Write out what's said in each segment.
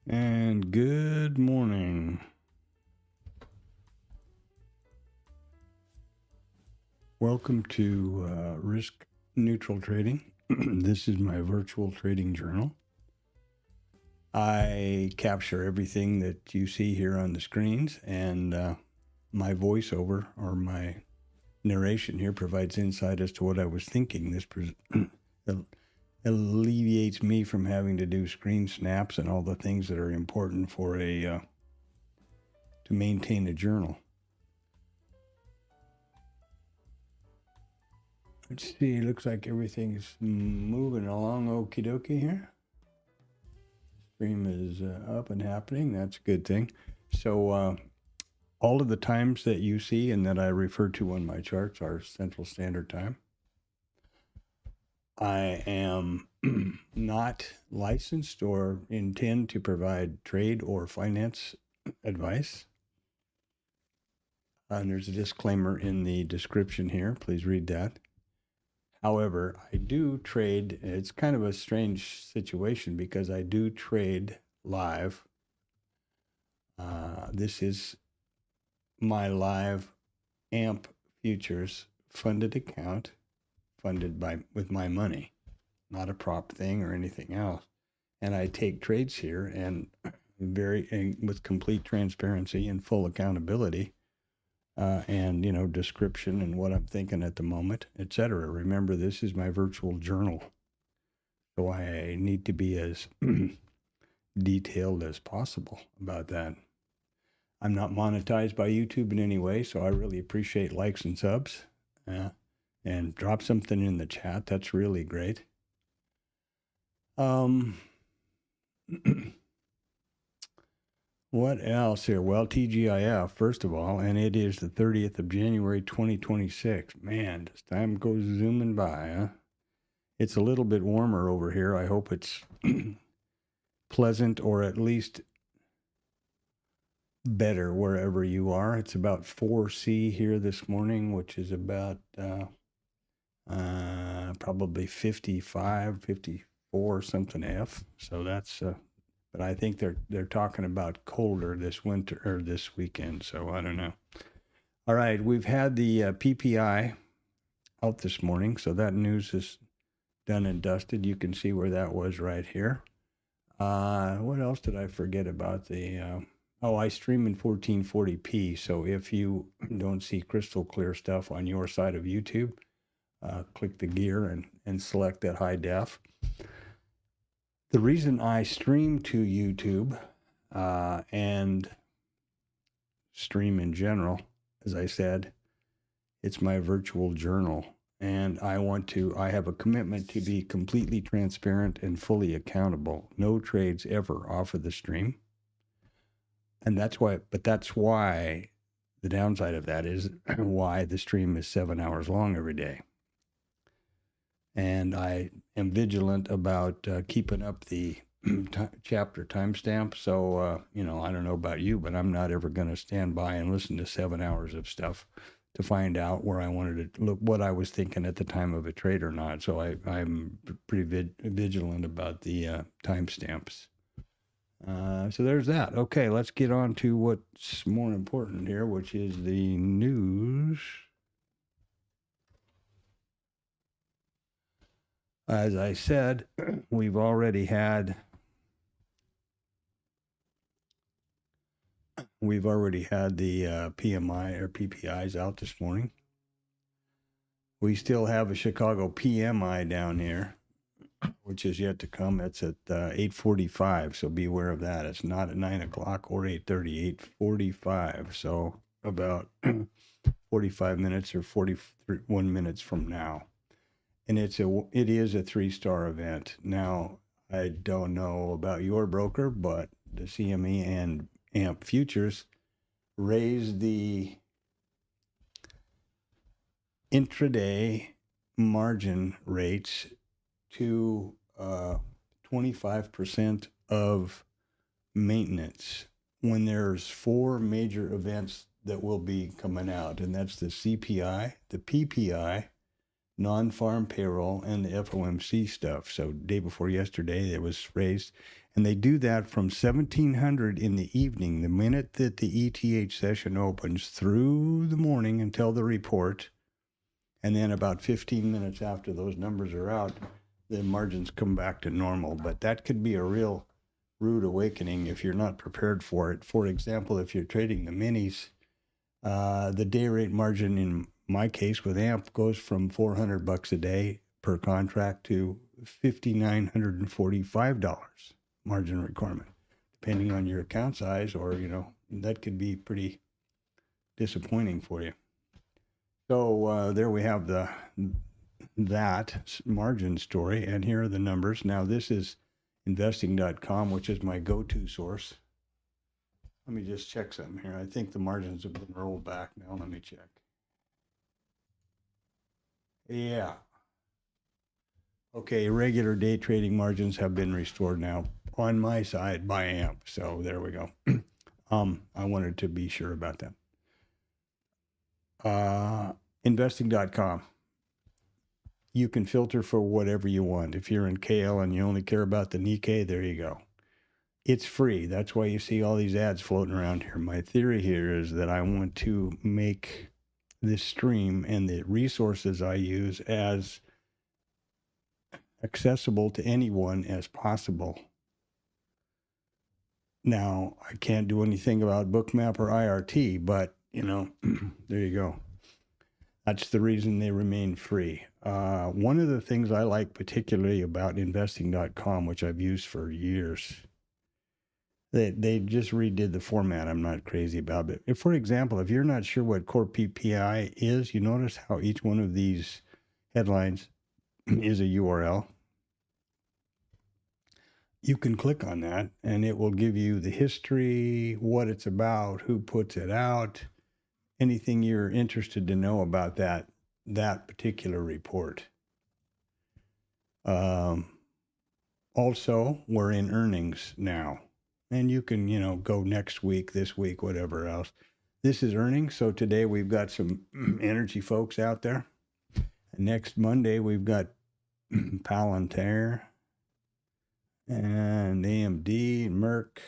And good morning. Welcome to Risk Neutral Trading. This is my virtual trading journal. I capture everything that you see here on the screens, and my voiceover or my narration here provides insight as to what I was thinking. This alleviates me from having to do screen snaps and all the things that are important for to maintain a journal. Let's see, looks like everything's moving along okie dokie here. Stream is up and happening. That's a good thing. So all of the times that you see and that I refer to on my charts are Central Standard Time. I am not licensed or intend to provide trade or finance advice. And there's a disclaimer in the description here. Please read that. However, I do trade. It's kind of a strange situation because I do trade live. This is my live AMP futures funded account, funded with my money, not a prop thing or anything else. And I take trades here and with complete transparency and full accountability. And, description and what I'm thinking at the moment, etc. Remember, this is my virtual journal. So I need to be as detailed as possible about that. I'm not monetized by YouTube in any way, so I really appreciate likes and subs. And drop something in the chat. That's really great. What else here? Well, TGIF, first of all, and it is the 30th of January, 2026. Man, this time goes zooming by, huh? It's a little bit warmer over here. I hope it's pleasant or at least better wherever you are. It's about 4C here this morning, which is about probably 55, 54, something F. So that's... but I think they're talking about colder this winter or this weekend, so I don't know. All right, we've had the PPI out this morning, so that news is done and dusted. You can see where that was right here. What else did I forget about the? I stream in 1440p, so if you don't see crystal clear stuff on your side of YouTube, click the gear and select that high def. The reason I stream to YouTube and stream in general, as I said, it's my virtual journal. And I have a commitment to be completely transparent and fully accountable. No trades ever off of the stream. And that's why the downside of that is why the stream is 7 hours long every day. And I am vigilant about keeping up the chapter timestamp. So, I don't know about you, but I'm not ever going to stand by and listen to 7 hours of stuff to find out where I wanted to look, what I was thinking at the time of a trade or not. So I'm pretty vigilant about the timestamps. So there's that. Okay, let's get on to what's more important here, which is the news. As I said, we've already had the PMI or PPIs out this morning. We still have a Chicago PMI down here, which is yet to come. It's at 8:45, so be aware of that. It's not at 9 o'clock or 8:30, 8:45. So about 45 minutes or 41 minutes from now. And it is a 3-star event. Now, I don't know about your broker, but the CME and AMP futures raised the intraday margin rates to 25% of maintenance when there's 4 major events that will be coming out, and that's the CPI, the PPI, non-farm payroll, and the FOMC stuff. So day before yesterday, it was raised. And they do that from 1700 in the evening, the minute that the ETH session opens, through the morning until the report. And then about 15 minutes after those numbers are out, the margins come back to normal. But that could be a real rude awakening if you're not prepared for it. For example, if you're trading the minis, the day rate margin in my case with AMP goes from $400 a day per contract to $5,945 margin requirement, depending on your account size, or, that could be pretty disappointing for you. So there we have that margin story, and here are the numbers. Now this is investing.com, which is my go-to source. Let me just check something here. I think the margins have been rolled back now. Let me check. Yeah. Okay, regular day trading margins have been restored now on my side by AMP. So there we go. I wanted to be sure about that. Investing.com. You can filter for whatever you want. If you're in KL and you only care about the Nikkei, there you go. It's free. That's why you see all these ads floating around here. My theory here is that I want to make this stream and the resources I use as accessible to anyone as possible. Now, I can't do anything about Bookmap or IRT, but, there you go. That's the reason they remain free. One of the things I like particularly about investing.com, which I've used for years, they just redid the format. I'm not crazy about it. If, for example, if you're not sure what core PPI is, you notice how each one of these headlines is a URL. You can click on that and it will give you the history, what it's about, who puts it out, anything you're interested to know about that particular report. Also, we're in earnings now. And you can, go next week, this week, whatever else. This is earnings. So today we've got some energy folks out there. And next Monday, we've got Palantir and AMD and Merck.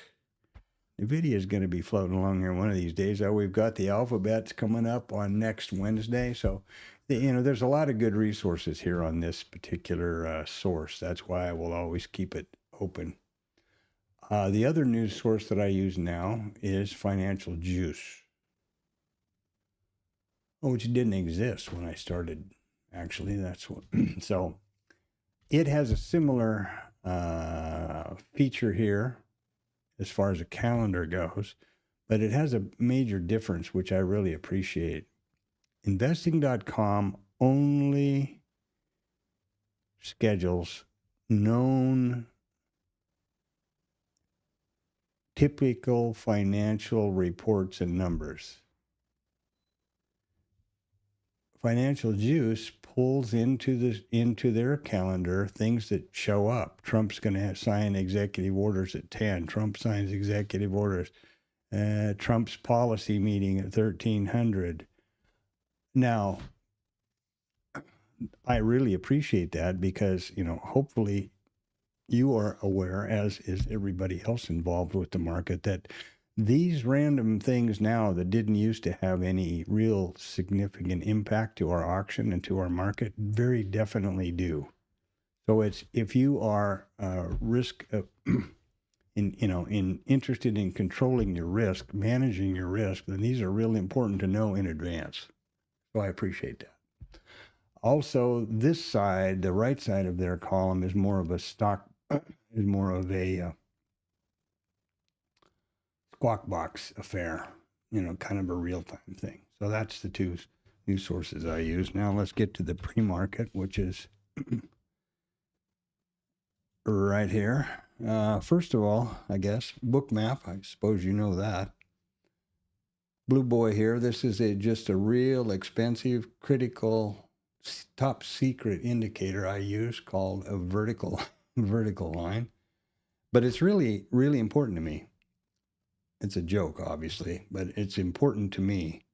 NVIDIA is going to be floating along here one of these days. We've got the alphabets coming up on next Wednesday. So, there's a lot of good resources here on this particular source. That's why I will always keep it open. The other news source that I use now is Financial Juice, which didn't exist when I started. Actually, that's what. So it has a similar feature here as far as a calendar goes, but it has a major difference, which I really appreciate. Investing.com only schedules known typical financial reports and numbers. Financial Juice pulls into their calendar things that show up. Trump's going to sign executive orders at 10. Trump signs executive orders. Trump's policy meeting at 1300. Now, I really appreciate that because, hopefully you are aware, as is everybody else involved with the market, that these random things now that didn't used to have any real significant impact to our auction and to our market very definitely do. So if you are interested in controlling your risk, managing your risk, then these are really important to know in advance. So I appreciate that. Also, this side, the right side of their column, is more of a stock, is more of a squawk box affair, kind of a real-time thing. So that's the two news sources I use. Now let's get to the pre-market, which is right here. First of all, I guess, Bookmap, I suppose you know that. Blue boy here, this is just a real expensive, critical, top secret indicator I use called a vertical line. But it's really, really important to me. It's a joke, obviously, but it's important to me.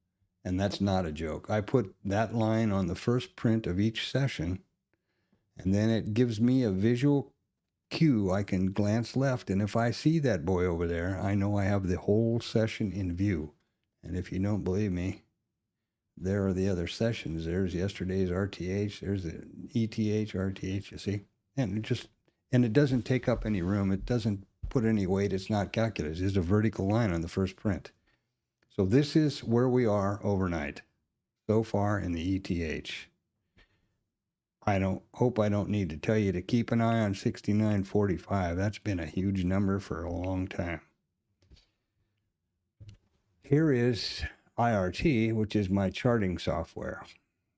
And that's not a joke. I put that line on the first print of each session, and then it gives me a visual cue. I can glance left, and if I see that boy over there, I know I have the whole session in view. And if you don't believe me, there are the other sessions. There's yesterday's RTH, there's the ETH, RTH, you see? And it doesn't take up any room. It doesn't put any weight. It's not calculated. It's a vertical line on the first print. So this is where we are overnight so far in the ETH. I hope I don't need to tell you to keep an eye on 69.45. That's been a huge number for a long time. Here is IRT, which is my charting software,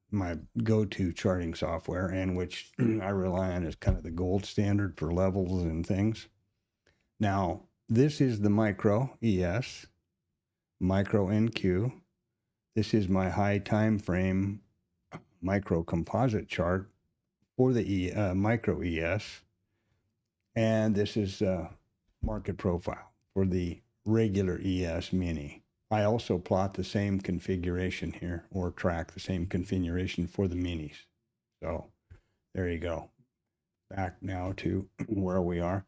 my go-to charting software, and which I rely on as kind of the gold standard for levels and things. Now, this is the micro ES, micro NQ. This is my high time frame micro composite chart for the micro ES, and this is market profile for the regular ES mini. I also plot the same configuration here, or track the same configuration for the minis. So there you go. Back now to where we are.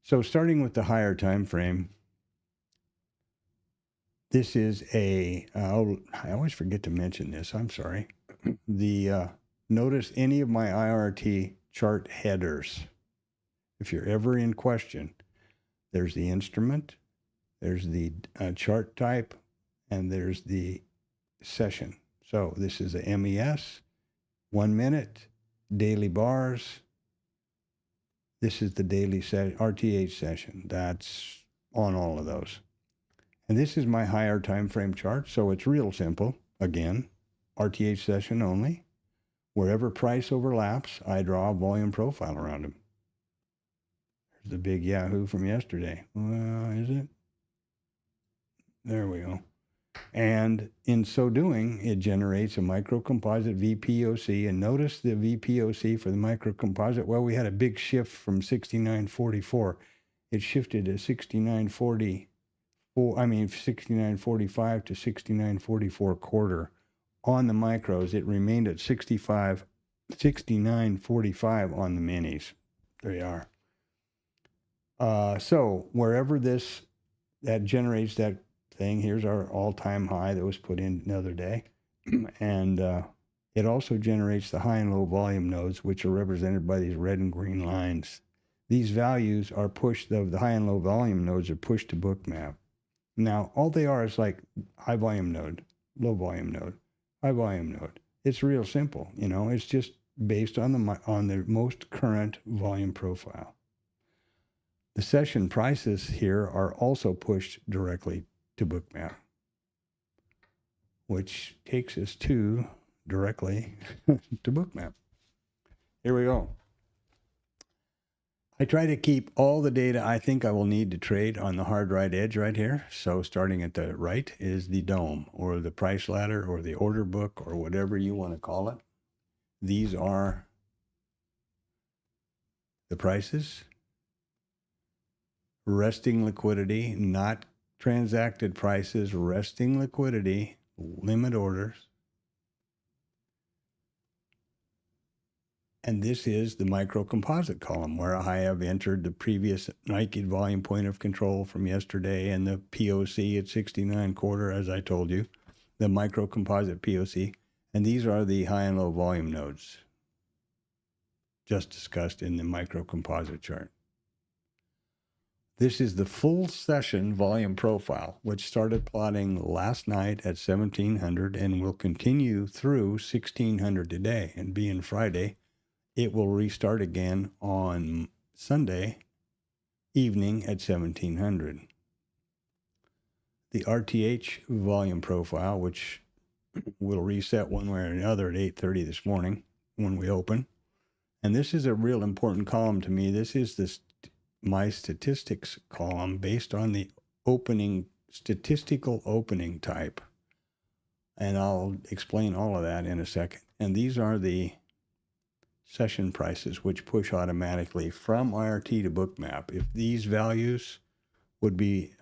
So starting with the higher time frame, this is I always forget to mention this. I'm sorry. Notice any of my IRT chart headers. If you're ever in question, there's the instrument, there's the chart type, and there's the session. So this is a MES, 1 minute, daily bars. This is the daily RTH session. That's on all of those. And this is my higher time frame chart. So it's real simple. Again, RTH session only. Wherever price overlaps, I draw a volume profile around them. There's the big Yahoo from yesterday. Is it? There we go. And in so doing, it generates a microcomposite VPOC. And notice the VPOC for the microcomposite. Well, we had a big shift from 69.44. It shifted to 69.45 to 69.44 quarter. On the micros, it remained at 69.45 on the minis. There you are. So wherever that generates that thing, here's our all-time high that was put in another day. And it also generates the high and low volume nodes, which are represented by these red and green lines. These values are pushed, the high and low volume nodes are pushed to bookmap. Now, all they are is like high volume node, low volume node, high volume node. It's real simple, it's just based on the most current volume profile. The session prices here are also pushed directly to bookmap, which takes us directly to bookmap. Here we go. I try to keep all the data I think I will need to trade on the hard right edge right here. So starting at the right is the DOM, or the price ladder, or the order book, or whatever you want to call it. These are the prices. Resting liquidity, not transacted prices, resting liquidity, limit orders. And this is the microcomposite column, where I have entered the previous naked volume point of control from yesterday and the POC at 69 quarter, as I told you, the microcomposite POC. And these are the high and low volume nodes just discussed in the microcomposite chart. This is the full session volume profile, which started plotting last night at 1700 and will continue through 1600 today. And being Friday, it will restart again on Sunday evening at 1700. The RTH volume profile, which will reset one way or another at 8:30 this morning when we open. And this is a real important column to me. This is my statistics column based on the statistical opening type. And I'll explain all of that in a second. And these are the session prices, which push automatically from IRT to bookmap. If these values would be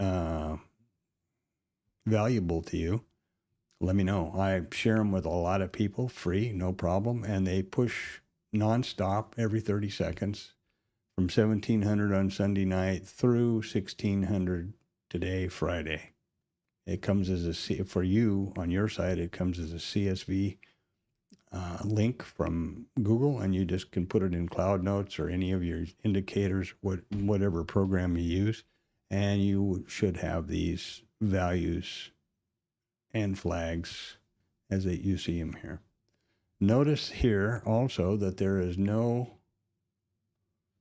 valuable to you, let me know. I share them with a lot of people, free, no problem, and they push nonstop every 30 seconds from 1700 on Sunday night through 1600 today, Friday. It comes as for you on your side, it comes as a CSV link from Google, and you just can put it in Cloud Notes or any of your indicators, whatever program you use, and you should have these values and flags as you see them here. Notice here also that there is no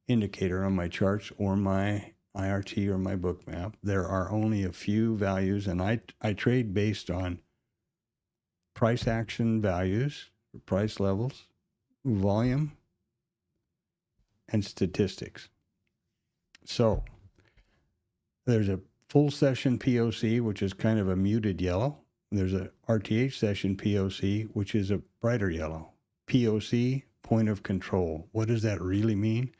indicator on my charts or my IRT or my book map. There are only a few values, and I trade based on price action values, price levels, volume, and statistics. So there's a full session POC, which is kind of a muted yellow. There's a RTH session POC, which is a brighter yellow. POC, point of control. What does that really mean?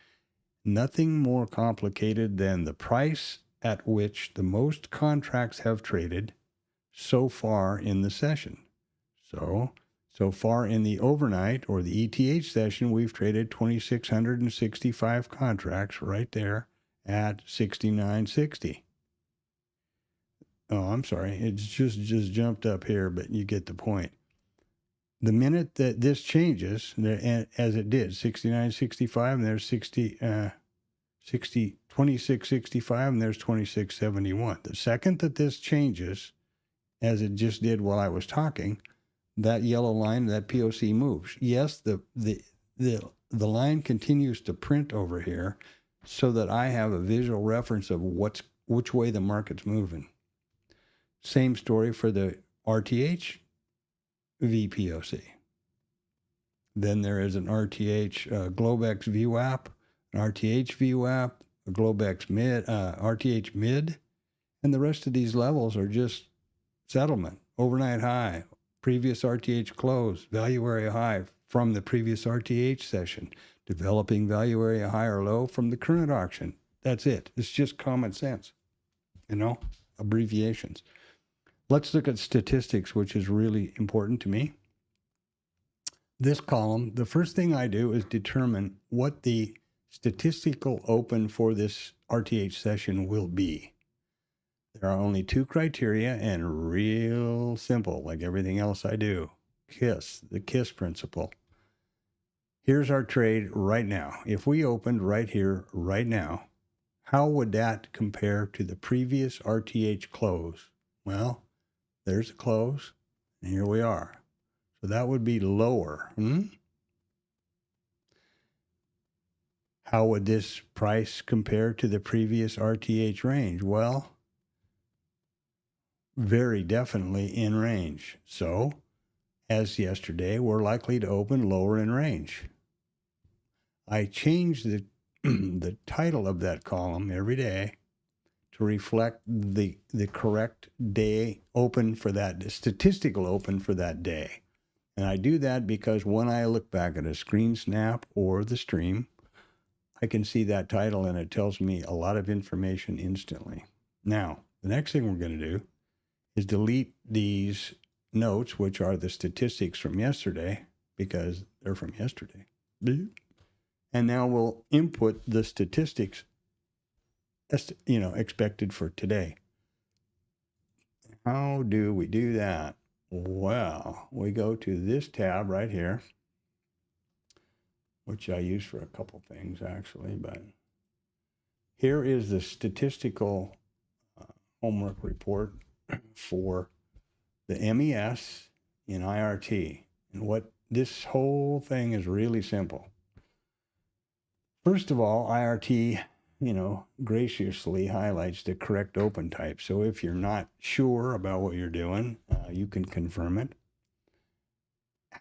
Nothing more complicated than the price at which the most contracts have traded so far in the session. So far in the overnight or the ETH session, we've traded 2,665 contracts right there at 69.60. Oh, I'm sorry. It's just jumped up here, but you get the point. The minute that this changes, as it did, 69.65, and there's 26.65, and there's 26.71. The second that this changes, as it just did while I was talking, that yellow line, that POC moves. Yes, the line continues to print over here so that I have a visual reference of which way the market's moving. Same story for the RTH VPOC. Then there is an RTH Globex VWAP, an RTH VWAP, a Globex mid, RTH mid, and the rest of these levels are just settlement, overnight high, previous RTH close, value area high from the previous RTH session, developing value area high or low from the current auction. That's it. It's just common sense, abbreviations. Let's look at statistics, which is really important to me. This column, the first thing I do is determine what the statistical open for this RTH session will be. There are only two criteria and real simple, like everything else I do. The KISS principle. Here's our trade right now. If we opened right here, right now, how would that compare to the previous RTH close? Well, there's the close, and here we are. So that would be lower. How would this price compare to the previous RTH range? Well, very definitely in range. So, as yesterday, we're likely to open lower in range. I change the title of that column every day to reflect the correct day open for that, statistical open for that day. And I do that because when I look back at a screen snap or the stream, I can see that title and it tells me a lot of information instantly. Now, the next thing we're going to do is delete these notes, which are the statistics from yesterday, because they're from yesterday. And now we'll input the statistics, expected for today. How do we do that? Well, we go to this tab right here, which I use for a couple things actually, but here is the statistical homework report for the MES in IRT. And what this whole thing is really simple. First of all, IRT, graciously highlights the correct open type. So if you're not sure about what you're doing, you can confirm it.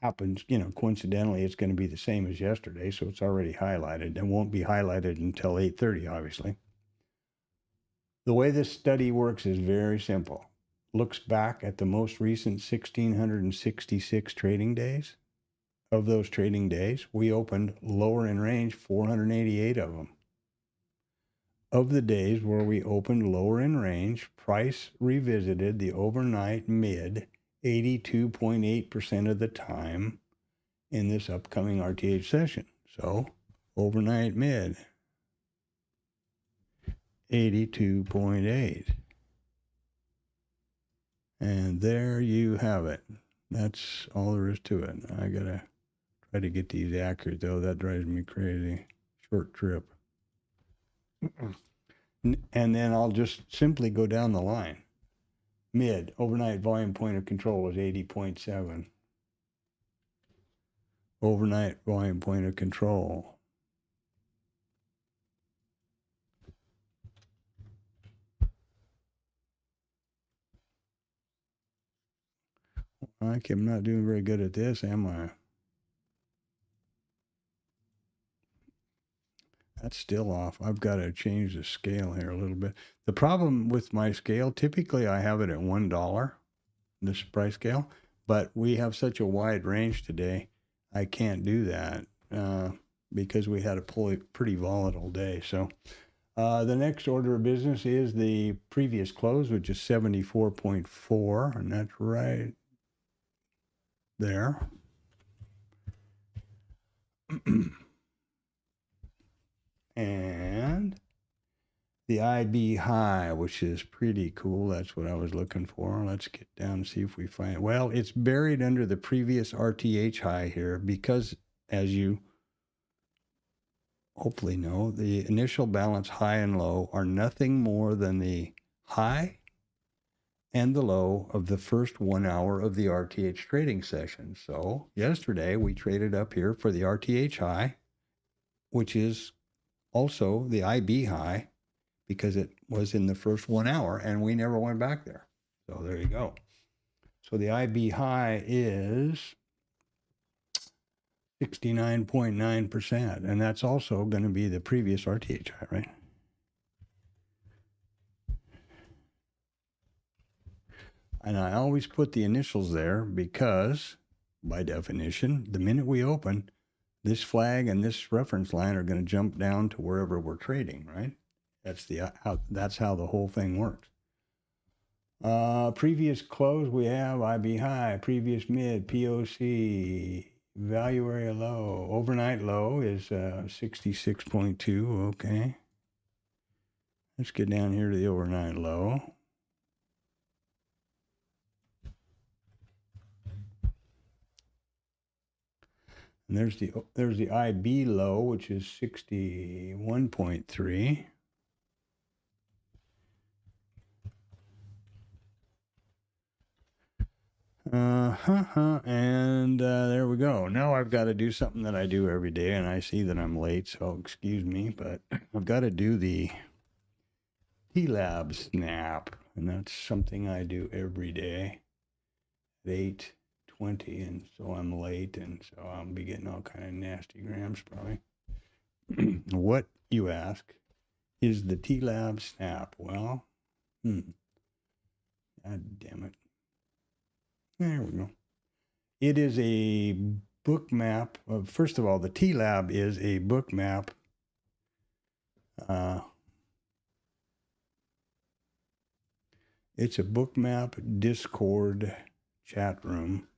Happens, coincidentally, it's going to be the same as yesterday, so it's already highlighted. It won't be highlighted until 8:30, obviously. The way this study works is very simple. Looks back at the most recent 1,666 trading days. Of those trading days, we opened lower in range 488 of them. Of the days where we opened lower in range, price revisited the overnight mid 82.8% of the time in this upcoming RTH session. So overnight mid, 82.8. And there you have it. That's all there is to it. I gotta try to get these accurate though. That drives me crazy. Short trip. And then I'll just simply go down the line. Mid, overnight volume point of control was 80.7. Overnight volume point of control. I'm not doing very good at this, am I? That's still off. I've got to change the scale here a little bit. The problem with my scale, typically I have it at $1, this price scale, but we have such a wide range today, I can't do that because we had a pretty volatile day. So the next order of business is the previous close, which is 74.4, and that's right there. And the IB high, which is pretty cool. That's what I was looking for. Let's get down and see if we find it. Well, it's buried under the previous RTH high here because, as you hopefully know, the initial balance high and low are nothing more than the high and the low of the first 1 hour of the RTH trading session. So yesterday we traded up here for the RTH high, which is also the IB high, because it was in the first 1 hour and we never went back there. So there you go. So the IB high is 69.9%. And that's also going to be the previous RTH high, right? And I always put the initials there because, by definition, the minute we open, this flag and this reference line are going to jump down to wherever we're trading, right? That's how the whole thing works. Previous close, we have IB high, previous mid, POC, value area low. Overnight low is 66.2. Okay. Let's get down here to the overnight low. And there's the IB low, which is 61.3. And there we go. Now I've got to do something that I do every day, and I see that I'm late, so excuse me, but I've got to do the TLab snap, and that's something I do every day at 8:20, and so I'm late, and so I'll be getting all kind of nasty grams probably. What, you ask, is the TLab snap? Well, God damn it. There we go. It is a book map. First of all, the TLab is a book map. It's a book map Discord chat room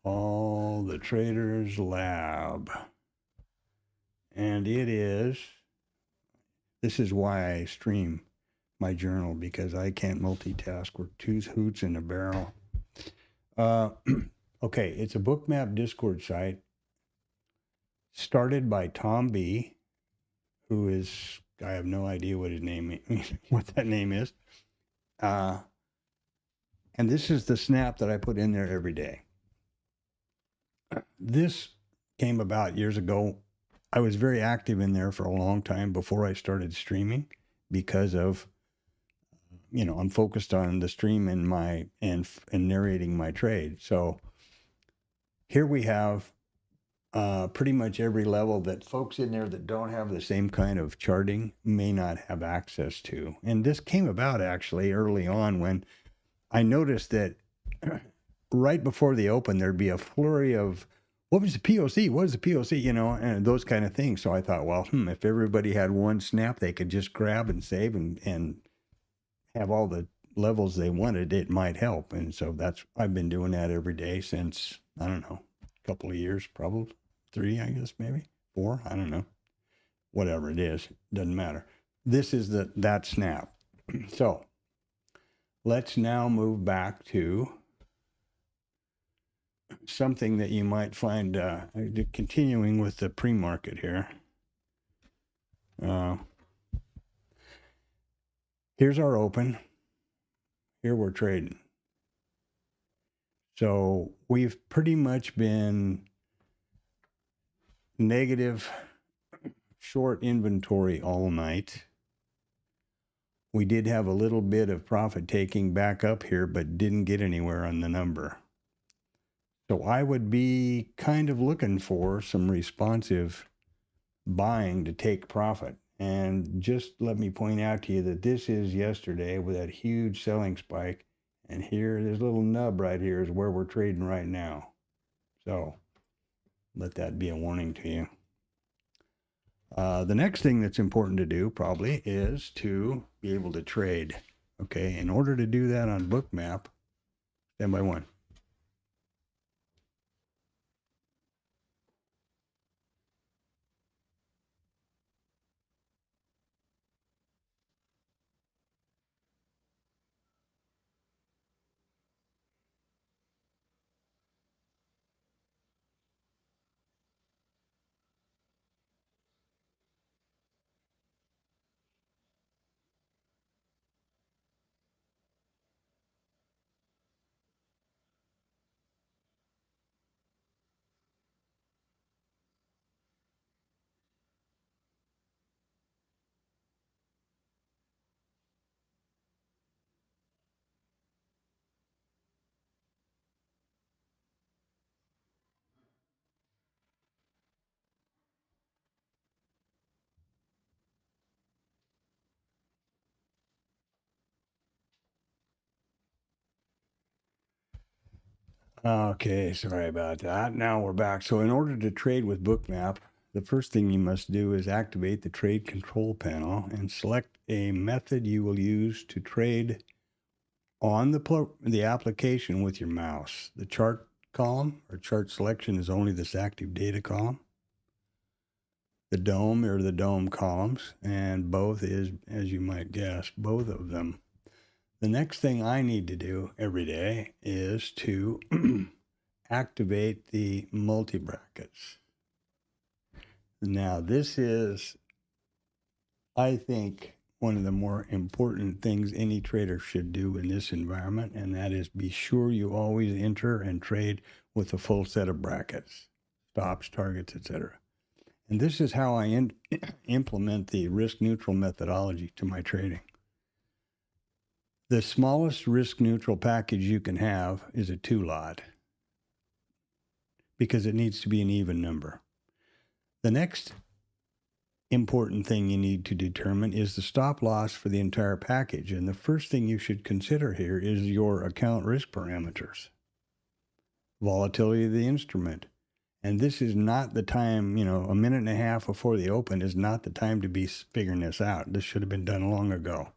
called the Traders Lab. And this is why I stream my journal, because I can't multitask. We're two hoots in a barrel. Okay, it's a bookmap Discord site started by Tom B, who is, I have no idea what his name what that name is. And this is the snap that I put in there every day. This came about years ago. I was very active in there for a long time before I started streaming because of, I'm focused on the stream and narrating my trade. So here we have pretty much every level that folks in there that don't have the same kind of charting may not have access to. And this came about actually early on when I noticed that right before the open, there'd be a flurry of, what was the POC? What is the POC? And those kind of things. So I thought, well, if everybody had one snap, they could just grab and save and have all the levels they wanted, it might help. And so I've been doing that every day since, I don't know, a couple of years, probably 3, I guess, maybe 4, I don't know. Whatever it is, doesn't matter. This is that snap. So let's now move back to something that you might find, continuing with the pre-market here. Here's our open. Here we're trading. So we've pretty much been negative short inventory all night. We did have a little bit of profit taking back up here, but didn't get anywhere on the number. So I would be kind of looking for some responsive buying to take profit. And just let me point out to you that this is yesterday with that huge selling spike. And here, this little nub right here is where we're trading right now. So let that be a warning to you. The next thing that's important to do probably is to be able to trade. Okay, in order to do that on Bookmap, stand by one. Okay, sorry about that. Now we're back. So in order to trade with Bookmap, the first thing you must do is activate the trade control panel and select a method you will use to trade on the application with your mouse. The chart column or chart selection is only this active data column. The DOM or the DOM columns, and both is, as you might guess, both of them. The next thing I need to do every day is to activate the multi-brackets. Now, this is, I think, one of the more important things any trader should do in this environment, and that is be sure you always enter and trade with a full set of brackets, stops, targets, etc. And this is how I implement the risk-neutral methodology to my trading. The smallest risk-neutral package you can have is a 2-lot because it needs to be an even number. The next important thing you need to determine is the stop loss for the entire package. And the first thing you should consider here is your account risk parameters, volatility of the instrument. And this is not the time, a minute and a half before the open is not the time to be figuring this out. This should have been done long ago.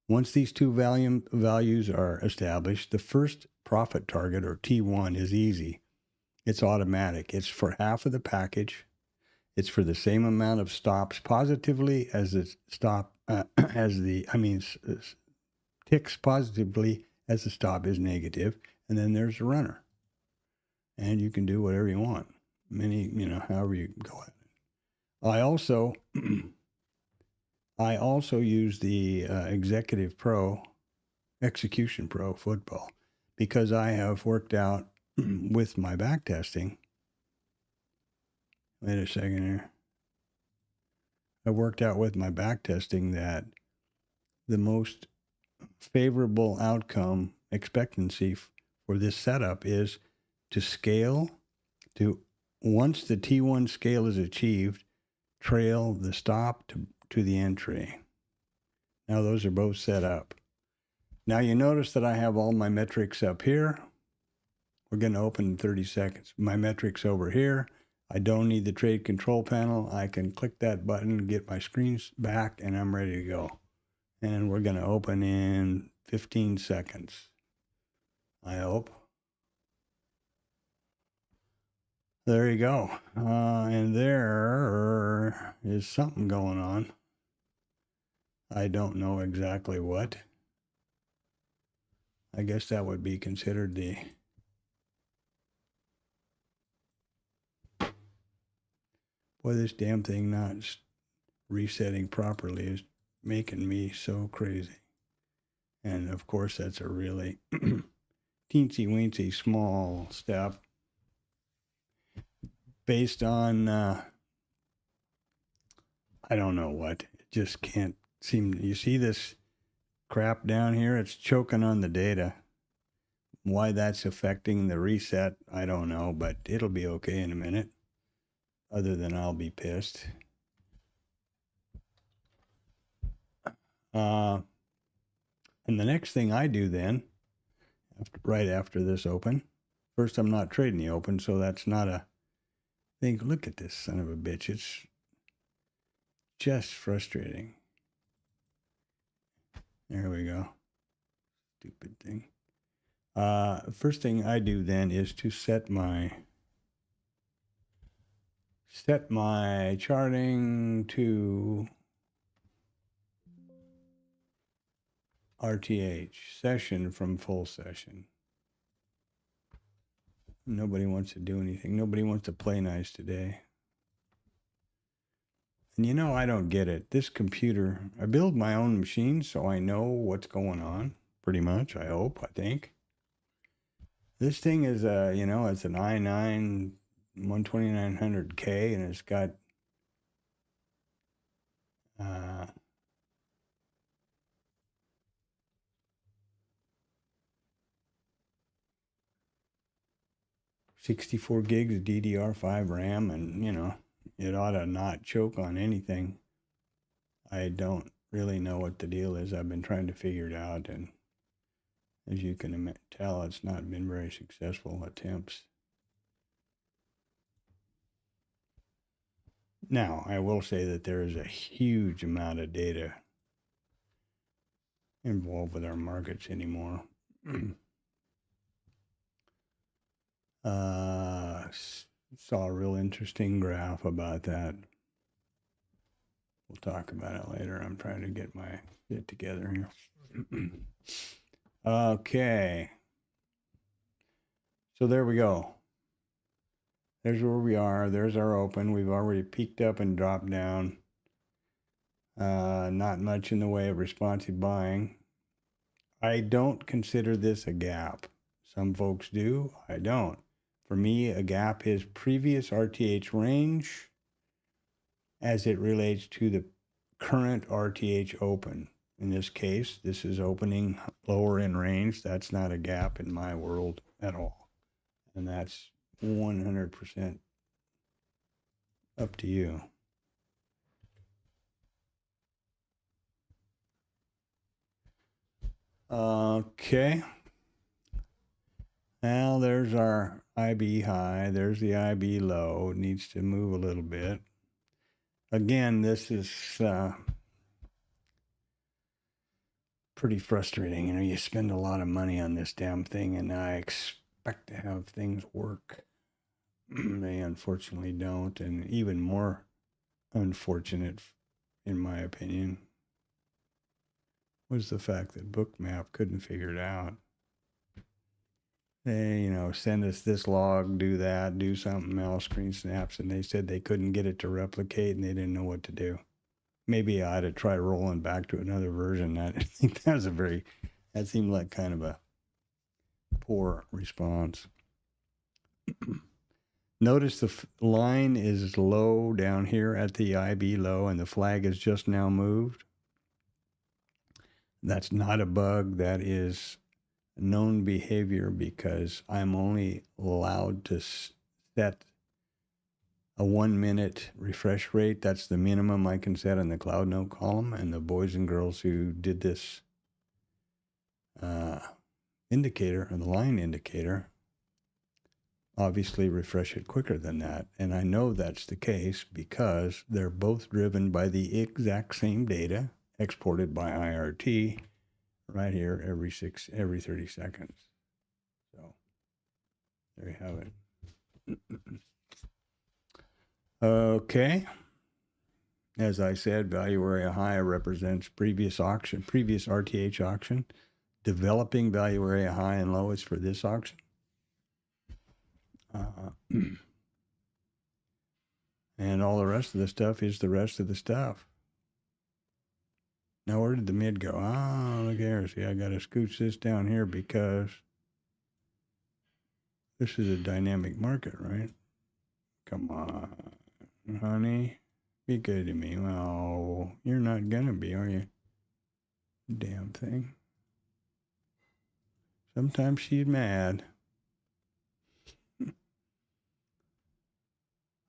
Once these two values are established, the first profit target, or T1, is easy. It's automatic. It's for half of the package. It's for the same amount of stops positively as the ticks positively as the stop is negative. And then there's the runner. And you can do whatever you want. However you go at it. I also use the Execution Pro football because I have worked out with my backtesting. Wait a second here. I worked out with my backtesting that the most favorable outcome expectancy for this setup is to scale to, once the T1 scale is achieved, trail the stop to the entry. Now those are both set up. Now you notice that I have all my metrics up here. We're going to open in 30 seconds. My metrics over here. I don't need the trade control panel. I can click that button, get my screens back, and I'm ready to go. And we're going to open in 15 seconds. I hope. There you go. And there is something going on. I don't know exactly what. I guess that would be considered the boy, this damn thing not resetting properly is making me so crazy. And of course, that's a really teensy weensy small step based on, I don't know what. It just can't seem. You see this crap down here? It's choking on the data. Why that's affecting the reset, I don't know, but it'll be okay in a minute. Other than I'll be pissed. And the next thing I do then, right after this open, first I'm not trading the open, so that's not a thing. Look at this son of a bitch. It's just frustrating. There we go. Stupid thing. First thing I do then is to set my charting to RTH, session from full session. Nobody wants to do anything. Nobody wants to play nice today. And you know, I don't get it. This computer, I build my own machine, so I know what's going on, pretty much, I hope, I think. This thing is, you know, it's an i9 12900K, and it's got 64 gigs of DDR5 RAM, and, you know, it ought to not choke on anything. I don't really know what the deal is. I've been trying to figure it out, and as you can tell, it's not been very successful attempts. Now, I will say that there is a huge amount of data involved with our markets anymore. Saw a real interesting graph about that. We'll talk about it later. I'm trying to get my shit together here. Okay. So there we go. There's where we are. There's our open. We've already peaked up and dropped down. Not much in the way of responsive buying. I don't consider this a gap. Some folks do. I don't. For me, a gap is previous RTH range as it relates to the current RTH open. In this case, this is opening lower in range. That's not a gap in my world at all. And that's 100% up to you. Okay. Now there's our IB high. There's the IB low. It needs to move a little bit. Again, this is pretty frustrating. You know, you spend a lot of money on this damn thing, and I expect to have things work. They unfortunately don't, and even more unfortunate, in my opinion, was the fact that Bookmap couldn't figure it out. They, you know, send us this log, do that, do something else, screen snaps, and they said they couldn't get it to replicate, and they didn't know what to do. Maybe I ought to try rolling back to another version. I think that was that seemed like kind of a poor response. Notice the line is low down here at the IB low, and the flag is just now moved. That's not a bug. That is known behavior, because I'm only allowed to set a 1 minute refresh rate. That's the minimum I can set in the cloud note column. And the boys and girls who did this indicator, or the line indicator, obviously refresh it quicker than that. And I know that's the case because they're both driven by the exact same data exported by IRT right here every 30 seconds. So there you have it. Okay. As I said, value area high represents previous RTH auction. Developing value area high and low is for this auction. And all the rest of the stuff is the rest of the stuff. Now, where did the mid go? Ah, look here. See, I got to scooch this down here because this is a dynamic market, right? Come on, honey. Be good to me. Well, you're not going to be, are you? Damn thing. Sometimes she's mad.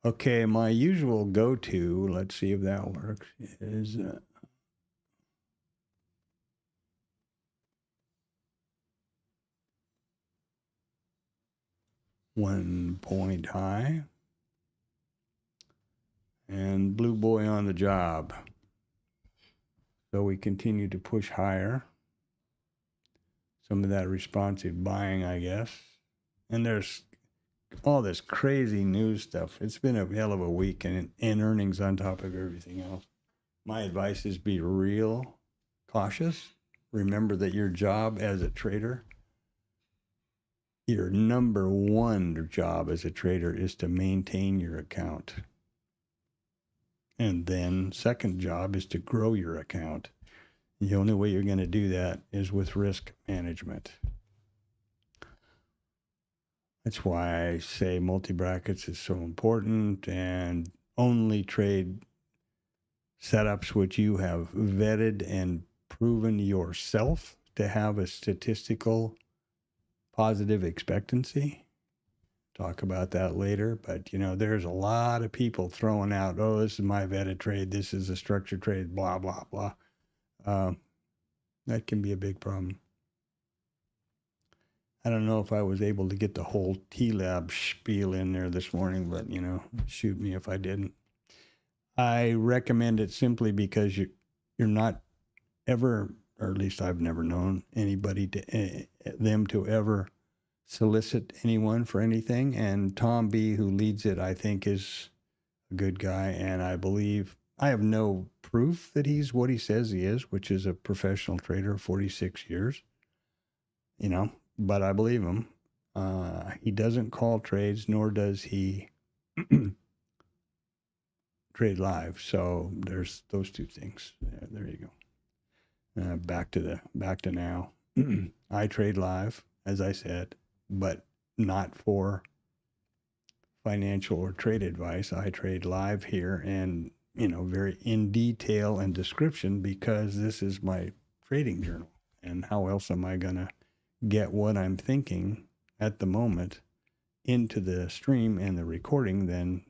Okay, my usual go-to, let's see if that works, is 1 point high. And blue boy on the job. So we continue to push higher. Some of that responsive buying, I guess. And there's all this crazy news stuff. It's been a hell of a week, and earnings on top of everything else. My advice is be real cautious. Remember that your job as a trader, your number one job as a trader is to maintain your account. And then second job is to grow your account. The only way you're going to do that is with risk management. That's why I say multi-brackets is so important, and only trade setups which you have vetted and proven yourself to have a statistical positive expectancy. Talk about that later, but there's a lot of people throwing out, oh, this is my vetted trade, this is a structured trade, blah, blah, blah. That can be a big problem. I don't know if I was able to get the whole TLab spiel in there this morning, but, shoot me if I didn't. I recommend it simply because you're not ever, or at least I've never known anybody them to ever solicit anyone for anything. And Tom B., who leads it, I think is a good guy. And I believe, I have no proof that he's what he says he is, which is a professional trader of 46 years, but I believe him. He doesn't call trades, nor does he trade live. So there's those two things. There you go. Back to now. I trade live, as I said, but not for financial or trade advice. I trade live here and, very in detail and description because this is my trading journal. And how else am I going to get what I'm thinking at the moment into the stream and the recording than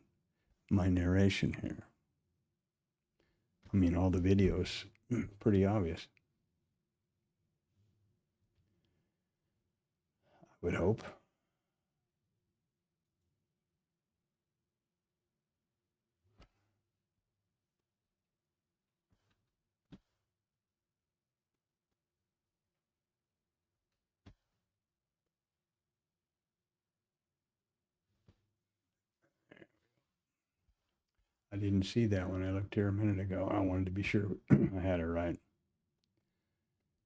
my narration here? I mean, all the videos, pretty obvious. I would hope. I didn't see that when I looked here a minute ago. I wanted to be sure I had it right.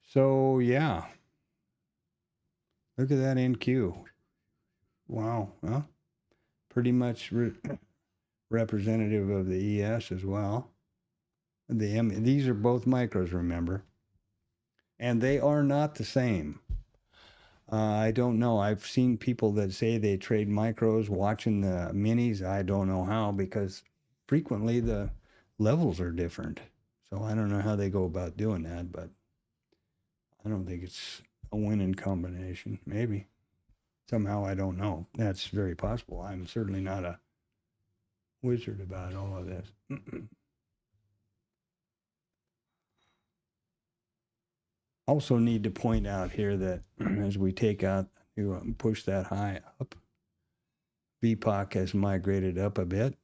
So, yeah. Look at that NQ. Wow. Well, pretty much representative of the ES as well. These are both micros, remember. And they are not the same. I don't know. I've seen people that say they trade micros watching the minis. I don't know how, because frequently the levels are different. So I don't know how they go about doing that, but I don't think it's a winning combination. Maybe. Somehow, I don't know. That's very possible. I'm certainly not a wizard about all of this. Also need to point out here that as we take out, you push that high up, VPOC has migrated up a bit.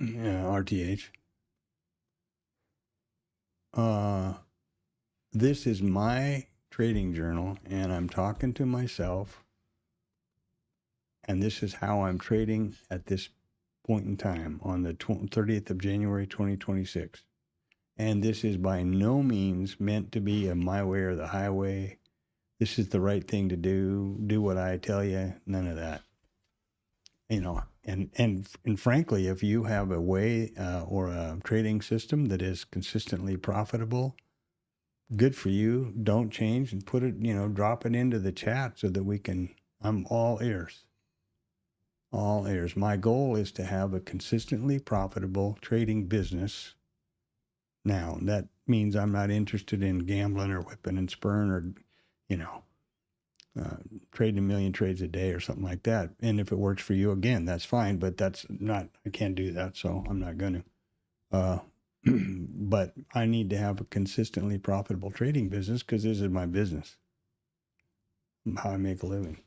Yeah, RTH. this is my trading journal, and I'm talking to myself, and this is how I'm trading at this point in time on the 30th of January, 2026. And this is by no means meant to be a my way or the highway. This is the right thing to do. Do what I tell you. None of that. And frankly, if you have a way or a trading system that is consistently profitable, good for you. Don't change and put it, drop it into the chat so that we can. I'm all ears. All ears. My goal is to have a consistently profitable trading business. Now, that means I'm not interested in gambling or whipping and spurring or, trading a million trades a day or something like that. And if it works for you, again, that's fine, but I can't do that, so I'm not going to. But I need to have a consistently profitable trading business because this is my business, how I make a living.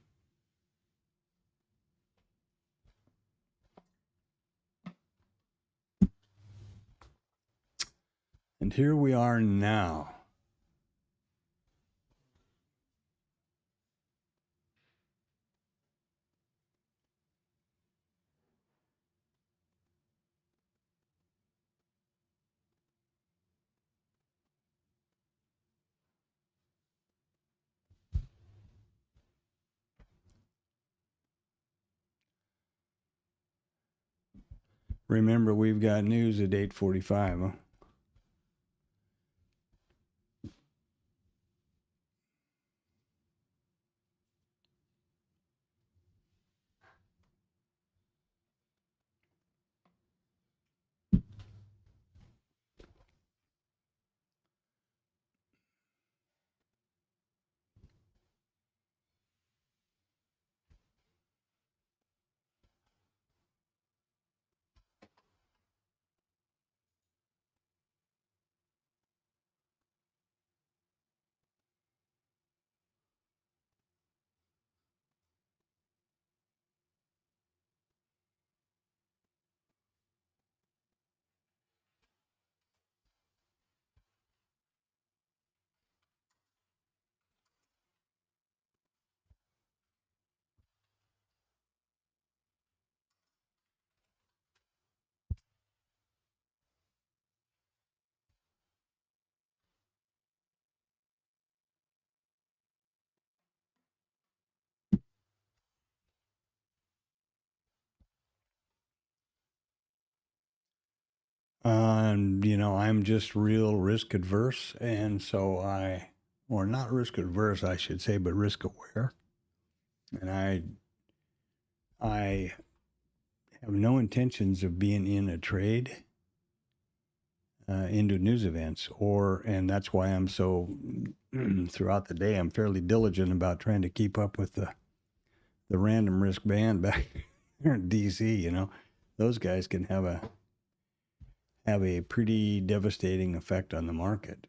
And here we are now. Remember, we've got news at 8:45, huh? I'm just real risk adverse, and so or not risk adverse, I should say, but risk aware. And I have no intentions of being in a trade into news events, and that's why I'm so throughout the day. I'm fairly diligent about trying to keep up with the random risk band back there in DC. Those guys can have a pretty devastating effect on the market.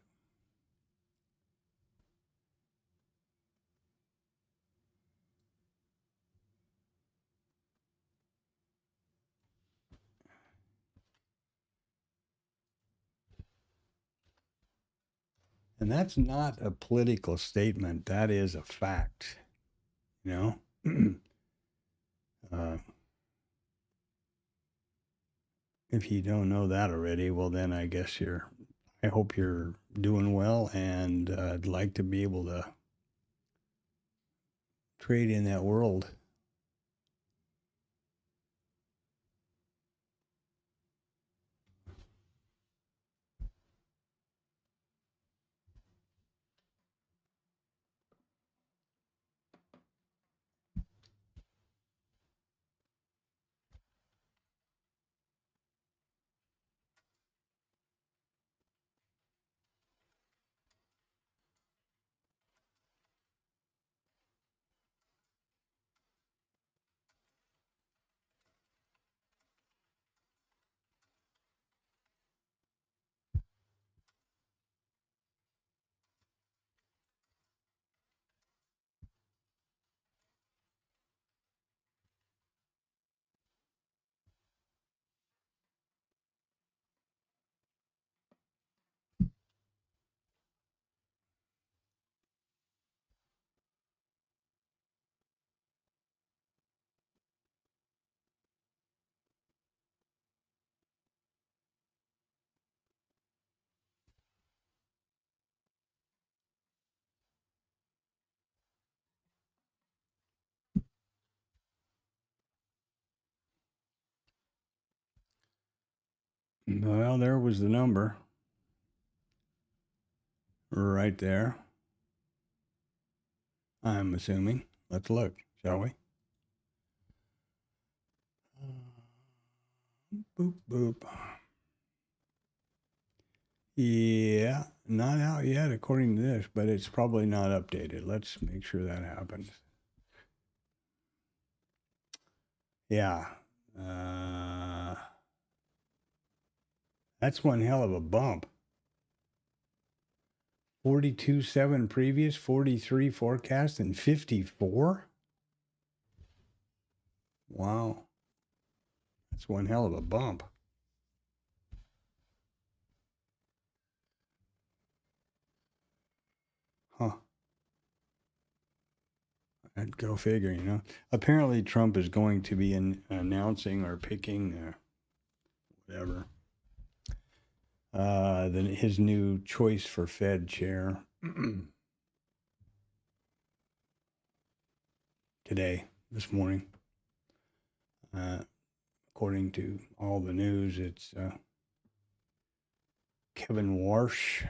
And that's not a political statement. That is a fact. uh, if you don't know that already, well, then I guess I hope you're doing well, and I'd like to be able to trade in that world. Well, there was the number right there. I'm assuming. Let's look, shall we? Boop, boop. Yeah, not out yet according to this, but it's probably not updated. Let's make sure that happens. Yeah. That's one hell of a bump. 42.7 previous, 43 forecast, and 54? Wow. That's one hell of a bump. Huh. I'd go figure, you know. Apparently Trump is going to be announcing or picking whatever. His new choice for Fed chair this morning. According to all the news, it's Kevin Warsh.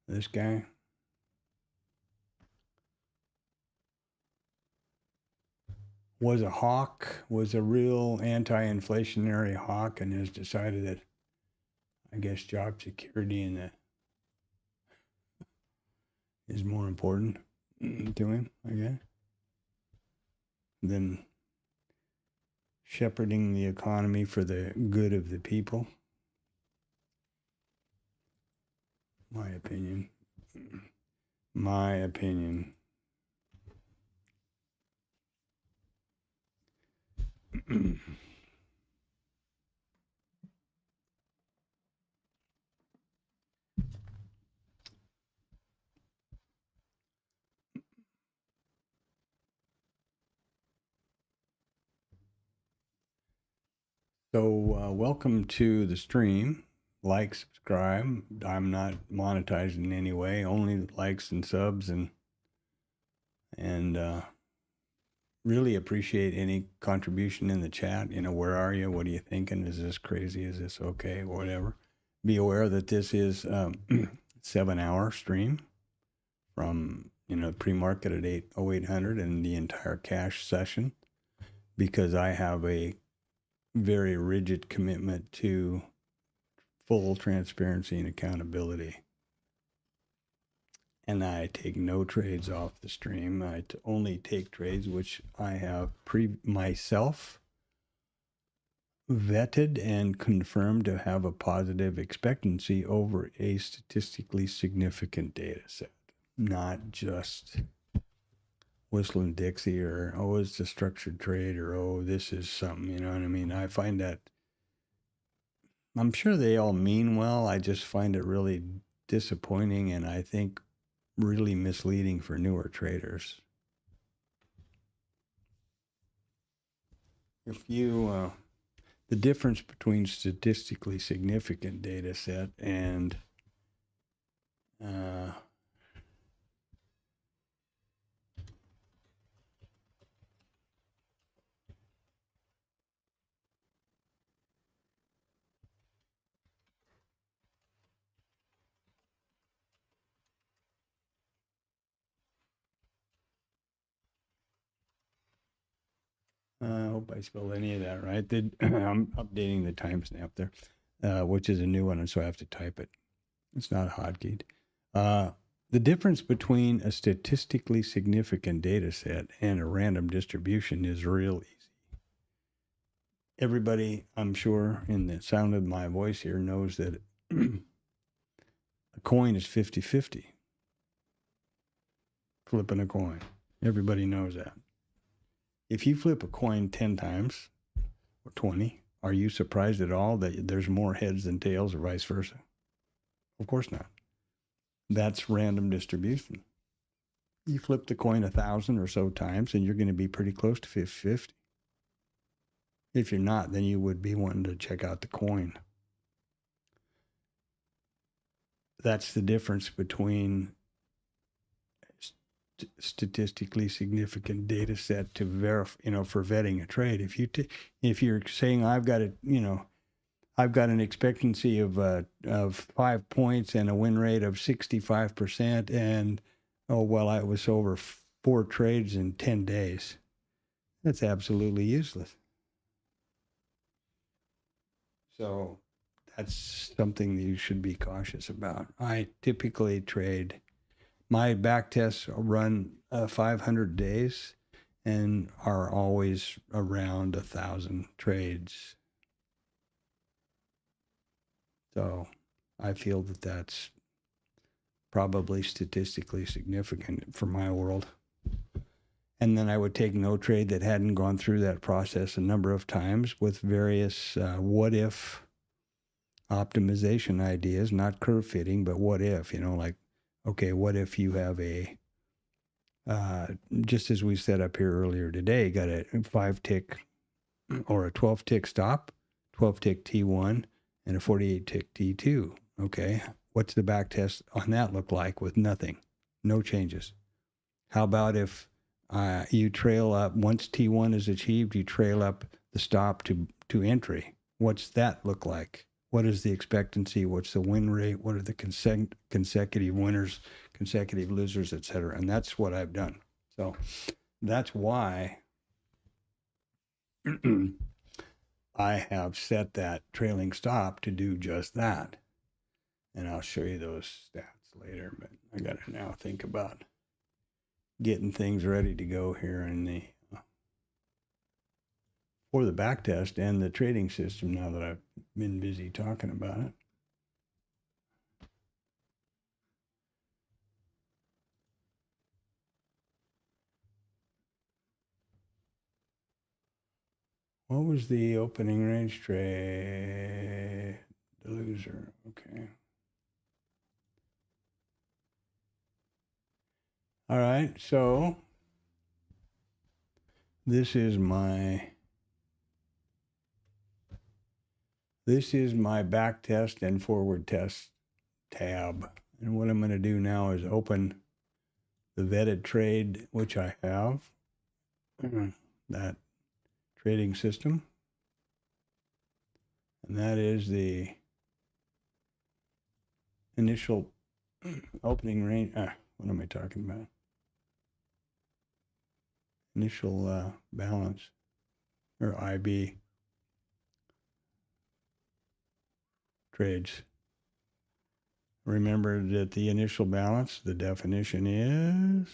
This guy. Was a hawk, was a real anti-inflationary hawk, and has decided that, I guess, job security and that is more important to him, I guess, than shepherding the economy for the good of the people. My opinion. My opinion. So welcome to the stream. Like, subscribe. I'm not monetized in any way, only likes and subs, and really appreciate any contribution in the chat. You know, where are you? What are you thinking? Is this crazy? Is this okay? Whatever. Be aware that this is 7-hour stream from, you know, pre-market at 0800 and the entire cash session, because I have a very rigid commitment to full transparency and accountability. And I take no trades off the stream. I only take trades which I have myself vetted and confirmed to have a positive expectancy over a statistically significant data set, not just whistling Dixie or, oh, it's a structured trade, or, oh, this is something, you know what I mean? I find that, I'm sure they all mean well. I just find it really disappointing, and I think really misleading for newer traders. If you, the difference between statistically significant data set and I hope I spelled any of that right. I'm updating the timestamp there, which is a new one, and so I have to type it. It's not hotkeyed. The difference between a statistically significant data set and a random distribution is real easy. Everybody, I'm sure, in the sound of my voice here knows that a coin is 50-50. Flipping a coin. Everybody knows that. If you flip a coin 10 times or 20, are you surprised at all that there's more heads than tails or vice versa? Of course not. That's random distribution. You flip the coin 1,000 or so times, and you're going to be pretty close to 50-50. If you're not, then you would be wanting to check out the coin. That's the difference between statistically significant data set to verify, for vetting a trade. If you're saying I've got an expectancy of 5 points and a win rate of 65%, and I was over 4 trades in 10 days. That's absolutely useless. So that's something that you should be cautious about. I typically trade. My back tests run 500 days and are always around 1,000 trades. So I feel that that's probably statistically significant for my world. And then I would take no trade that hadn't gone through that process a number of times with various what-if optimization ideas, not curve fitting, but what if, like, okay, what if you have just as we set up here earlier today, got a 5-tick or a 12-tick stop, 12-tick T1, and a 48-tick T2. Okay, what's the back test on that look like with nothing, no changes? How about if you trail up, once T1 is achieved, you trail up the stop to entry? What's that look like? What is the expectancy? What's the win rate? What are the consecutive winners, consecutive losers, et cetera? And that's what I've done. So that's why I have set that trailing stop to do just that. And I'll show you those stats later, but I got to now think about getting things ready to go here in the for the back test and the trading system now that I've been busy talking about it. What was the opening range trade? The loser. Okay. All right. So this is my back test and forward test tab. And what I'm going to do now is open the vetted trade, which I have, that trading system. And that is the initial opening range. What am I talking about? Initial balance, or IB trades. Remember that the initial balance, the definition is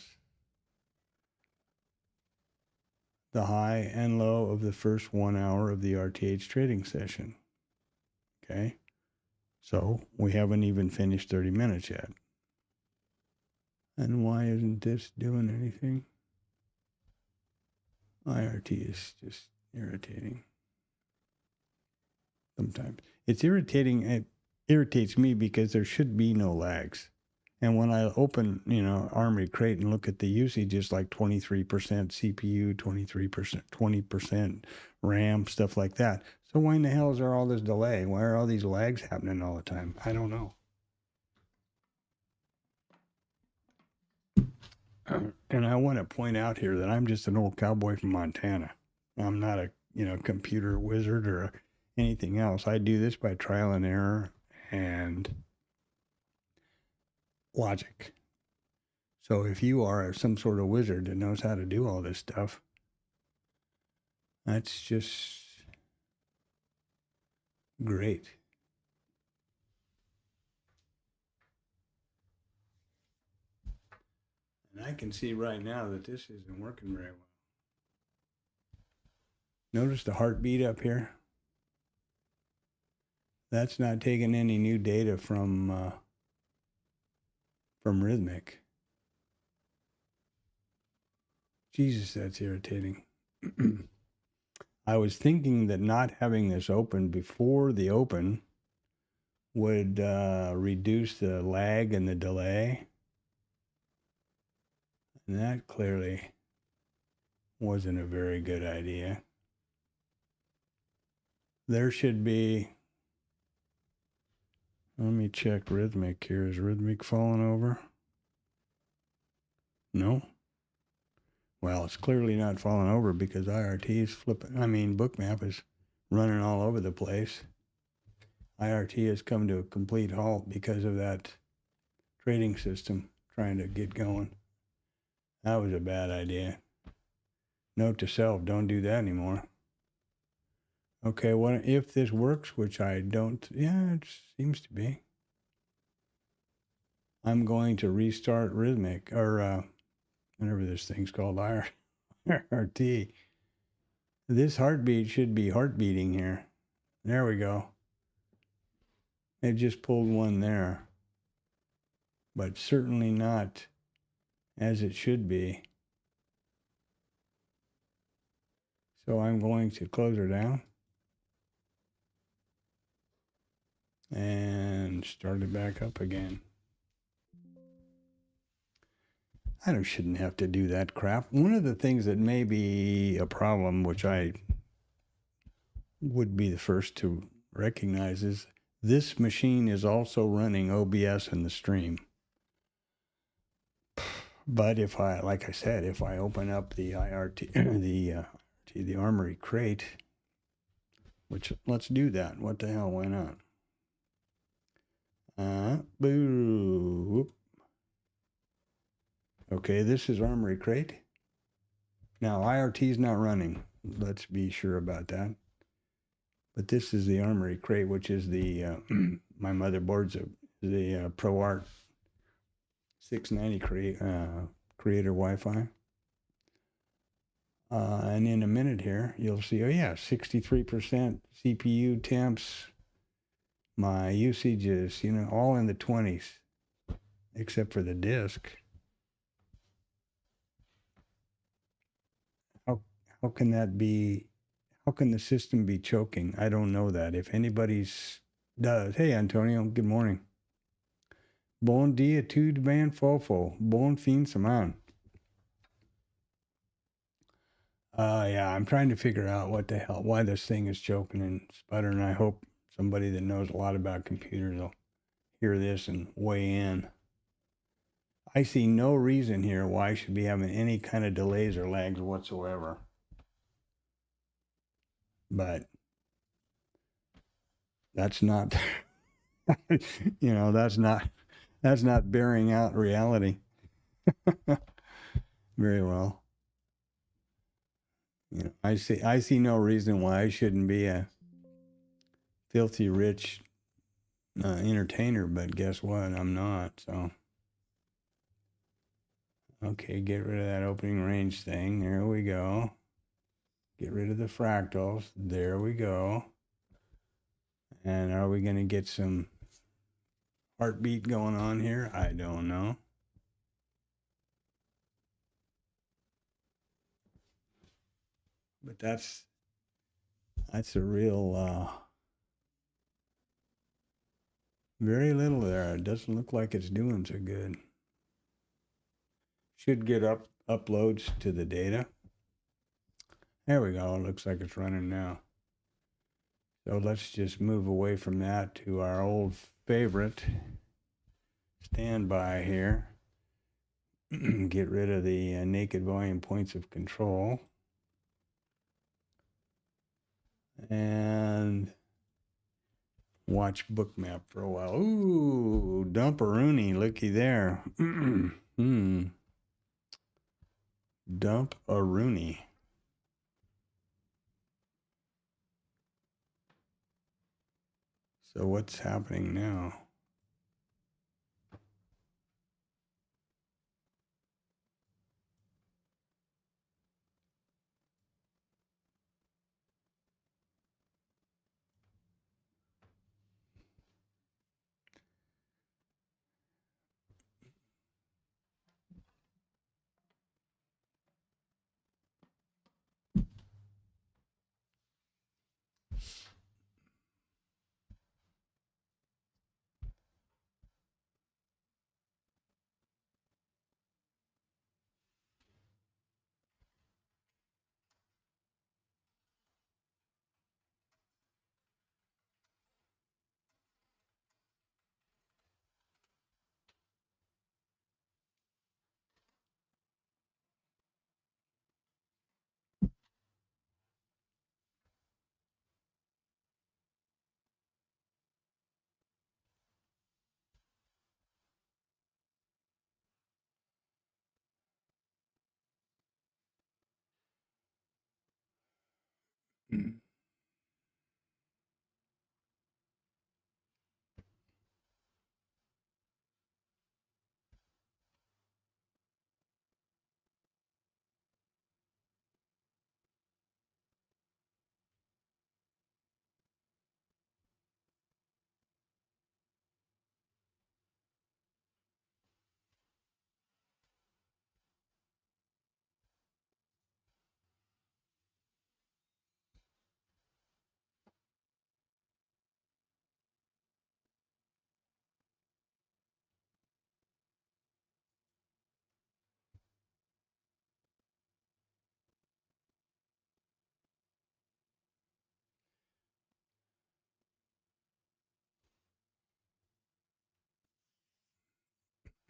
the high and low of the first 1 hour of the RTH trading session. Okay, so we haven't even finished 30 minutes yet. And why isn't this doing anything? IRT is just irritating. Sometimes it's irritating. It irritates me because there should be no lags. And when I open, Armory Crate and look at the usage, it's like 23% CPU, 23%, 20% RAM, stuff like that. So why in the hell is there all this delay? Why are all these lags happening all the time? I don't know. And I want to point out here that I'm just an old cowboy from Montana. I'm not a, computer wizard or anything else. I do this by trial and error and logic. So if you are some sort of wizard that knows how to do all this stuff, that's just great. And I can see right now that this isn't working very well. Notice the heartbeat up here? That's not taking any new data from Rhythmic. Jesus, that's irritating. I was thinking that not having this open before the open would reduce the lag and the delay. And that clearly wasn't a very good idea. There should be, let me check Rhythmic here. Is Rhythmic falling over? No? Well, it's clearly not falling over because IRT is Bookmap is running all over the place. IRT has come to a complete halt because of that trading system trying to get going. That was a bad idea. Note to self, don't do that anymore. Okay, what if this works, which I don't, yeah, it seems to be. I'm going to restart Rhythmic, or whatever this thing's called, IRT. This heartbeat should be heartbeating here. There we go. It just pulled one there, but certainly not as it should be. So I'm going to close her down and start it back up again. I shouldn't have to do that crap. One of the things that may be a problem, which I would be the first to recognize, is this machine is also running OBS in the stream. But if I, like I said, if I open up the IRT, the Armory crate, which let's do that. What the hell? Why not? Boo. Okay, this is Armory crate. Now IRT is not running. Let's be sure about that. But this is the Armory crate, which is the my motherboard's the ProArt 690 creator Wi-Fi. And in a minute here, you'll see, oh yeah, 63% CPU temps. My usage is, all in the 20s, except for the disk. How can that be? How can the system be choking? I don't know that. If anybody's does, hey Antonio, good morning. Bon dia tudo bem, fofo. Bon fin semana. Yeah, I'm trying to figure out what the hell, why this thing is choking and sputtering. I hope somebody that knows a lot about computers will hear this and weigh in. I see no reason here why I should be having any kind of delays or lags whatsoever. But that's not, that's not bearing out reality. Very well. I see no reason why I shouldn't be a filthy rich entertainer, but guess what? I'm not. So, okay, get rid of that opening range thing. There we go. Get rid of the fractals. There we go. And are we going to get some heartbeat going on here? I don't know. But that's a real very little there. It doesn't look like it's doing so good. Should get uploads to the data. There we go. It looks like it's running now. So let's just move away from that to our old favorite standby here. Get rid of the naked volume points of control. And watch Bookmap for a while. Ooh, dump-a-rooney, looky there. Dump-a-rooney. So what's happening now?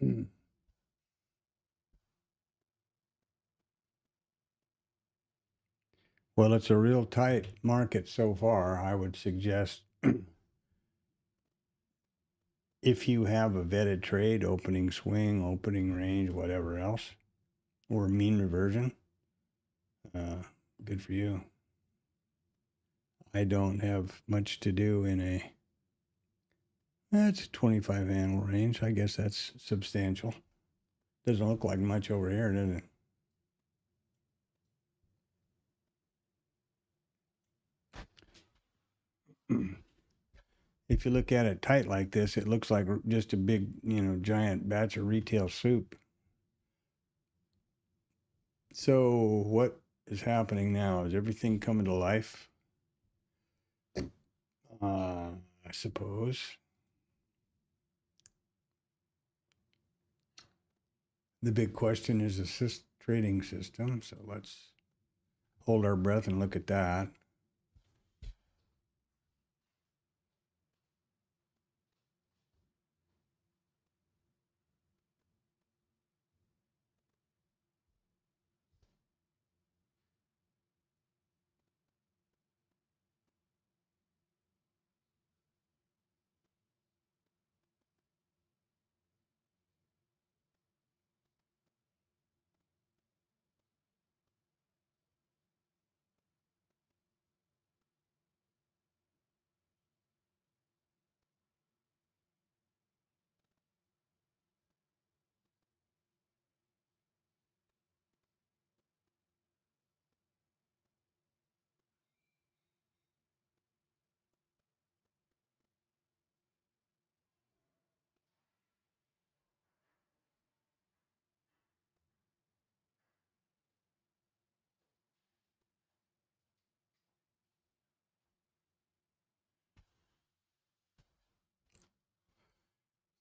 Well, it's a real tight market so far. I would suggest if you have a vetted trade, opening swing, opening range, whatever else, or mean reversion, good for you. I don't have much to do in that's a 25 handle range. I guess that's substantial. Doesn't look like much over here, does it? If you look at it tight like this, it looks like just a big, giant batch of retail soup. So what is happening now? Is everything coming to life? I suppose. The big question is the trading system. So let's hold our breath and look at that.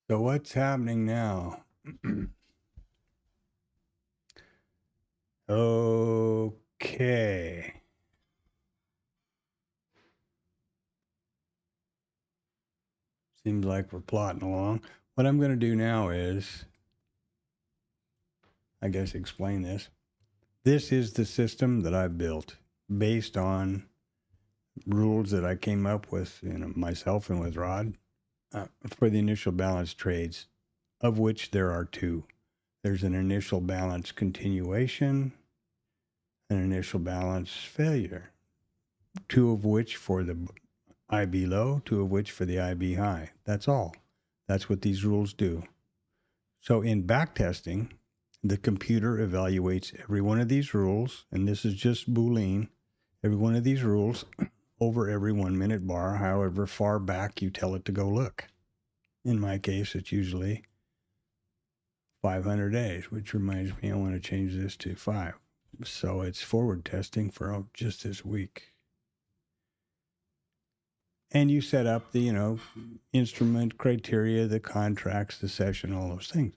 So what's happening now? Okay. Seems like we're plotting along. What I'm going to do now is, I guess, explain this. This is the system that I've built based on rules that I came up with, myself and with Rod, for the initial balance trades, of which there are two. There's an initial balance continuation, an initial balance failure, two of which for the IB low, two of which for the IB high. That's all. That's what these rules do. So in backtesting, the computer evaluates every one of these rules, and this is just Boolean, every one of these rules over every 1 minute bar, however far back you tell it to go look. In my case, it's usually 500 days, which reminds me I want to change this to 5. So it's forward testing for just this week. And you set up the, instrument criteria, the contracts, the session, all those things.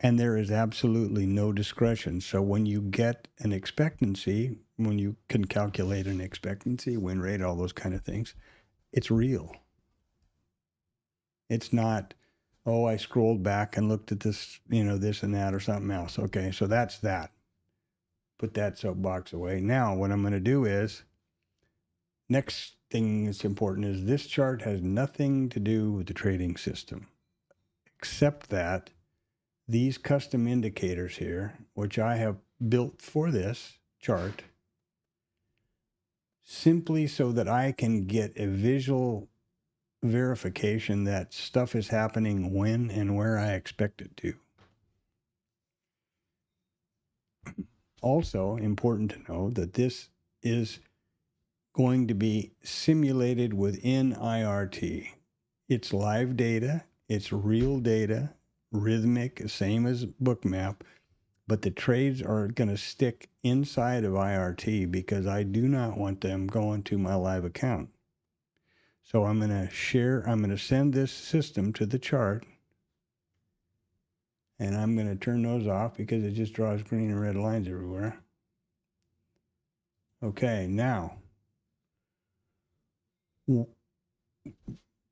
And there is absolutely no discretion. So when you get an expectancy, when you can calculate an expectancy, win rate, all those kind of things, it's real. It's not, oh, I scrolled back and looked at this, this and that or something else. Okay, so that's that. Put that soapbox away. Now, what I'm going to do is, next thing that's important is this chart has nothing to do with the trading system, except that these custom indicators here, which I have built for this chart, simply so that I can get a visual verification that stuff is happening when and where I expect it to. Also important to know that this is going to be simulated within IRT. It's live data, it's real data, rhythmic, same as Bookmap, but the trades are going to stick inside of IRT because I do not want them going to my live account. So I'm going to send this system to the chart, and I'm going to turn those off because it just draws green and red lines everywhere. Okay, now,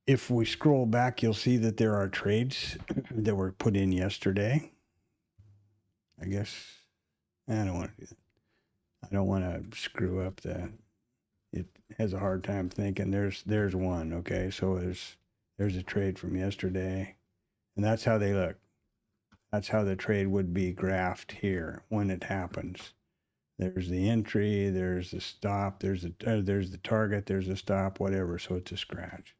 if we scroll back, you'll see that there are trades that were put in yesterday. I guess I don't want to do that. I don't want to screw up the. It has a hard time thinking. There's one. Okay, so there's a trade from yesterday, and that's how they look. That's how the trade would be graphed here when it happens. There's the entry, there's the stop, there's the target, there's the stop, whatever. So it's a scratch.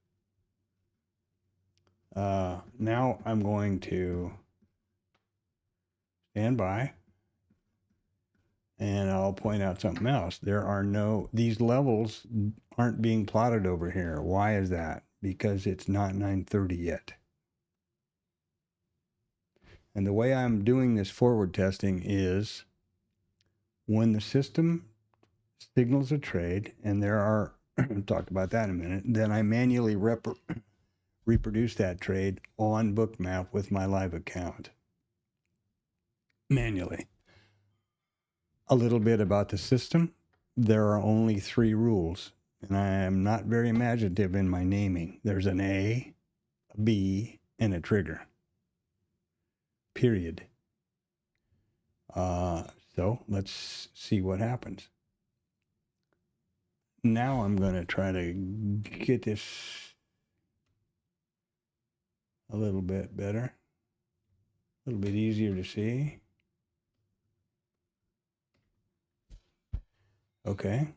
Now I'm going to stand by, and I'll point out something else. These levels aren't being plotted over here. Why is that? Because it's not 9:30 yet. And the way I'm doing this forward testing is when the system signals a trade, and there are, we'll talk about that in a minute, then I manually reproduce that trade on Bookmap with my live account. Manually. A little bit about the system. There are only 3 rules, and I am not very imaginative in my naming. There's an A, a B, and a trigger. Period. So let's see what happens. Now I'm going to try to get this a little bit better, a little bit easier to see. Okay.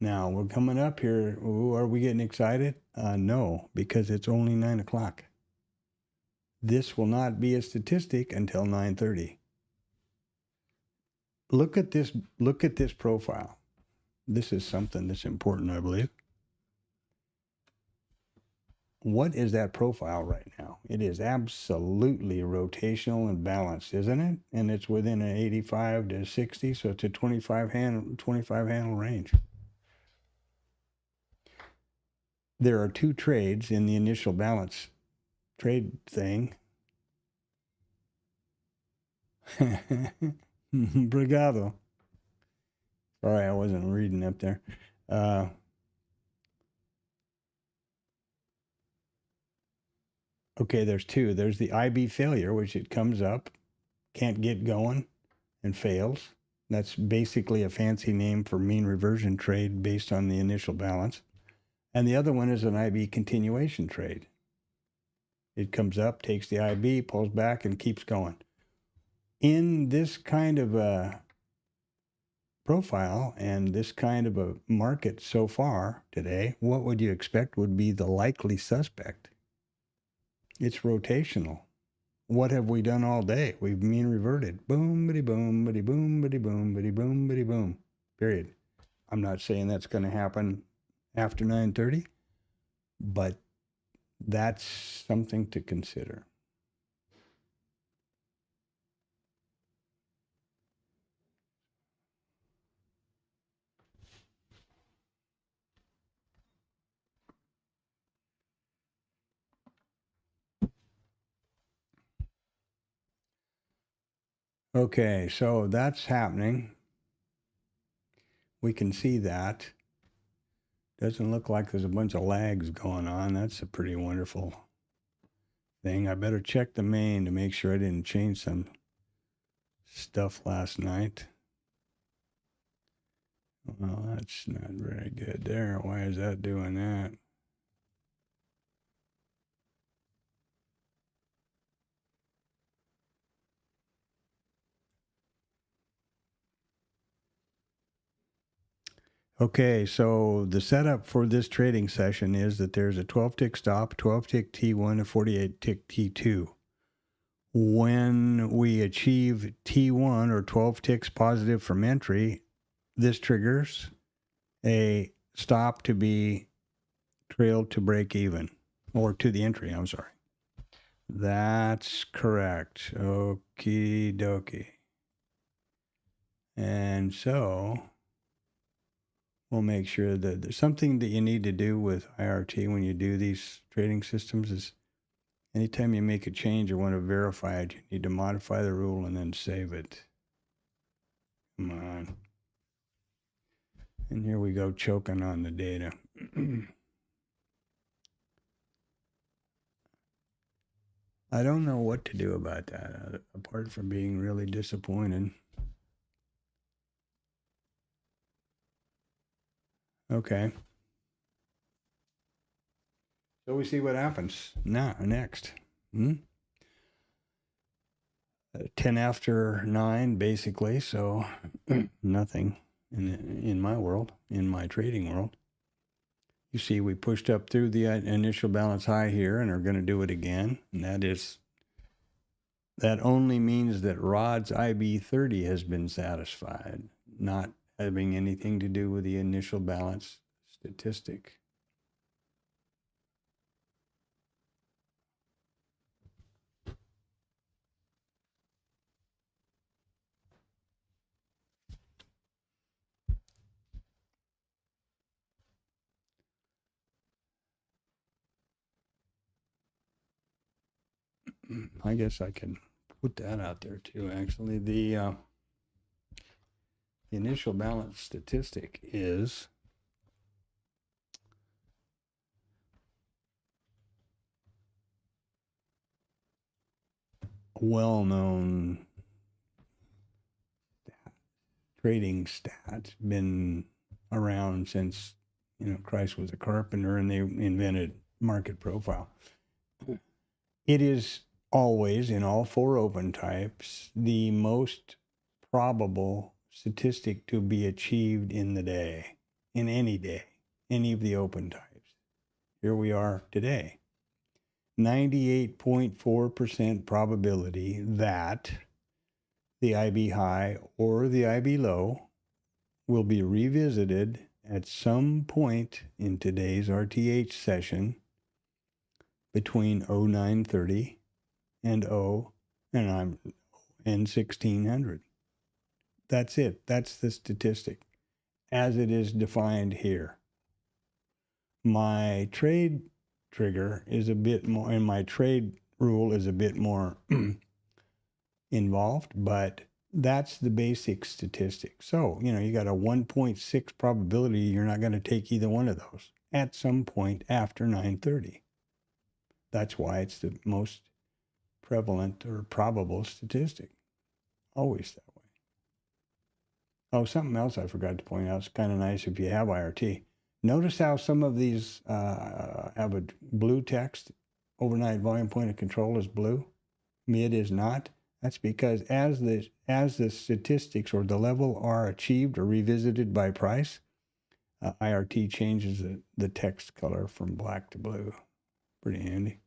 Now we're coming up here. Ooh, are we getting excited? No, because it's only 9 o'clock. This will not be a statistic until 9:30. Look at this profile. This is something that's important, I believe. What is that profile right now? It is absolutely rotational and balanced, isn't it? And it's within an 85 to 60, so it's a 25 handle range. There are 2 trades in the initial balance trade thing. Brigado. Sorry, I wasn't reading up there. Okay, there's 2. There's the IB failure, which it comes up, can't get going, and fails. That's basically a fancy name for mean reversion trade based on the initial balance. And the other one is an IB continuation trade. It comes up, takes the IB, pulls back, and keeps going. In this kind of a profile and this kind of a market so far today, what would you expect would be the likely suspect? It's rotational. What have we done all day? We've mean reverted. Boom, bitty boom, bitty boom, bitty boom, bitty boom, bitty boom. Period. I'm not saying that's going to happen after 9:30, but that's something to consider. Okay, so that's happening. We can see that. Doesn't look like there's a bunch of lags going on. That's a pretty wonderful thing. I better check the main to make sure I didn't change some stuff last night. Well, that's not very good there. Why is that doing that? Okay, so the setup for this trading session is that there's a 12-tick stop, 12-tick T1, a 48-tick T2. When we achieve T1 or 12 ticks positive from entry, this triggers a stop to be trailed to break even, or to the entry, I'm sorry. That's correct. Okie dokie. And so we'll make sure that there's something that you need to do with IRT when you do these trading systems is anytime you make a change or want to verify it, you need to modify the rule and then save it. Come on. And here we go choking on the data. I don't know what to do about that, apart from being really disappointed. Okay. So we see what happens now, next. 10 after 9, basically, so nothing in my world, in my trading world. You see, we pushed up through the initial balance high here and are going to do it again. And that only means that Rod's IB30 has been satisfied, not having anything to do with the initial balance statistic. I guess I can put that out there too, actually. The initial balance statistic is a well-known trading stat, been around since, Christ was a carpenter and they invented market profile. It is always, in all 4 open types, the most probable statistic to be achieved in the day, in any day, any of the open types. Here we are today. 98.4% probability that the IB high or the IB low will be revisited at some point in today's RTH session between 0930 and 1600. That's it. That's the statistic as it is defined here. My trade trigger is a bit more, and my trade rule is a bit more involved, but that's the basic statistic. So, you got a 1.6 probability you're not going to take either one of those at some point after 9:30. That's why it's the most prevalent or probable statistic. Always that way. Oh, something else I forgot to point out. It's kind of nice if you have IRT. Notice how some of these have a blue text. Overnight volume point of control is blue. Mid is not. That's because as the statistics or the level are achieved or revisited by price, IRT changes the text color from black to blue. Pretty handy.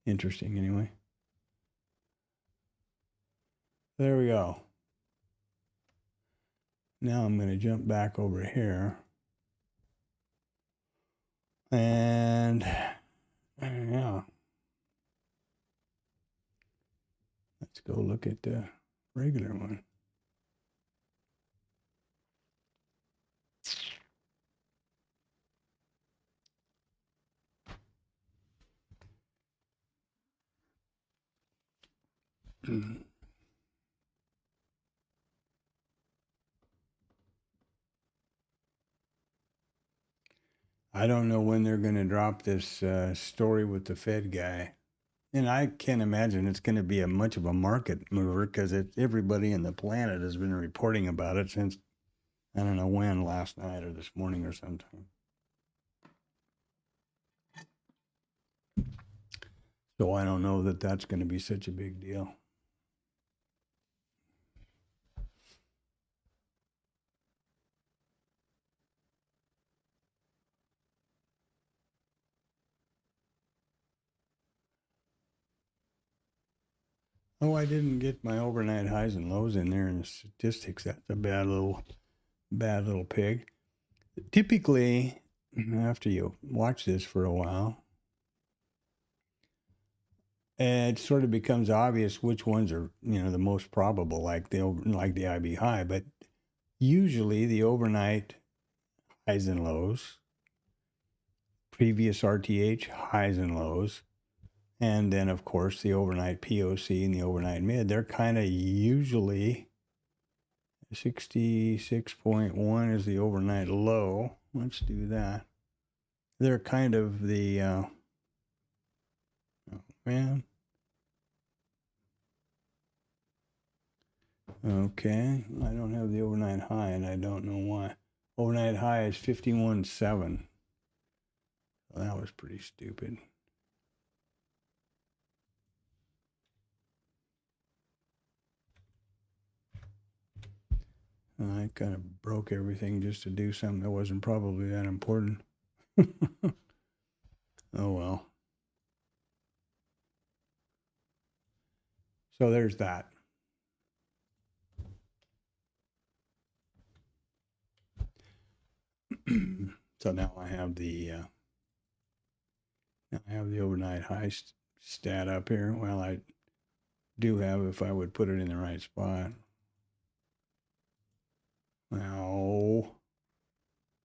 Interesting, anyway. There we go. Now I'm going to jump back over here. And yeah. Let's go look at the regular one. I don't know when they're going to drop this story with the Fed guy. And I can't imagine it's going to be much of a market mover because everybody in the planet has been reporting about it since, I don't know when, last night or this morning or sometime. So I don't know that that's going to be such a big deal. Oh, I didn't get my overnight highs and lows in there in the statistics. That's a bad little pig. Typically, after you watch this for a while, it sort of becomes obvious which ones are, the most probable, like the IB high. But usually the overnight highs and lows, previous RTH highs and lows, and then of course the overnight POC and the overnight mid, they're kind of usually 66.1 is the overnight low. Let's do that. They're kind of the, oh man, Okay, I don't have the overnight high, and I don't know why. Overnight high is 51.7. Well, that was pretty stupid. I kind of broke everything just to do something that wasn't probably that important. Oh well. So there's that. So now I have the overnight high stat up here. Well, I do have if I would put it in the right spot. Well,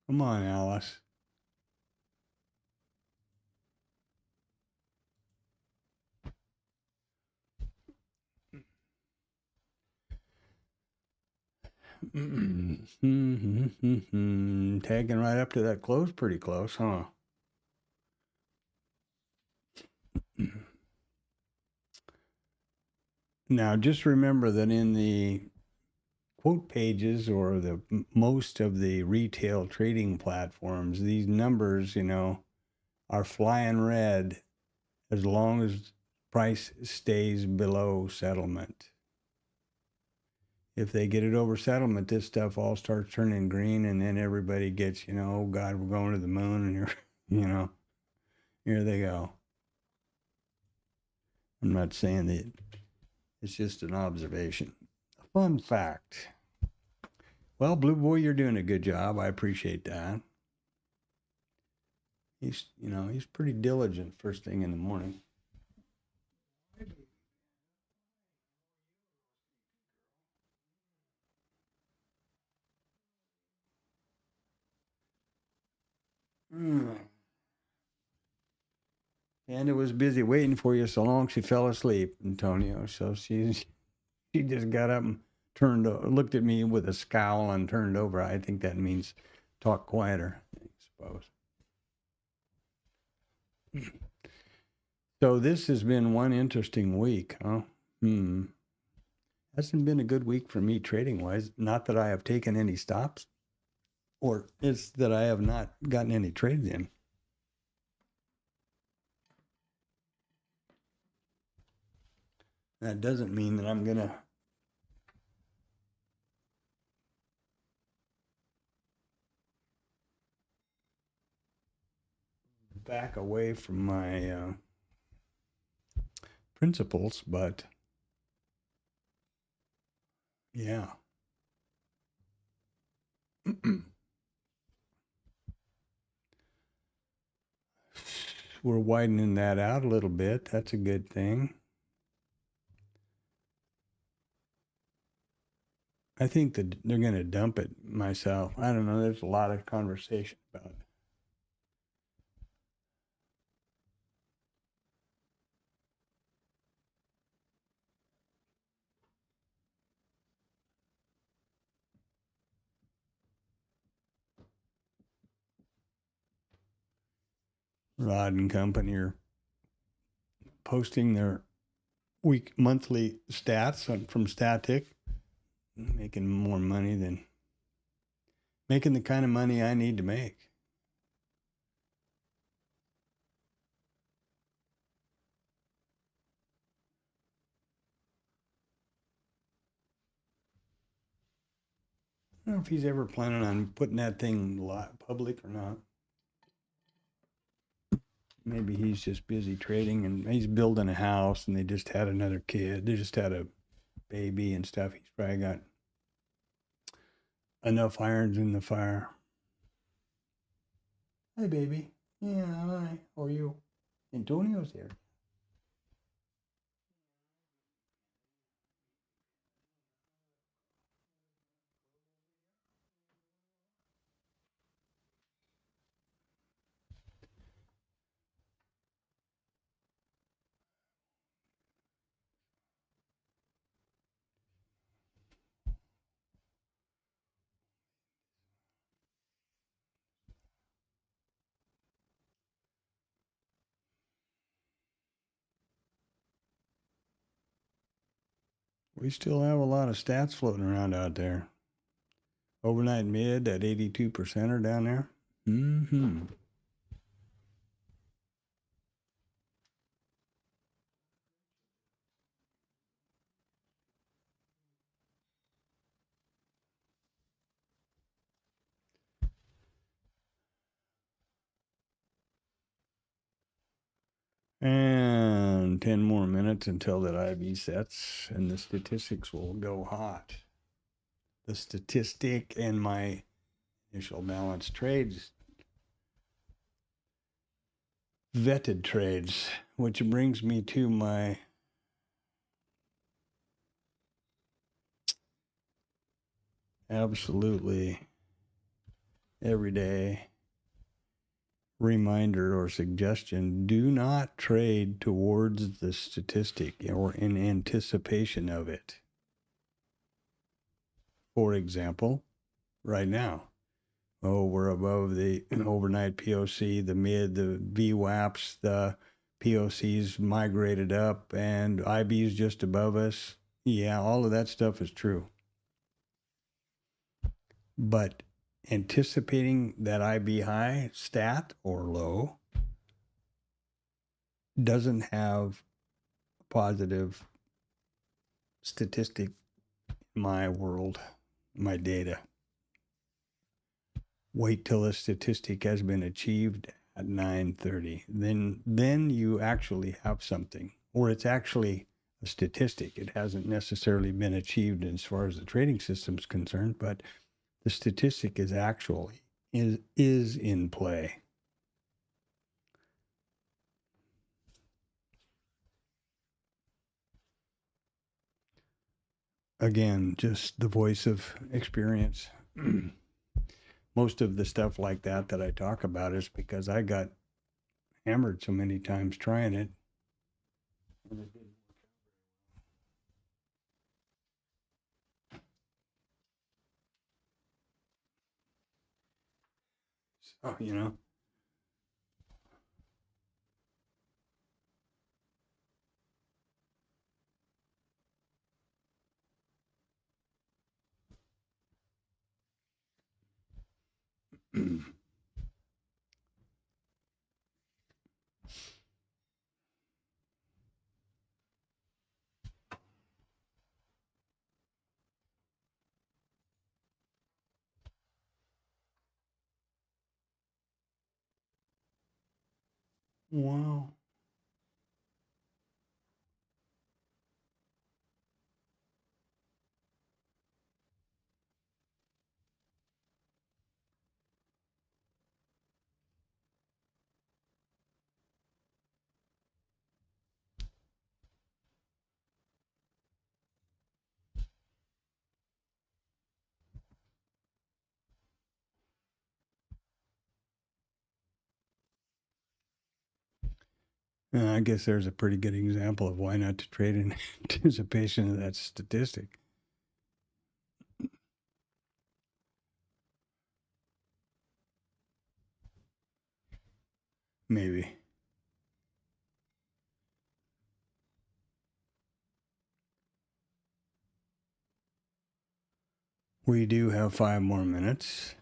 come on, Alice. Tagging right up to that close, pretty close, huh? Now, just remember that in the quote pages or the most of the retail trading platforms, these numbers, are flying red as long as price stays below settlement. If they get it over settlement, this stuff all starts turning green, and then everybody gets, oh God, we're going to the moon, and you're, here they go. I'm not saying that, it's just an observation. A fun fact. Well, Blue Boy, you're doing a good job. I appreciate that. He's pretty diligent first thing in the morning. And it was busy waiting for you so long she fell asleep, Antonio. So she just got up and looked at me with a scowl and turned over. I think that means talk quieter, I suppose. So this has been one interesting week, huh? Hasn't been a good week for me trading wise. Not that I have taken any stops, or it's that I have not gotten any trades in. That doesn't mean that I'm going to back away from my principles, but yeah. We're widening that out a little bit. That's a good thing. I think that they're going to dump it myself. I don't know. There's a lot of conversation about it. Rod and Company are posting their monthly stats from Static, making more money than making the kind of money I need to make. I don't know if he's ever planning on putting that thing public or not. Maybe he's just busy trading, and he's building a house, and they just had another kid. They just had a baby and stuff. He's probably got enough irons in the fire. Hi, baby. Yeah, hi. How are you? Antonio's here. We still have a lot of stats floating around out there. Overnight mid at 82% are down there. Mm-hmm. And 10 more minutes until that IB sets and the statistics will go hot. The statistic and my initial balance trades, vetted trades, which brings me to my absolutely everyday reminder or suggestion: do not trade towards the statistic or in anticipation of it. For example, right now, we're above the overnight POC, the mid, the VWAPs, the POCs migrated up, and IB's just above us. Yeah, all of that stuff is true. But anticipating that IB high, stat, or low doesn't have a positive statistic in my world, my data. Wait till a statistic has been achieved at 9:30. Then you actually have something, or it's actually a statistic. It hasn't necessarily been achieved as far as the trading system is concerned, but the statistic is actually is in play. Again, just the voice of experience. Most of the stuff like that I talk about is because I got hammered so many times trying it. So, you know. Wow. I guess there's a pretty good example of why not to trade in anticipation of that statistic. Maybe. We do have 5 more minutes.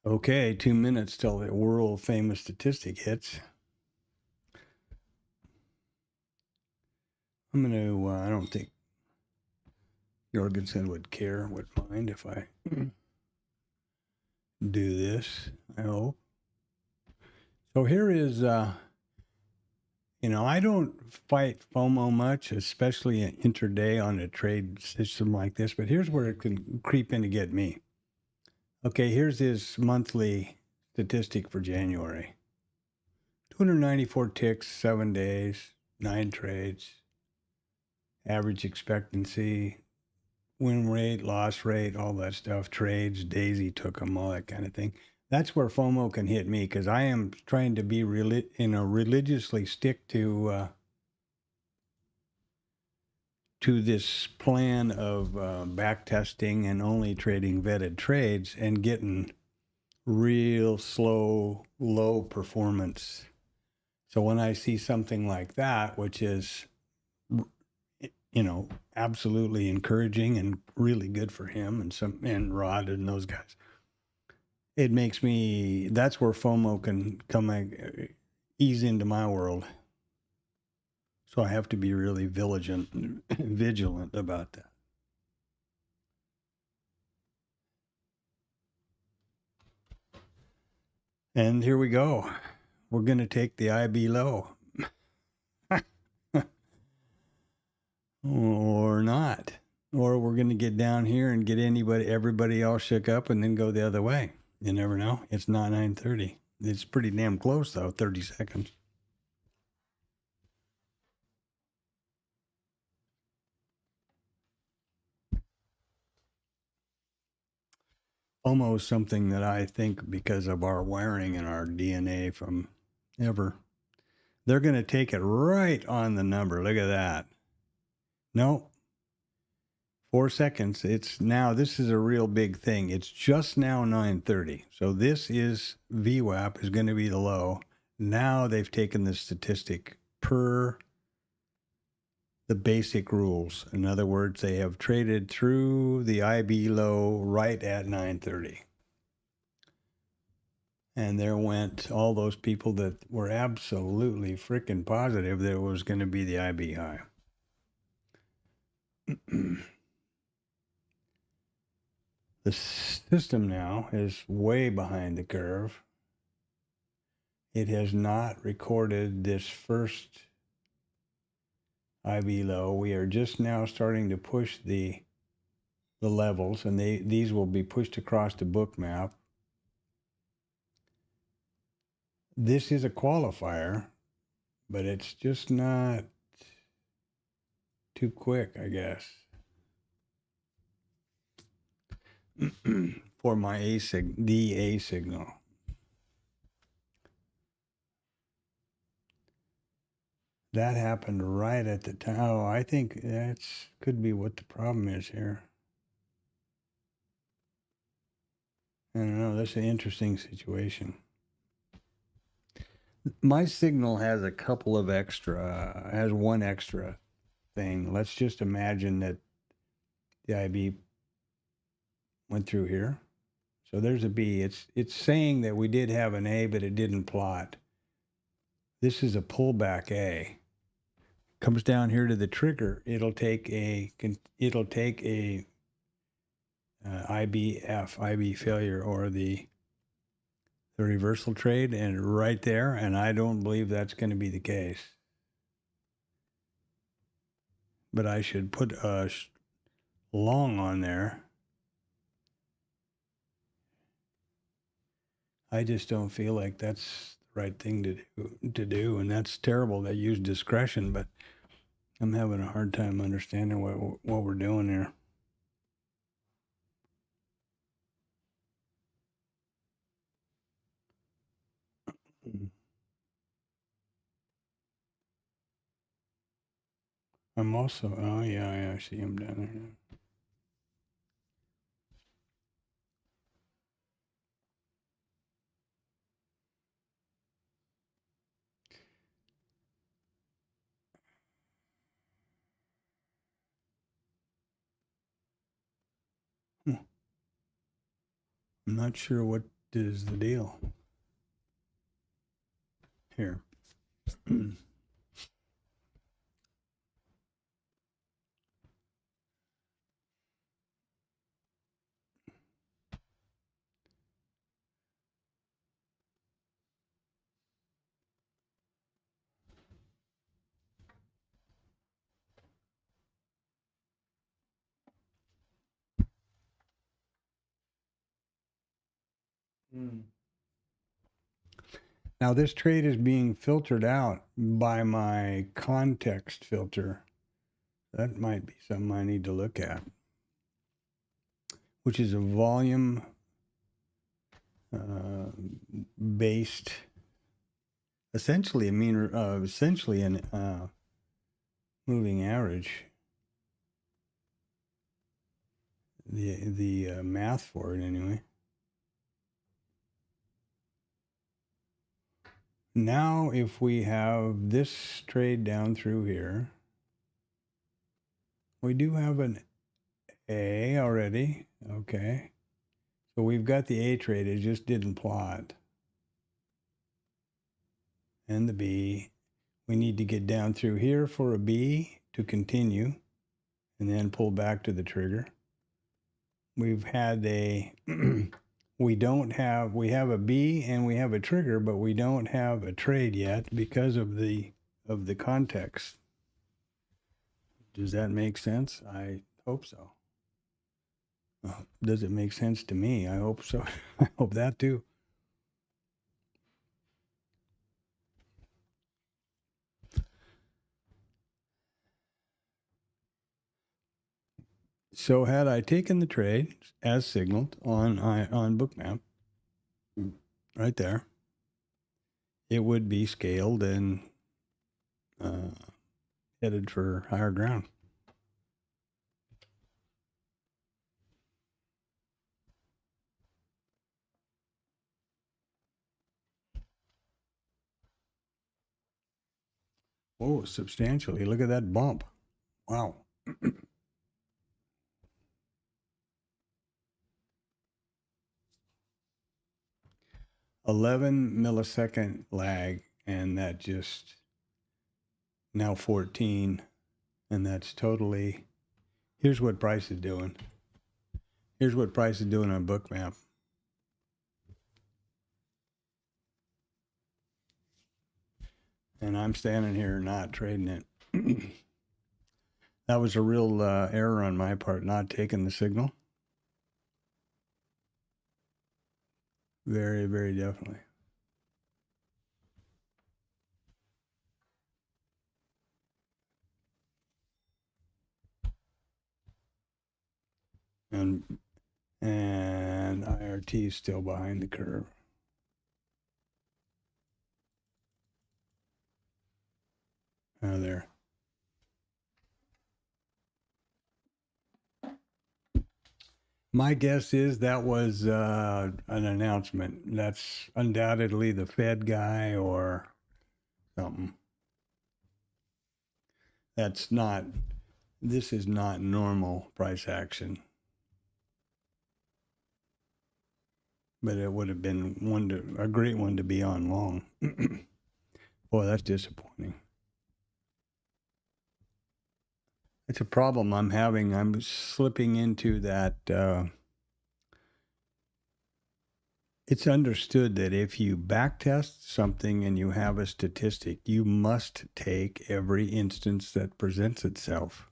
Okay, 2 minutes till the world famous statistic hits. I'm going to, I don't think Jorgensen would mind if I do this, I hope. So here is, I don't fight FOMO much, especially intraday on a trade system like this, but here's where it can creep in to get me. Okay, here's his monthly statistic for January. 294 ticks, 7 days, 9 trades, average expectancy, win rate, loss rate, all that stuff, trades, Daisy took them, all that kind of thing. That's where FOMO can hit me because I am trying to be religiously stick to this plan of backtesting and only trading vetted trades and getting real slow, low performance. So when I see something like that, which is, absolutely encouraging and really good for him and Rod and those guys, it makes me, that's where FOMO can come ease into my world. So I have to be really vigilant about that. And here we go. We're going to take the IB low. Or not. Or we're going to get down here and get everybody all shook up and then go the other way. You never know. It's not 9:30. It's pretty damn close, though, 30 seconds. Almost something that I think because of our wiring and our DNA from ever, they're going to take it right on the number. Look at that. No, 4 seconds. It's now, this is a real big thing. It's just now 9:30. So this is VWAP is going to be the low. Now they've taken the statistic per the basic rules. In other words, they have traded through the IB low right at 9:30. And there went all those people that were absolutely freaking positive that it was going to be the IB high. The system now is way behind the curve. It has not recorded this first IB low. We are just now starting to push the levels, and these will be pushed across the book map. This is a qualifier, but it's just not too quick, I guess. For my A signal. That happened right at the time. Oh, I think that's could be what the problem is here. I don't know. That's an interesting situation. My signal has a couple of has one extra thing. Let's just imagine that the IB went through here. So there's a B. It's saying that we did have an A, but it didn't plot. This is a pullback A. Comes down here to the trigger. It'll take a IB failure, or the reversal trade, and right there. And I don't believe that's going to be the case. But I should put a long on there. I just don't feel like that's the right thing to do, and that's terrible. They use discretion, but I'm having a hard time understanding what we're doing here. I'm also, oh yeah, I see him down there. I'm not sure what is the deal. Here. Now this trade is being filtered out by my context filter. That might be something I need to look at, which is a volume based, essentially essentially an moving average. The math for it anyway. Now, if we have this trade down through here, we do have an A already. Okay. So we've got the A trade, it just didn't plot. And the B. We need to get down through here for a B to continue and then pull back to the trigger. We've had a, we have a B and we have a trigger, but we don't have a trade yet because of the context. Does that make sense? I hope so. Does it make sense to me? I hope so. I hope that too. So had I taken the trade as signaled on Bookmap, right there, it would be scaled and headed for higher ground. Oh, substantially. Look at that bump. Wow. 11-millisecond lag, and that just now 14, and that's totally. Here's what price is doing. Here's what price is doing on Bookmap. And I'm standing here not trading it. That was a real error on my part, not taking the signal. Very, very definitely. And IRT is still behind the curve. Oh, there. My guess is that was an announcement. That's undoubtedly the Fed guy or something. This is not normal price action. But it would have been a great one to be on long. Boy, that's disappointing. It's a problem I'm having. I'm slipping into that. It's understood that if you backtest something and you have a statistic, you must take every instance that presents itself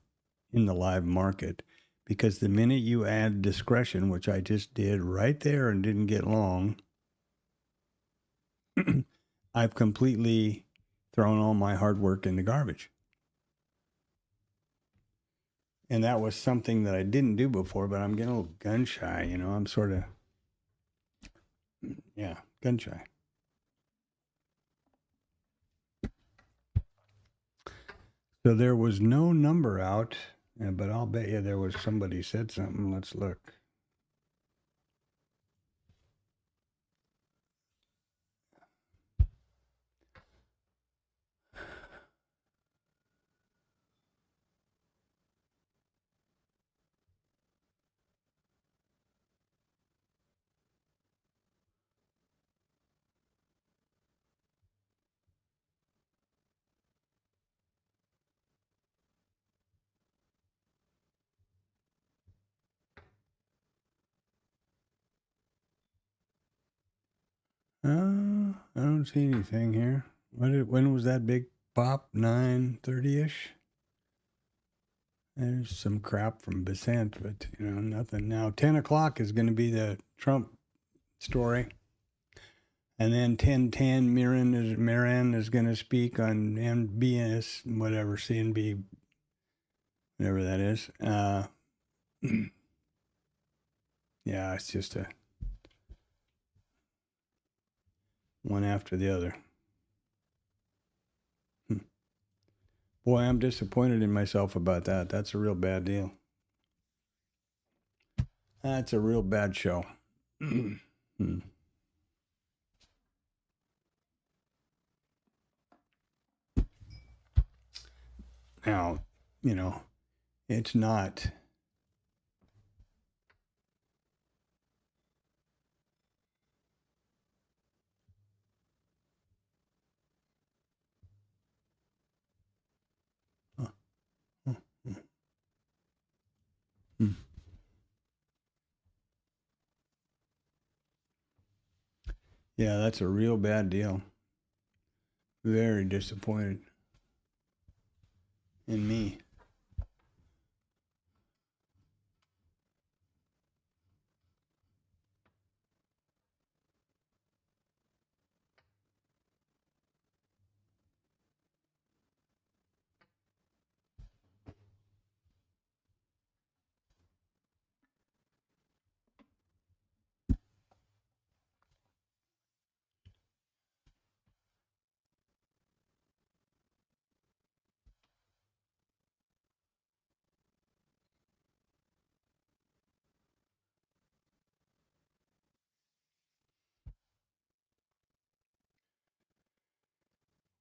in the live market. Because the minute you add discretion, which I just did right there and didn't get long, I've completely thrown all my hard work in the garbage. And that was something that I didn't do before, but I'm getting a little gun shy, you know. I'm sort of, yeah, gun shy. So there was no number out, but I'll bet you there was somebody said something. Let's look. I don't see anything here. When was that big pop? 9:30ish. There's some crap from Besant, but nothing now. 10 o'clock is going to be the Trump story, and then 10:10 Miran is going to speak on MBS, whatever CNB, whatever that is. Yeah, it's just a one after the other. Boy, I'm disappointed in myself about that. That's a real bad deal. That's a real bad show. Now, it's not. Yeah, that's a real bad deal. Very disappointed in me.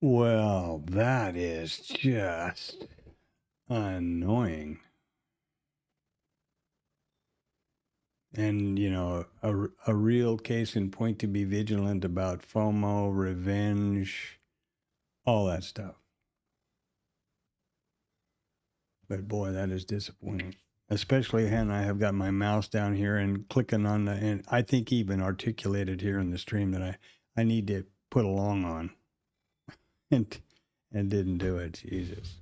Well, that is just annoying. And, a real case in point to be vigilant about FOMO, revenge, all that stuff. But boy, that is disappointing. Especially when I have got my mouse down here and clicking on and I think even articulated here in the stream that I need to put a long on. And didn't do it. Jesus.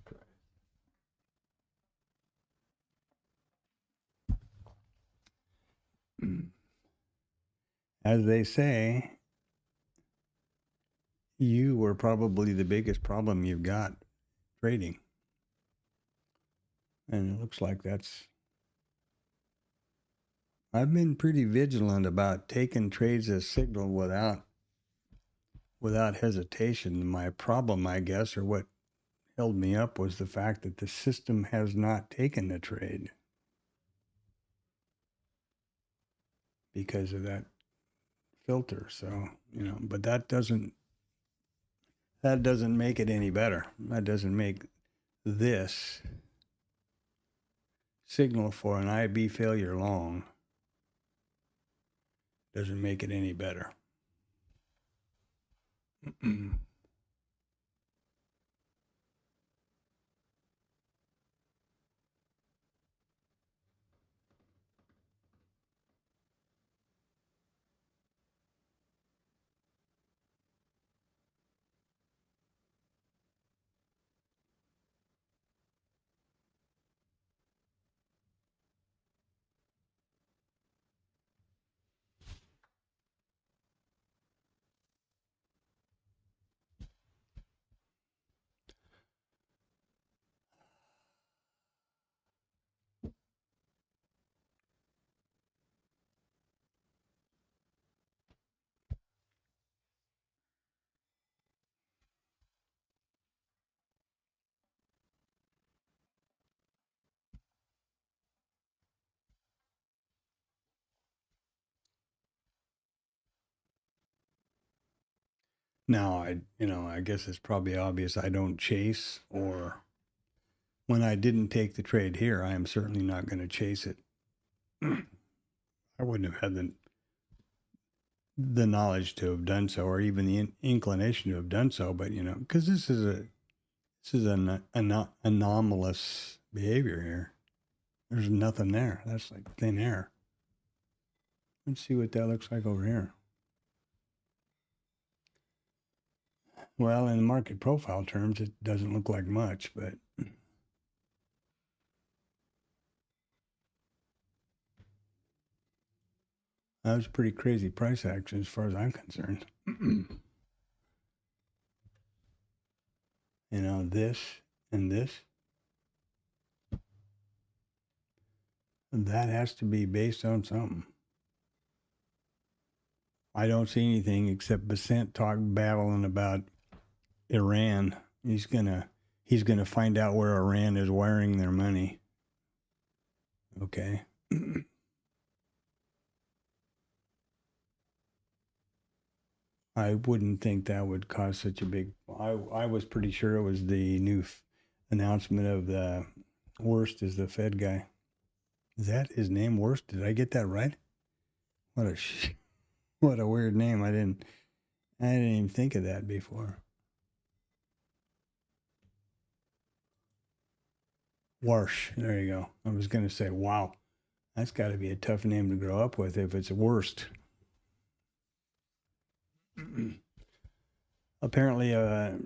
As they say, you were probably the biggest problem you've got trading. And it looks like I've been pretty vigilant about taking trades as signal without hesitation. My problem, I guess, or what held me up was the fact that the system has not taken the trade because of that filter. So, but that doesn't make it any better. That doesn't make this signal for an IB failure long. Doesn't make it any better. Now, I guess it's probably obvious I don't chase, or when I didn't take the trade here, I am certainly not going to chase it. I wouldn't have had the knowledge to have done so, or even the inclination to have done so. But because this is an anomalous behavior here. There's nothing there. That's like thin air. Let's see what that looks like over here. Well, in market profile terms, it doesn't look like much, but that was pretty crazy price action as far as I'm concerned. You know, this and this, that has to be based on something. I don't see anything except Basant babbling about Iran. He's gonna find out where Iran is wiring their money. Okay. I wouldn't think that would cause such a big. I was pretty sure it was the new announcement of the Worst is the Fed guy. Is that his name, Worst? Did I get that right? What a weird name. I didn't even think of that before. Warsh. There you go. I was going to say, wow, that's got to be a tough name to grow up with if it's Worst. Apparently, well,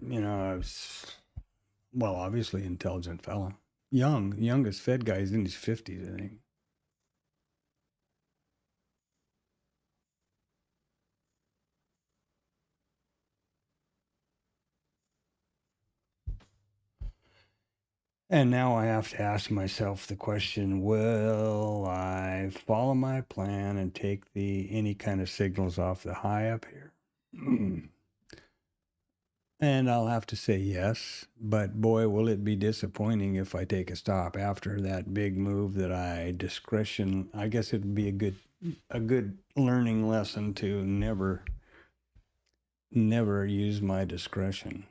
obviously intelligent fella. Youngest Fed guy is in his 50s, I think. And now I have to ask myself the question, will I follow my plan and take any kind of signals off the high up here? And I'll have to say yes, but boy, will it be disappointing if I take a stop after that big move that I guess it'd be a good learning lesson to never use my discretion.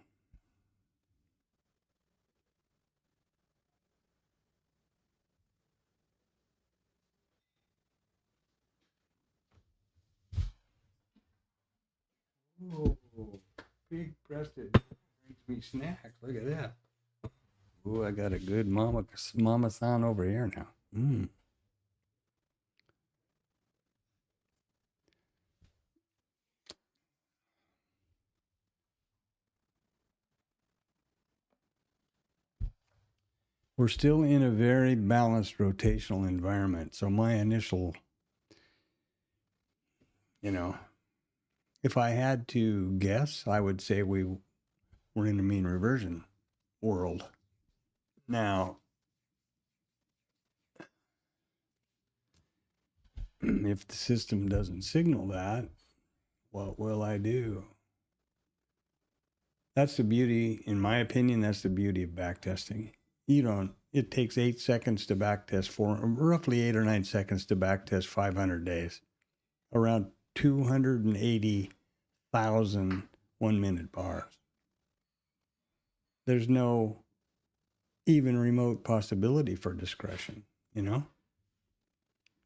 Oh, big breasted brings me snacks. Look at that. Oh, I got a good mama-san over here now. We're still in a very balanced rotational environment. So my initial, if I had to guess, I would say we're in a mean reversion world. Now, if the system doesn't signal that, what will I do? That's the beauty, in my opinion, that's the beauty of backtesting. It takes 8 seconds to backtest roughly 8 or 9 seconds to backtest 500 days. Around 280,000 1-minute bars. There's no even remote possibility for discretion,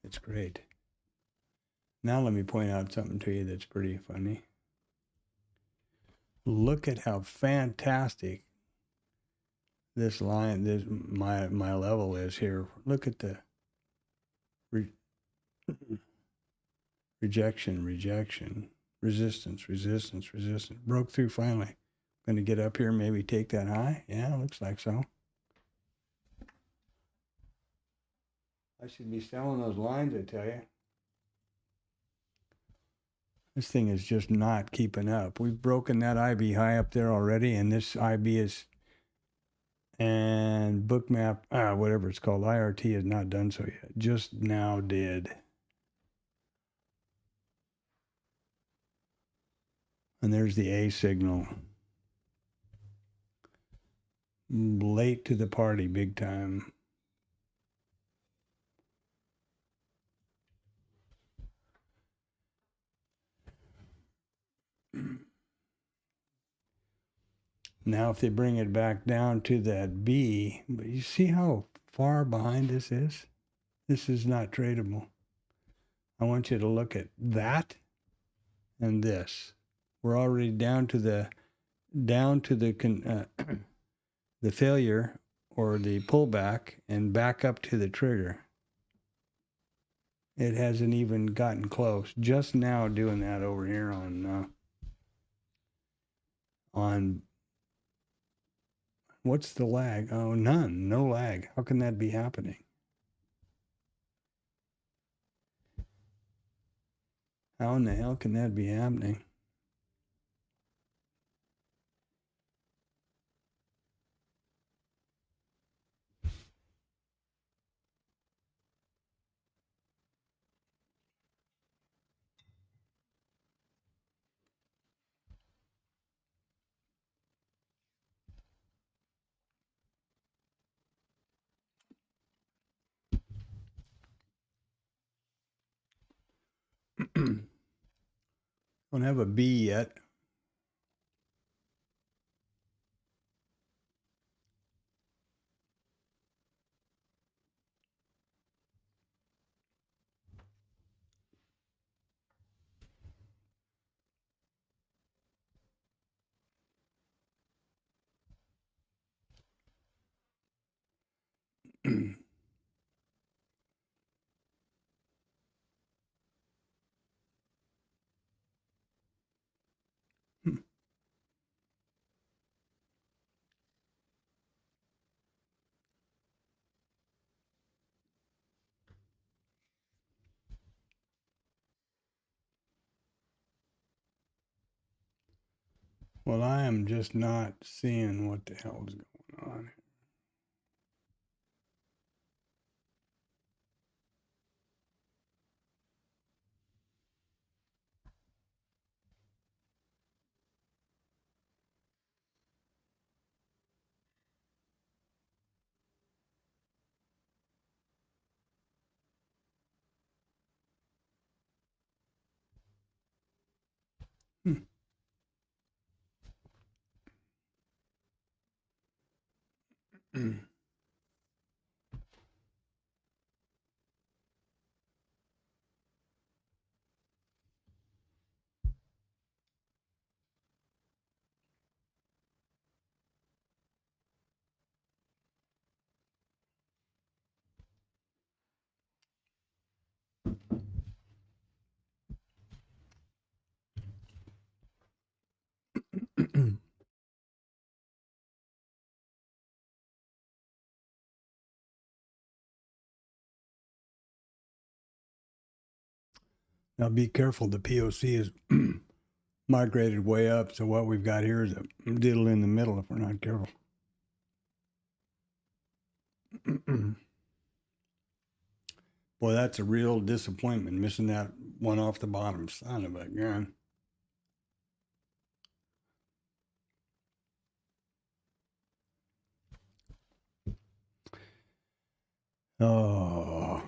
It's great. Now let me point out something to you that's pretty funny. Look at how fantastic this line, my level is here. Look at the rejection, resistance. Broke through finally. Going to get up here, maybe take that high. Yeah, looks like so. I should be selling those lines, I tell you. This thing is just not keeping up. We've broken that IB high up there already, and this IB is, and bookmap, whatever it's called, IRT has not done so yet. Just now did. And there's the A signal. Late to the party, big time. Now, if they bring it back down to that B, but you see how far behind this is? This is not tradable. I want you to look at that and this. We're already down to the the failure or the pullback and back up to the trigger. It hasn't even gotten close. Just now doing that over here on on what's the lag? Oh, none, no lag. How can that be happening? How in the hell can that be happening? Don't have a B yet. Well, I am just not seeing what the hell is going on. Now be careful, the POC is migrated way up, so what we've got here is a diddle in the middle if we're not careful. Boy, that's a real disappointment, missing that one off the bottom. Son of a gun. Oh.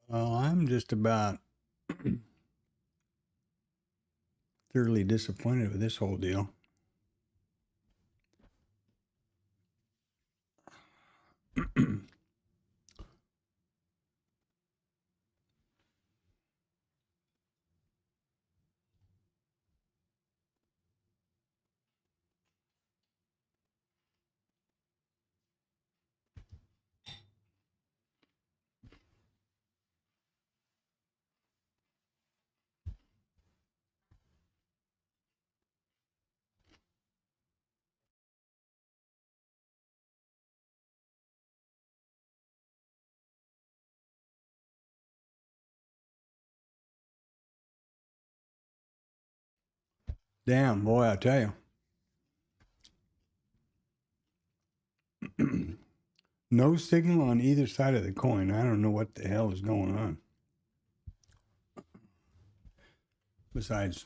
Well, I'm just about thoroughly disappointed with this whole deal. Damn, boy, I tell you. No signal on either side of the coin. I don't know what the hell is going on. Besides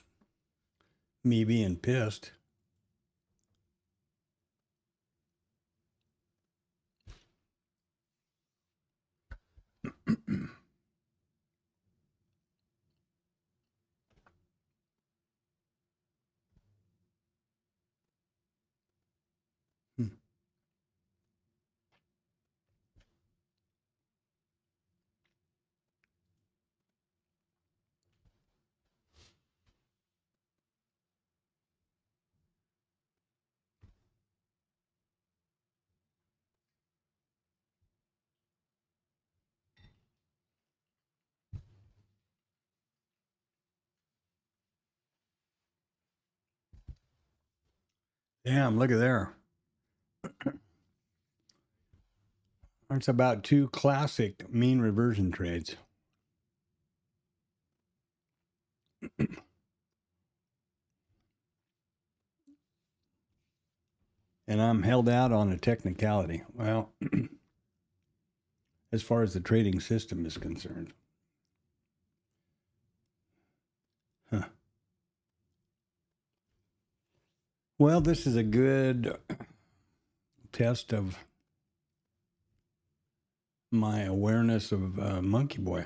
me being pissed. Damn, look at there. It's about two classic mean reversion trades. And I'm held out on a technicality. Well, as far as the trading system is concerned. Huh. Well, this is a good test of my awareness of Monkey Boy.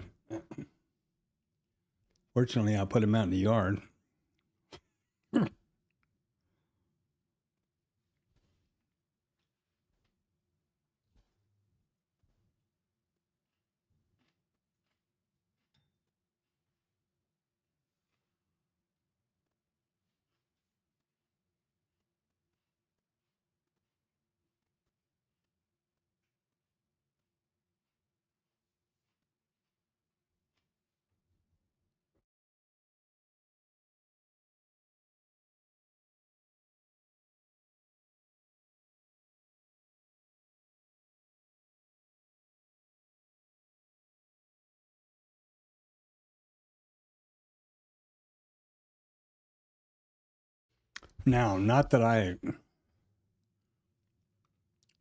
Fortunately, I put him out in the yard. Now, not that I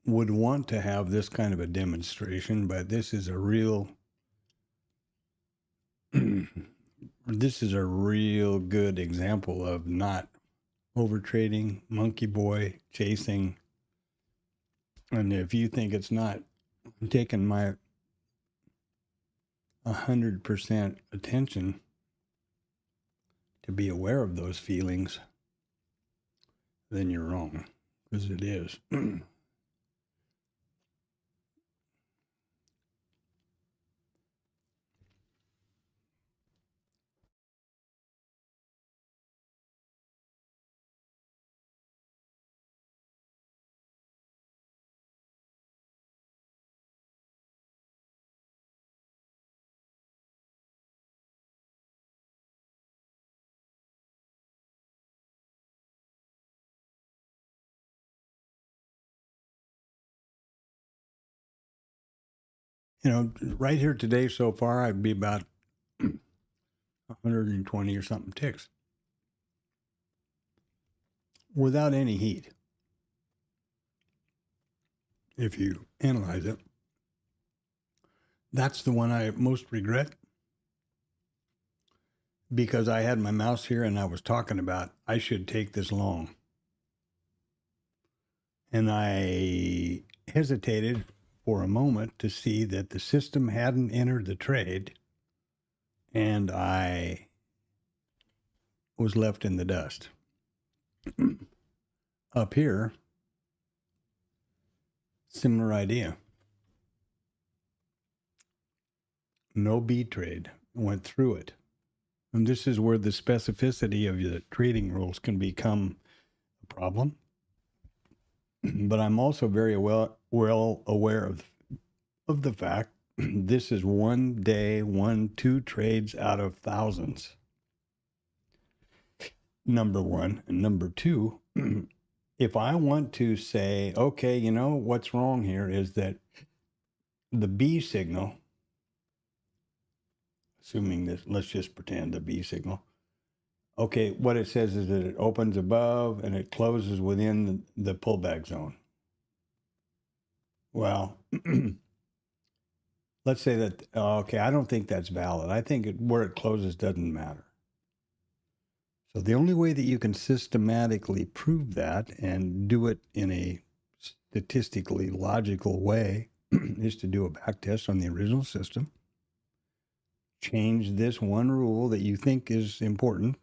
would want to have this kind of a demonstration, but this is a real this is a real good example of not overtrading, monkey boy chasing. And if you think it's not taking my 100% attention to be aware of those feelings, then you're wrong, because it is. You know, right here today so far, I'd be about 120 or something ticks without any heat. If you analyze it, that's the one I most regret, because I had my mouse here and I was talking about I should take this long. And I hesitated for a moment to see that the system hadn't entered the trade, and I was left in the dust. Up here, similar idea. No B trade, went through it. And this is where the specificity of the trading rules can become a problem. But I'm also very well aware of the fact this is one day, 2 trades out of thousands. Number one. And number two, if I want to say, okay, you know, what's wrong here is that the B signal, assuming this, let's just pretend the B signal. Okay, what it says is that it opens above and it closes within the pullback zone. Well, let's say that, okay, I don't think that's valid. I think where it closes doesn't matter. So the only way that you can systematically prove that and do it in a statistically logical way is to do a back test on the original system, change this one rule that you think is important,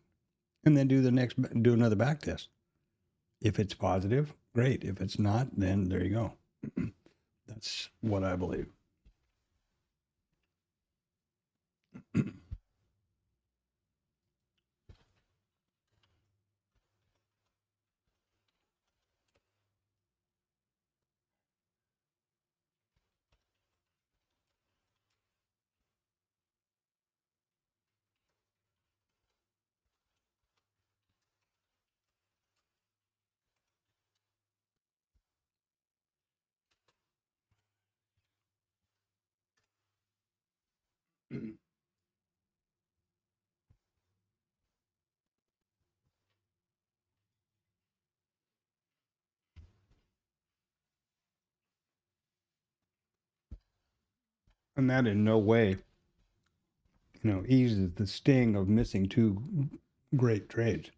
and then do another back test. If it's positive, great. If it's not, then there you go. That's what I believe. And that in no way, eases the sting of missing two great trades.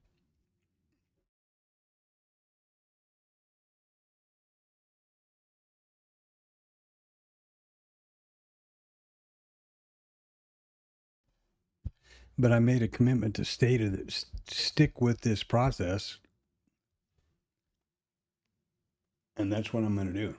But I made a commitment to stick with this process, and that's what I'm going to do.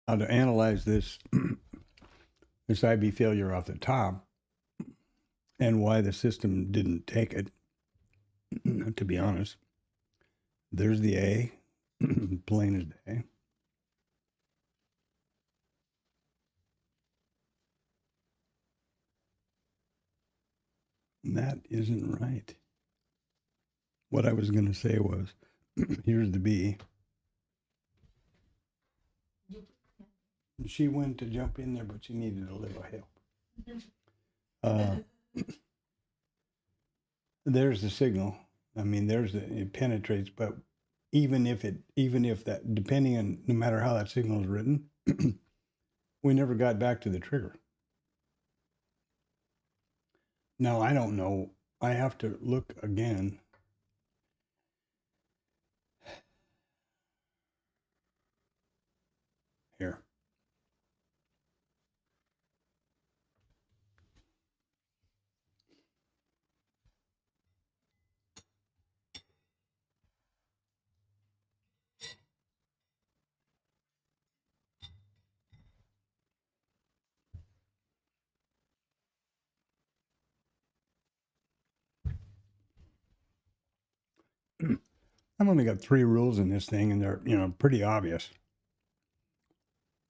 Now to analyze this IB failure off the top and why the system didn't take it, to be honest, there's the A, plain as day. That isn't right. What I was going to say was, here's the B. She went to jump in there, but she needed a little help. There's the signal. I mean, it penetrates, but even if that, depending on, no matter how that signal is written, we never got back to the trigger. Now, I don't know. I have to look again. Here. I've only got 3 rules in this thing, and they're, pretty obvious.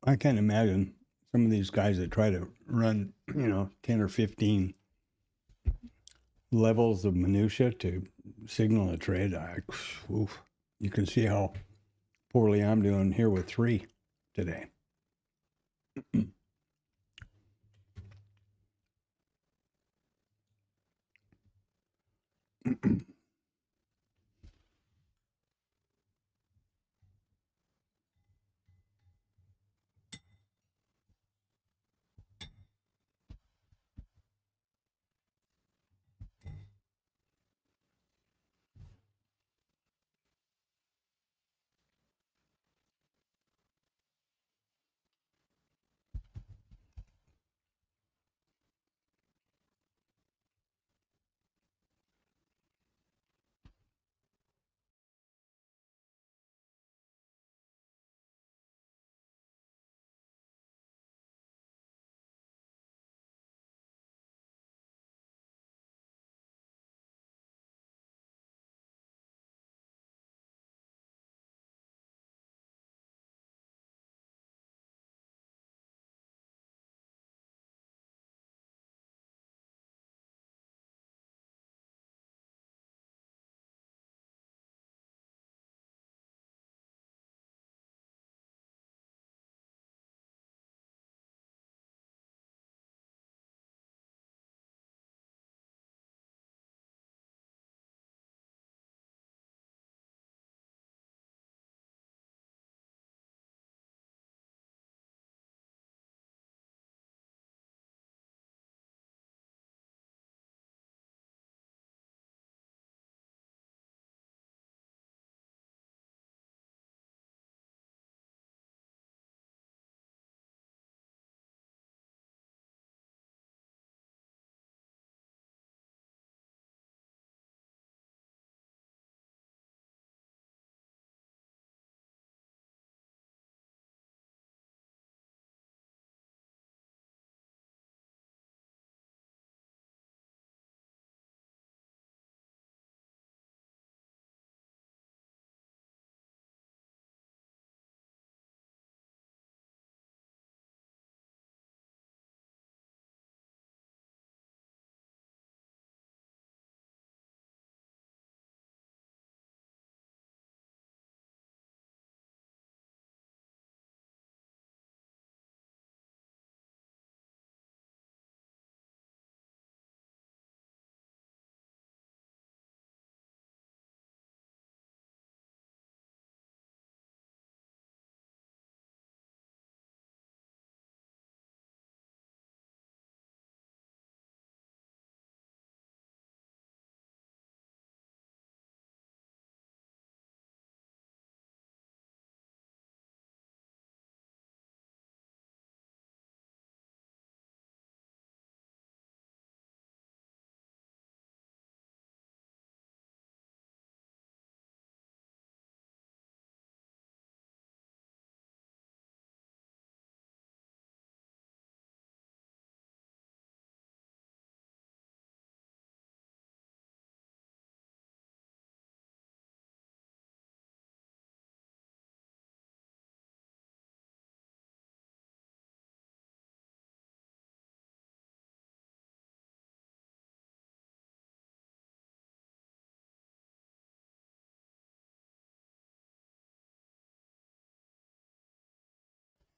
I can't imagine some of these guys that try to run, 10 or 15 levels of minutia to signal a trade. Oof, you can see how poorly I'm doing here with 3 today.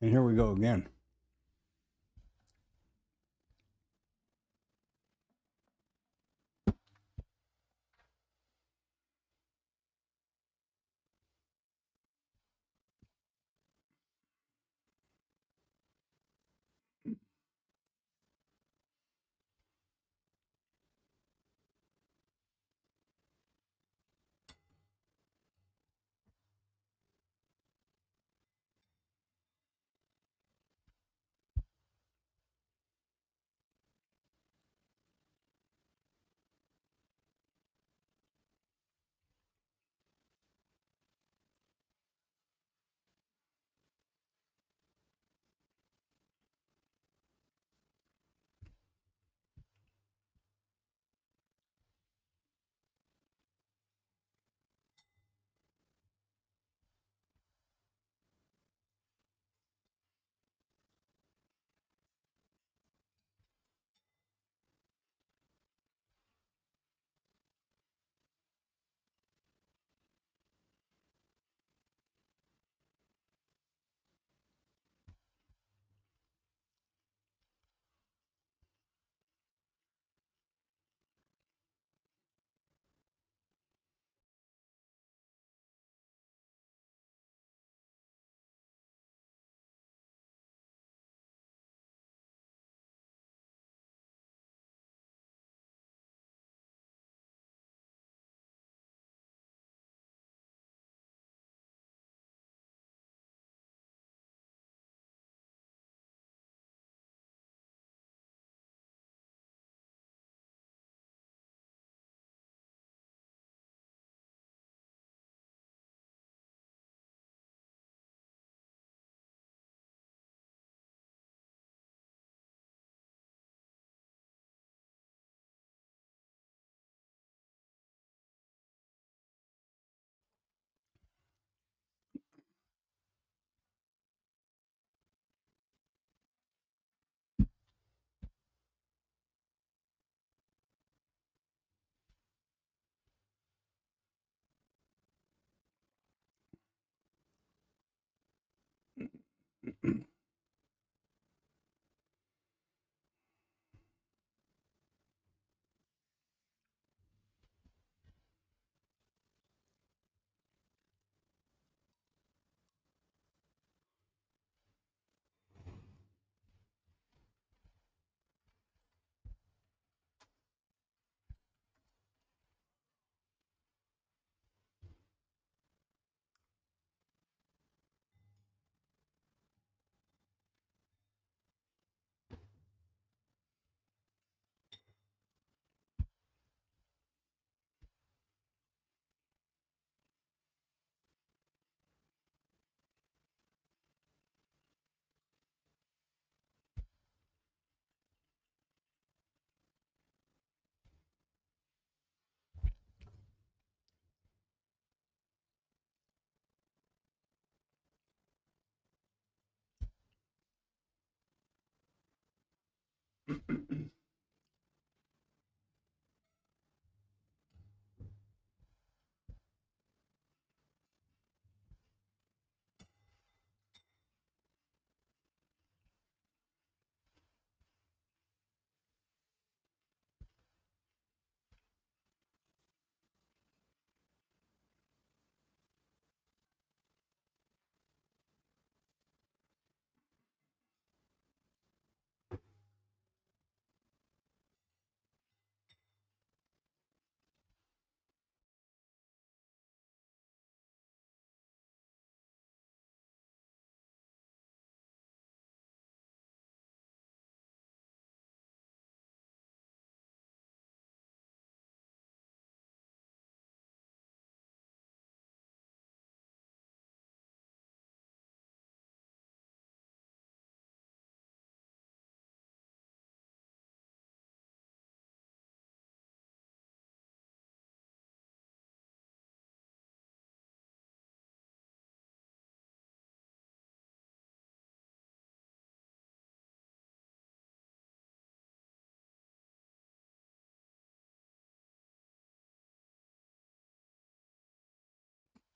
And here we go again.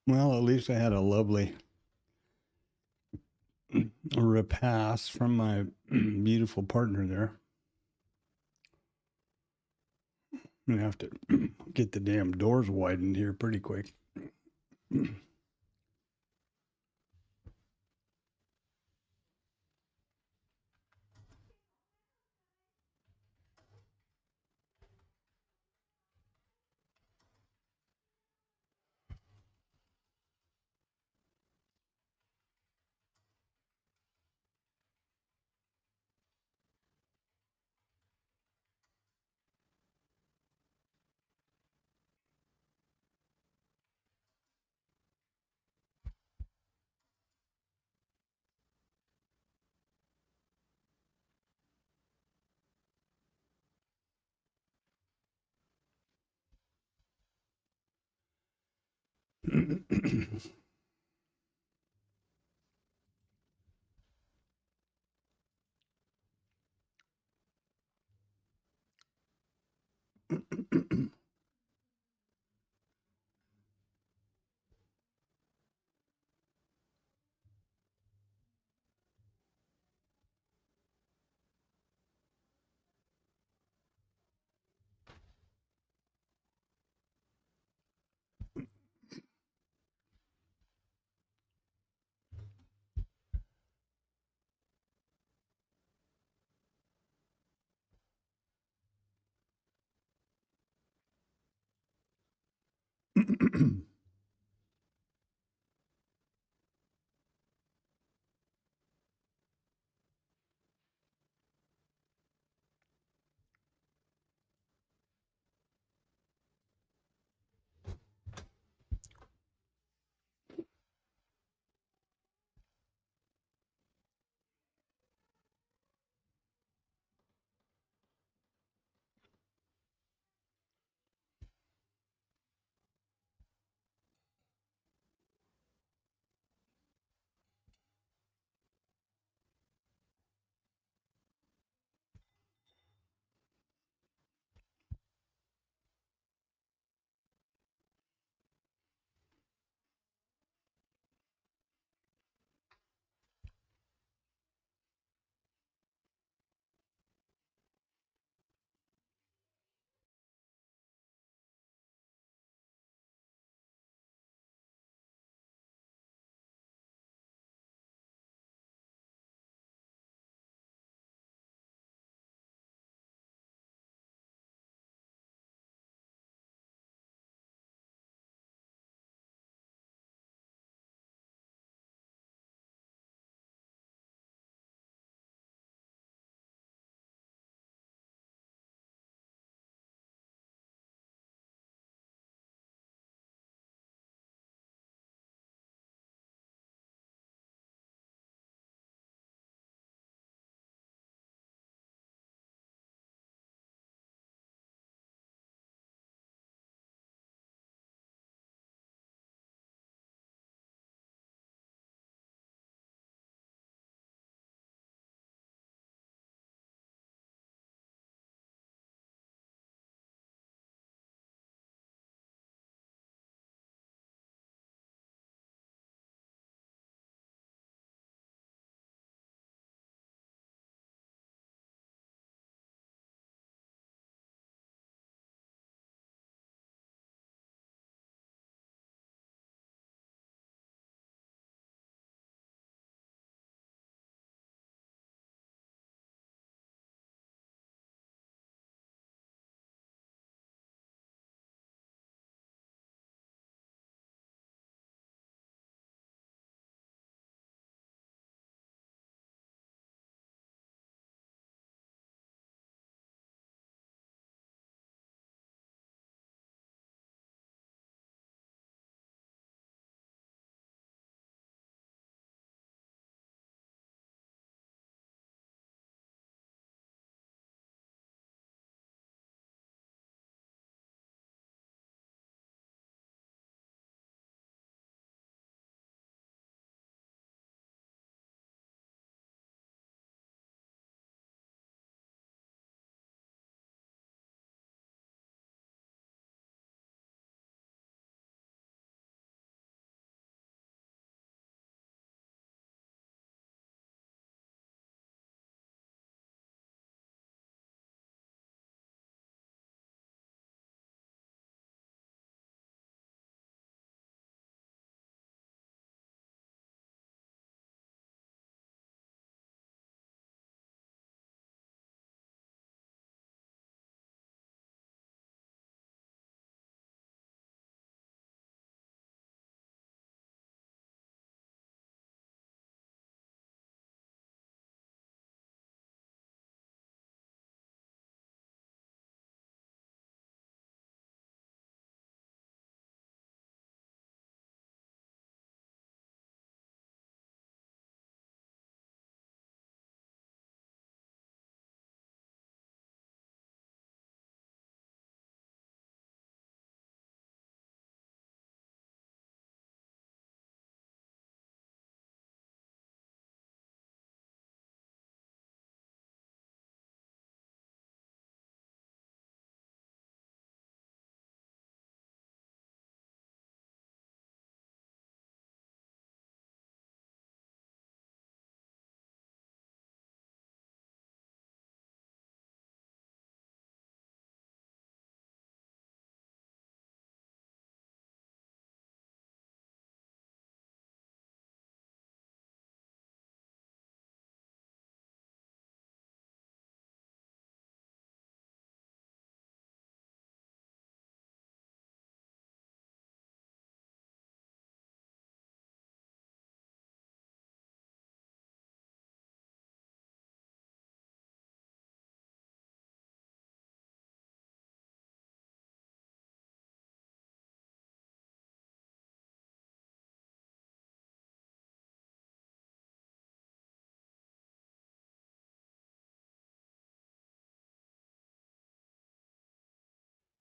Well, at least I had a lovely repast from my beautiful partner there. I'm gonna have to get the damn doors widened here pretty quick.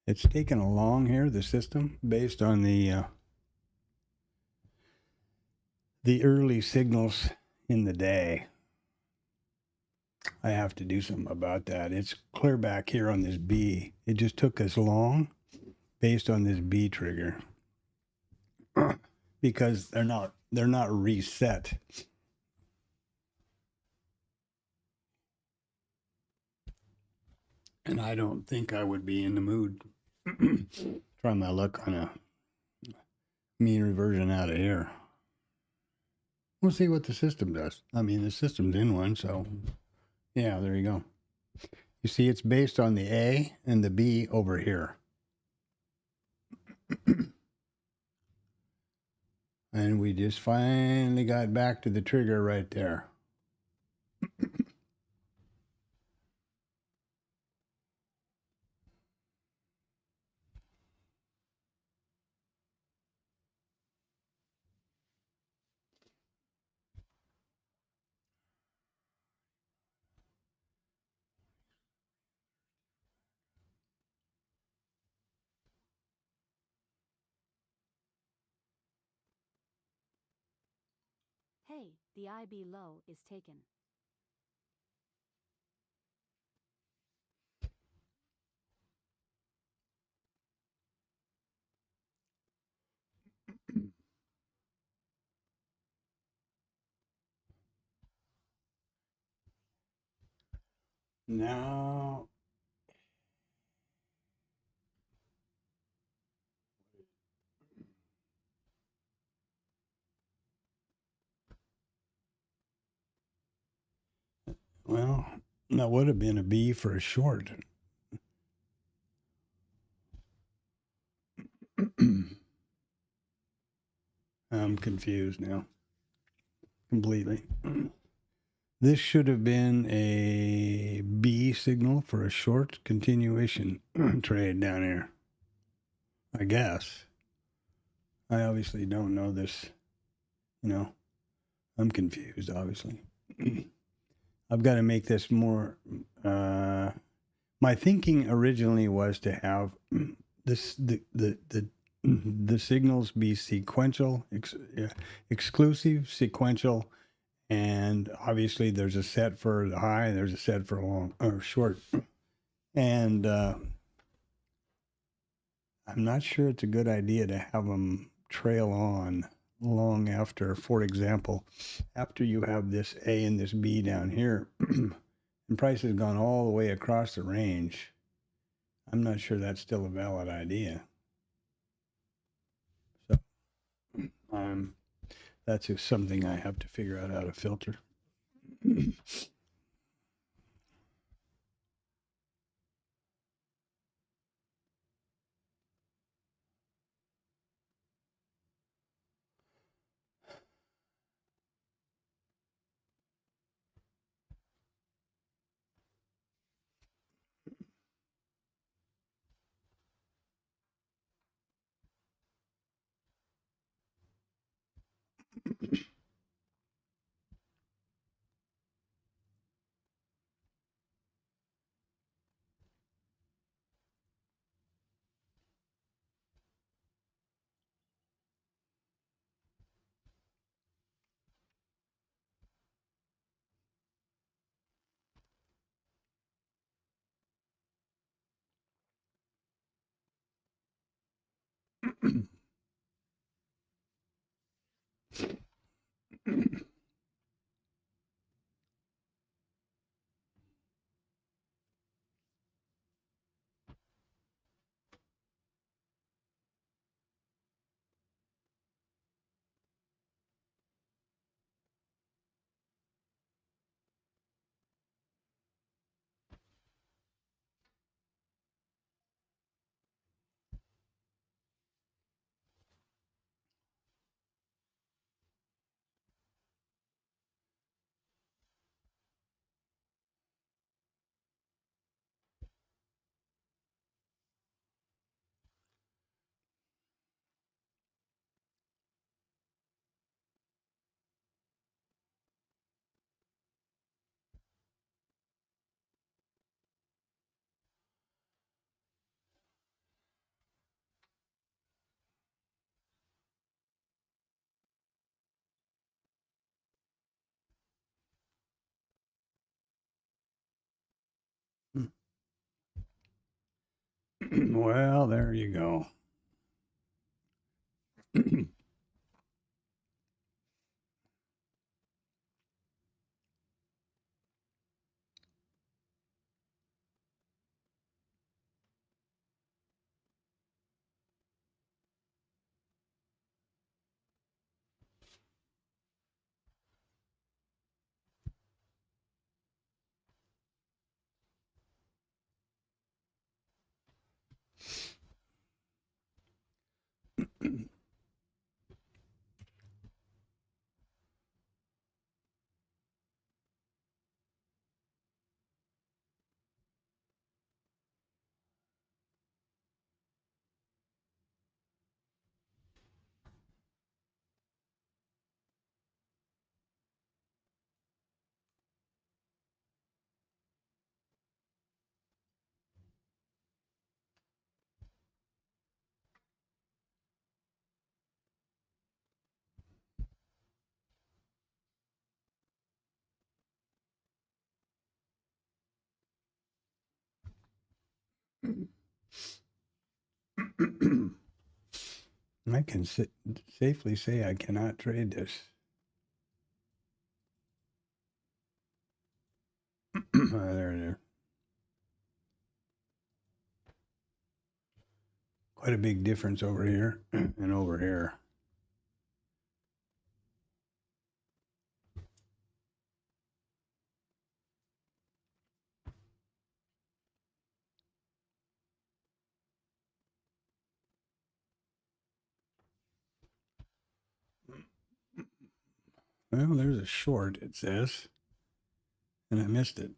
It's taken along here, the system, based on the early signals in the day. I have to do something about that. It's clear back here on this B. It just took us long based on this B trigger because they're not reset. And I don't think I would be in the mood. Try my luck on a mean reversion out of here. We'll see what the system does. I mean, the system's in one, so yeah, there you go. You see, it's based on the A and the B over here. And we just finally got back to the trigger right there. Hey, the IB low is taken. Now, well, that would have been a B for a short. I'm confused now. Completely. This should have been a B signal for a short continuation trade down here. I guess. I obviously don't know this. You know, I'm confused, obviously. I've got to make this more. My thinking originally was to have this the signals be sequential, exclusive, sequential, and obviously there's a set for the high, there's a set for long or short, and I'm not sure it's a good idea to have them trail on long after. For example, after you have this A and this B down here, and price has gone all the way across the range. I'm not sure that's still a valid idea. So that's just something I have to figure out how to filter. Well, there you go. I can safely say I cannot trade this. There. Quite a big difference over here and over here. Well, there's a short, it says, and I missed it.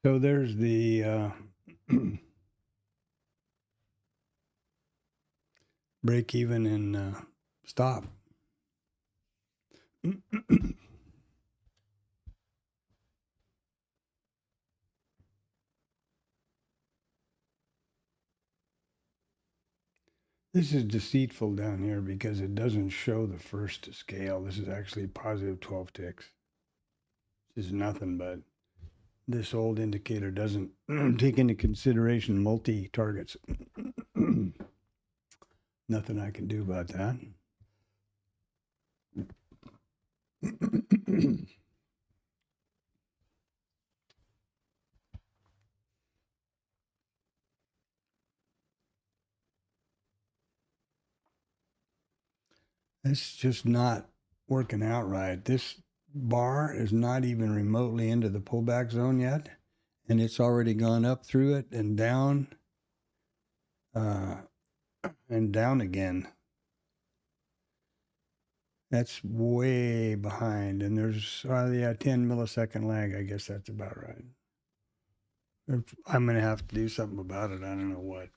So there's the break even and stop. This is deceitful down here because it doesn't show the first to scale. This is actually positive 12 ticks. This is nothing but this old indicator doesn't take into consideration multi-targets. Nothing I can do about that. It's just not working out right. This bar is not even remotely into the pullback zone yet, and it's already gone up through it and down again. That's way behind, and there's 10 millisecond lag. I guess that's about right. I'm gonna have to do something about it. I don't know what.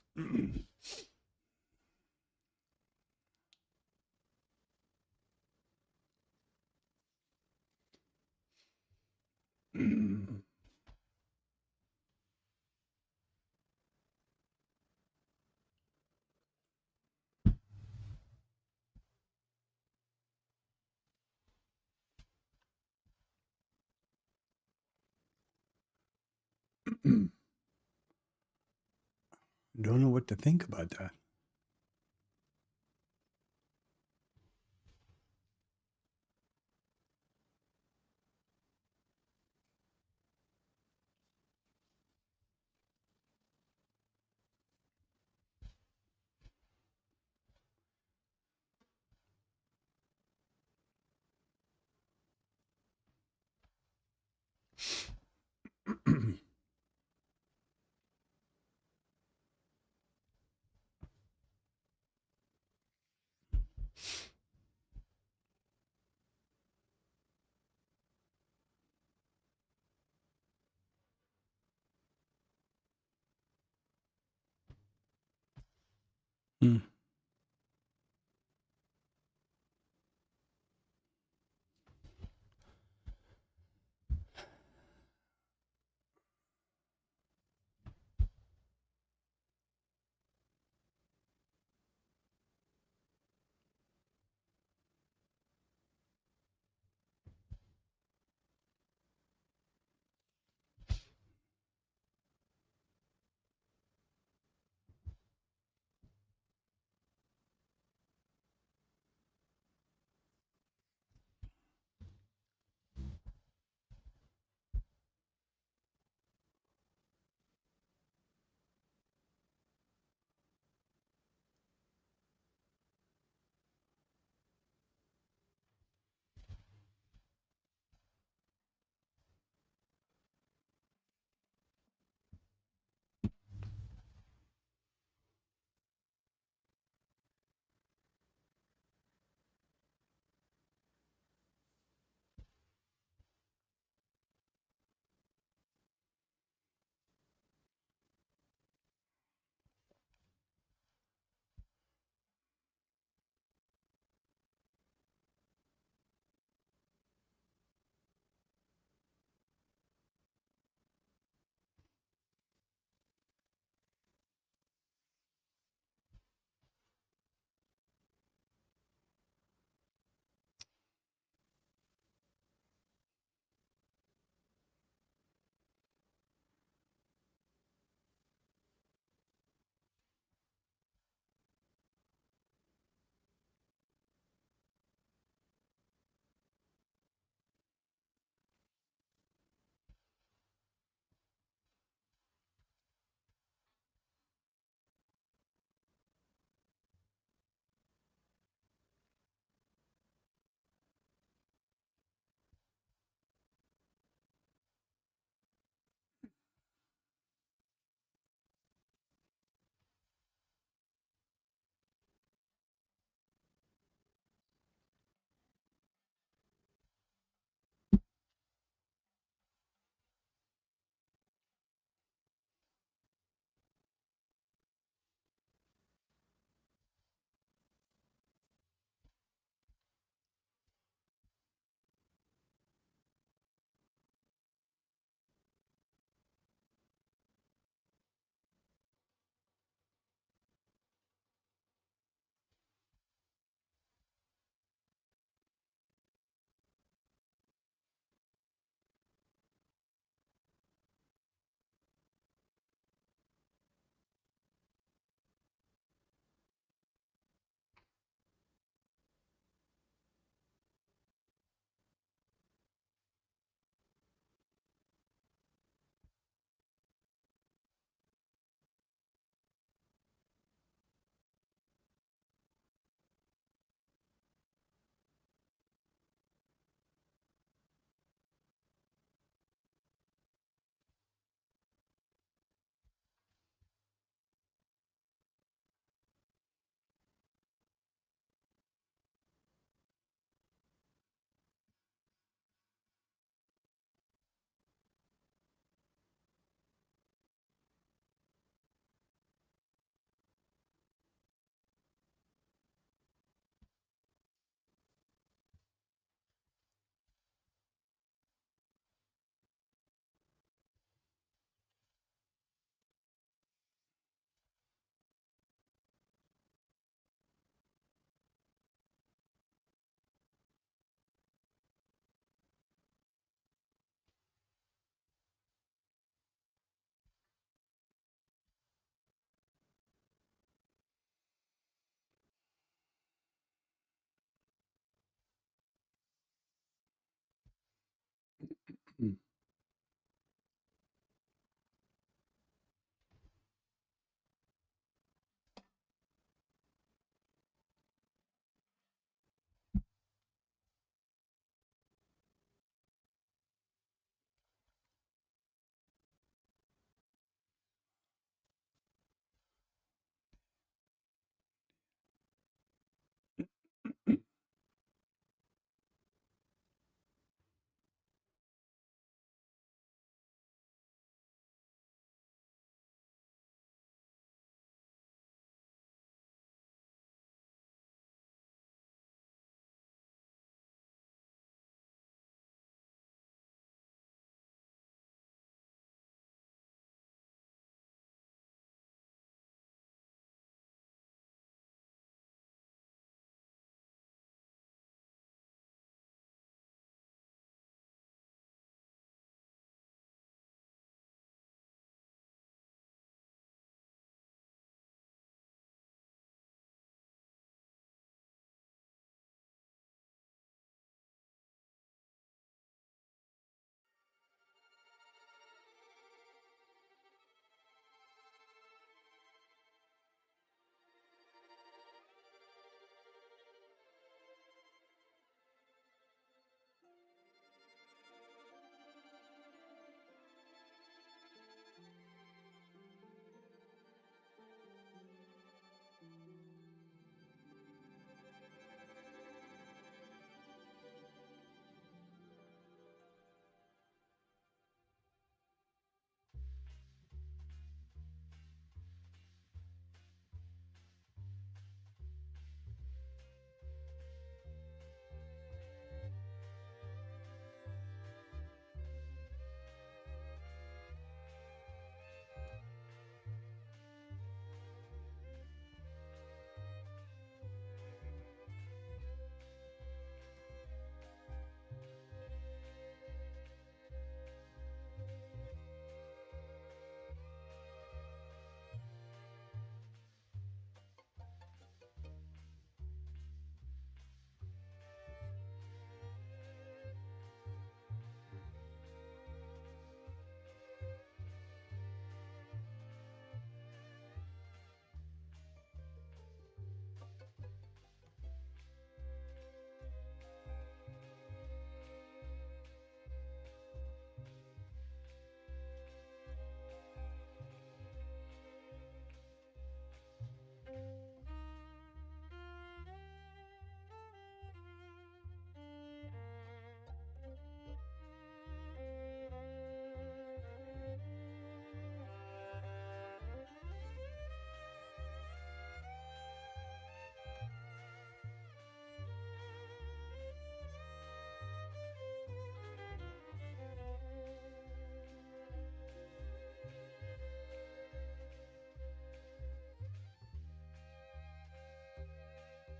Don't know what to think about that. Hmm.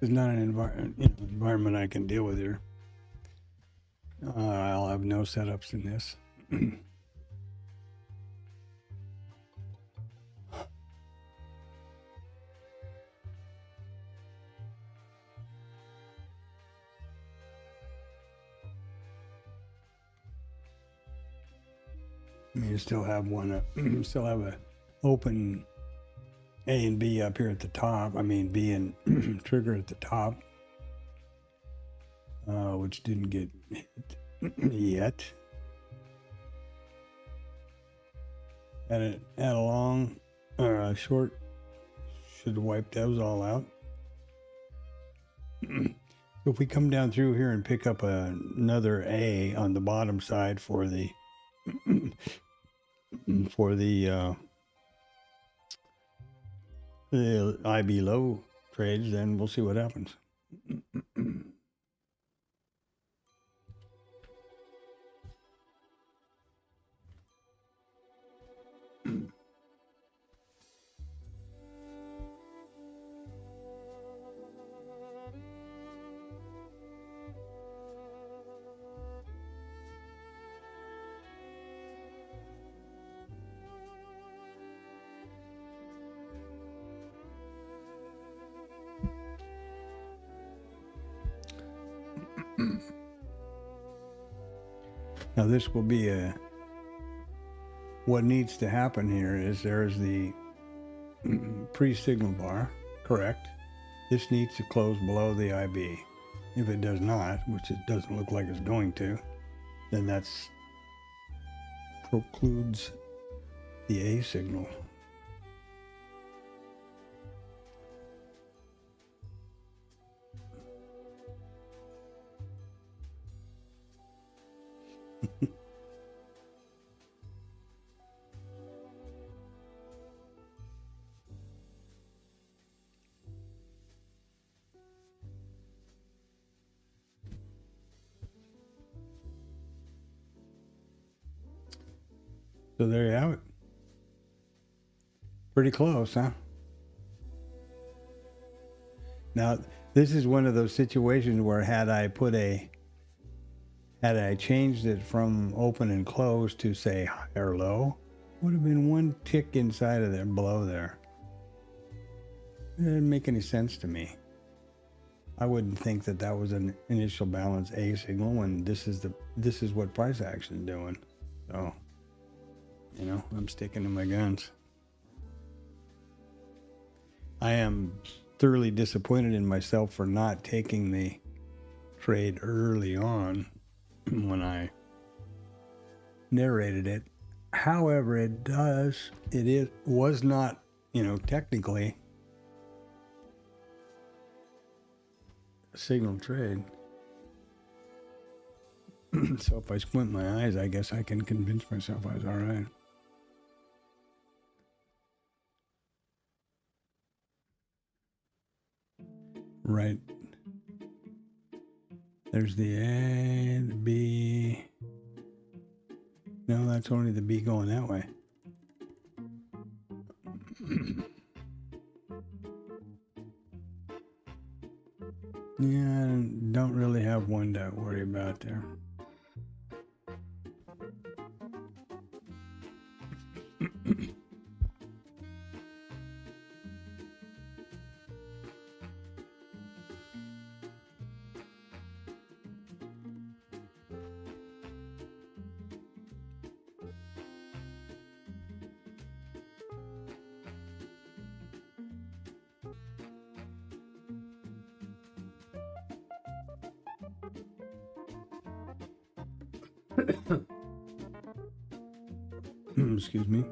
It's not an environment I can deal with here. I'll have no setups in this. I mean, you still have one, still have a open A and B up here at the top. I mean, B and trigger at the top, which didn't get hit yet. Add a long or a short should wipe those all out. So if we come down through here and pick up another A on the bottom side for the the IB low trades, then we'll see what happens. Now this will be what needs to happen here is there's the pre-signal bar, correct? This needs to close below the IB. If it does not, which it doesn't look like it's going to, then that's precludes the A signal. So there you have it. Pretty close, huh? Now, this is one of those situations where had I changed it from open and close to say high or low, would have been one tick inside of there, below there. It didn't make any sense to me. I wouldn't think that that was an initial balance A signal when this is what price action is doing. So, you know, I'm sticking to my guns. I am thoroughly disappointed in myself for not taking the trade early on when I narrated it. However, it was not, you know, technically a signal trade. So if I squint my eyes, I guess I can convince myself I was all right. Right. There's the A, the B. No, that's only the B going that way. Yeah, don't really have one to worry about there. Excuse me.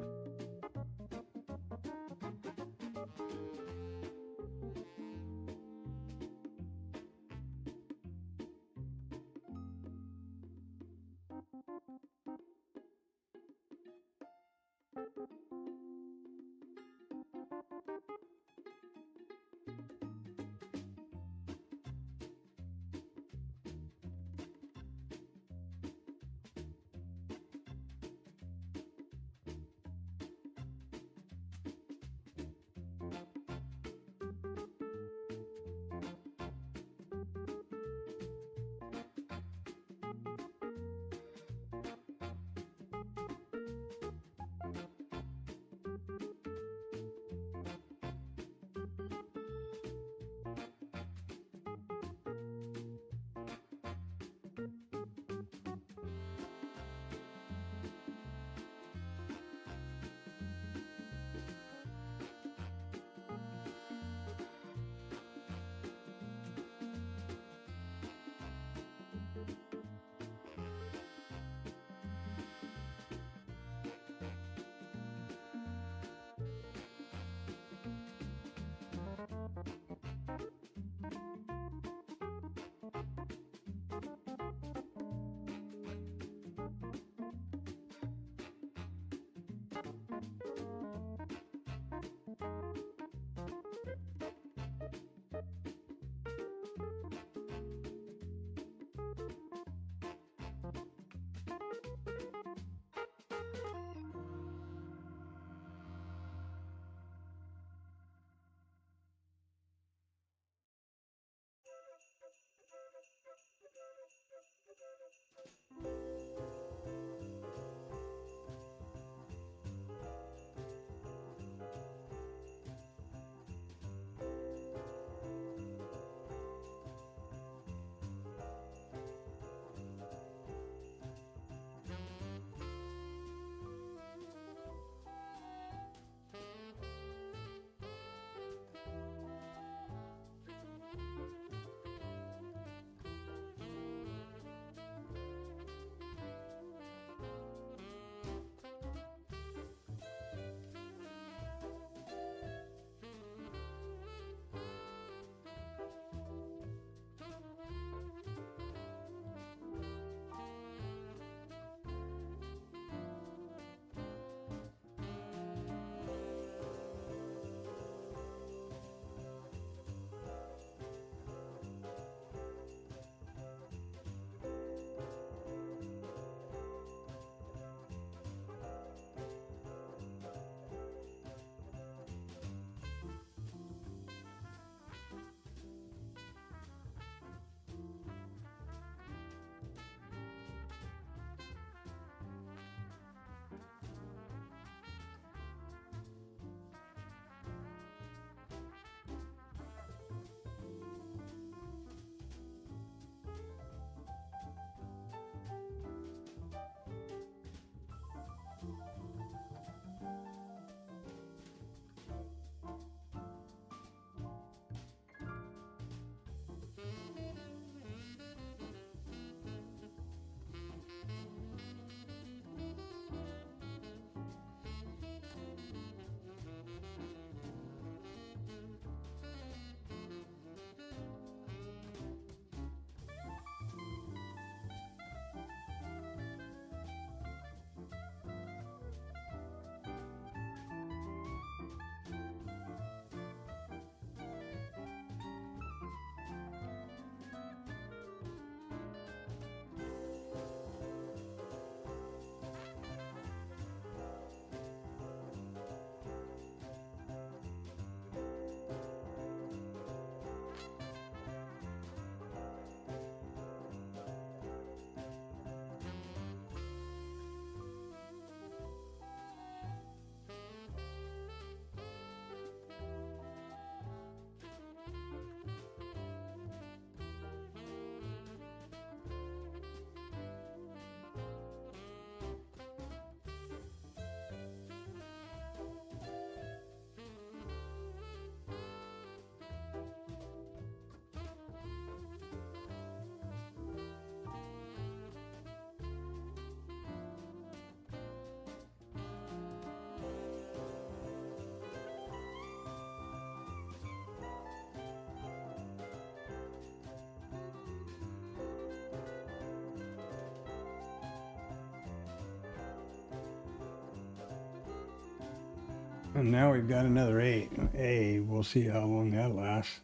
And now we've got another A. We'll see how long that lasts.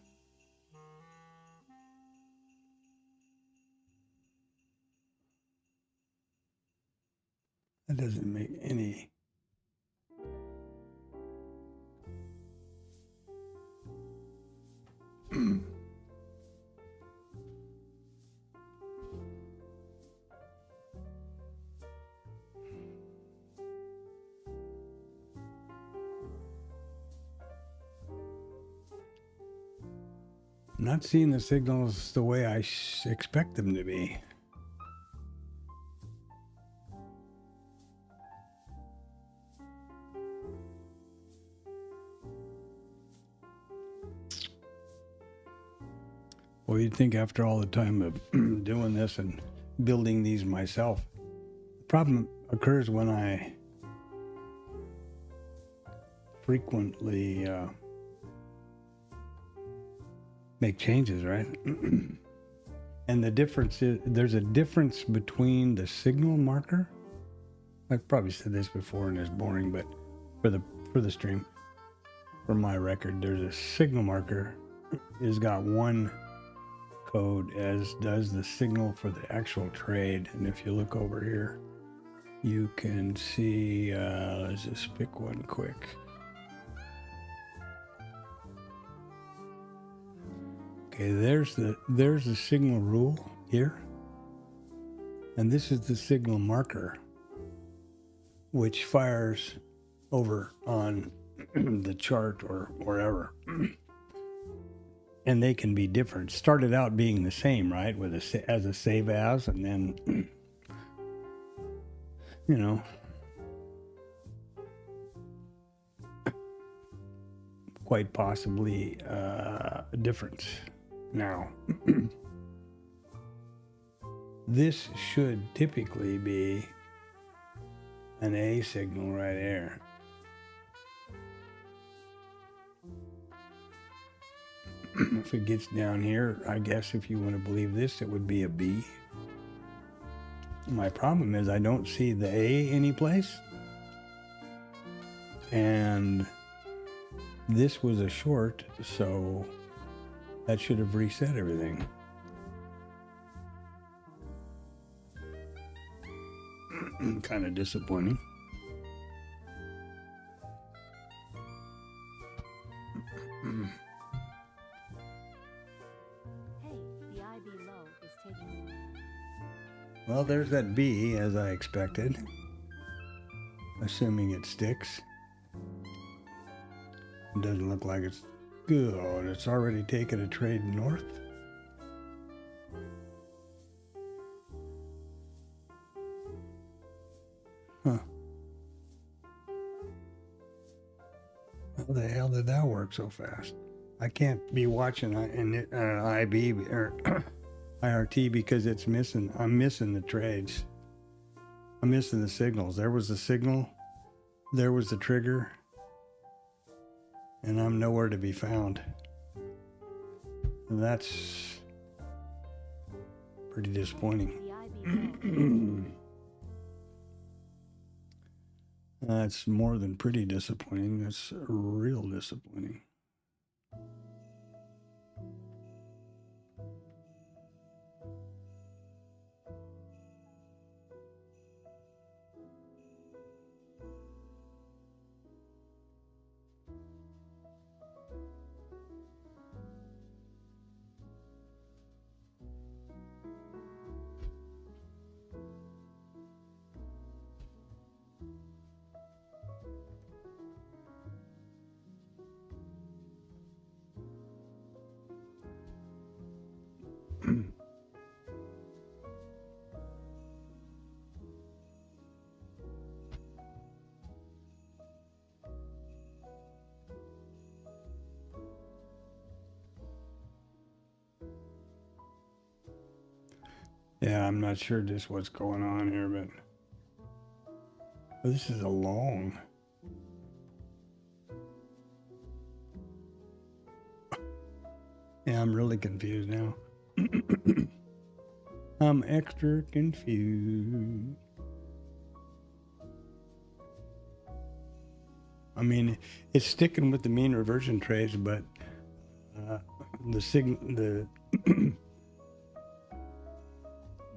That doesn't make any. I'm not seeing the signals the way I expect them to be. Well, you'd think after all the time of doing this and building these myself, the problem occurs when I frequently make changes, right? And the difference is, there's a difference between the signal marker. I've probably said this before and it's boring, but for the stream, for my record, there's a signal marker. It's got one code, as does the signal for the actual trade. And if you look over here, you can see, let's just pick one quick. Okay, there's the signal rule here. And this is the signal marker, which fires over on the chart or wherever. And they can be different. Started out being the same, right? With as a save as, and then, you know, quite possibly a difference. Now, this should typically be an A signal right there. If it gets down here, I guess if you want to believe this, it would be a B. My problem is I don't see the A anyplace. And this was a short, so that should have reset everything. Kind of disappointing. Hey, the IB low is taken. Well, there's that B, as I expected. Assuming it sticks. It doesn't look like it's good. It's already taken a trade north. Huh. How the hell did that work so fast? I can't be watching an IB or IRT because it's missing. I'm missing the trades. I'm missing the signals. There was the signal. There was the trigger. And I'm nowhere to be found. And that's pretty disappointing. The IB low. That's more than pretty disappointing. That's real disappointing. Yeah, I'm not sure just what's going on here, but this is a long. Yeah, I'm really confused now. I'm extra confused. I mean, it's sticking with the mean reversion trace, but the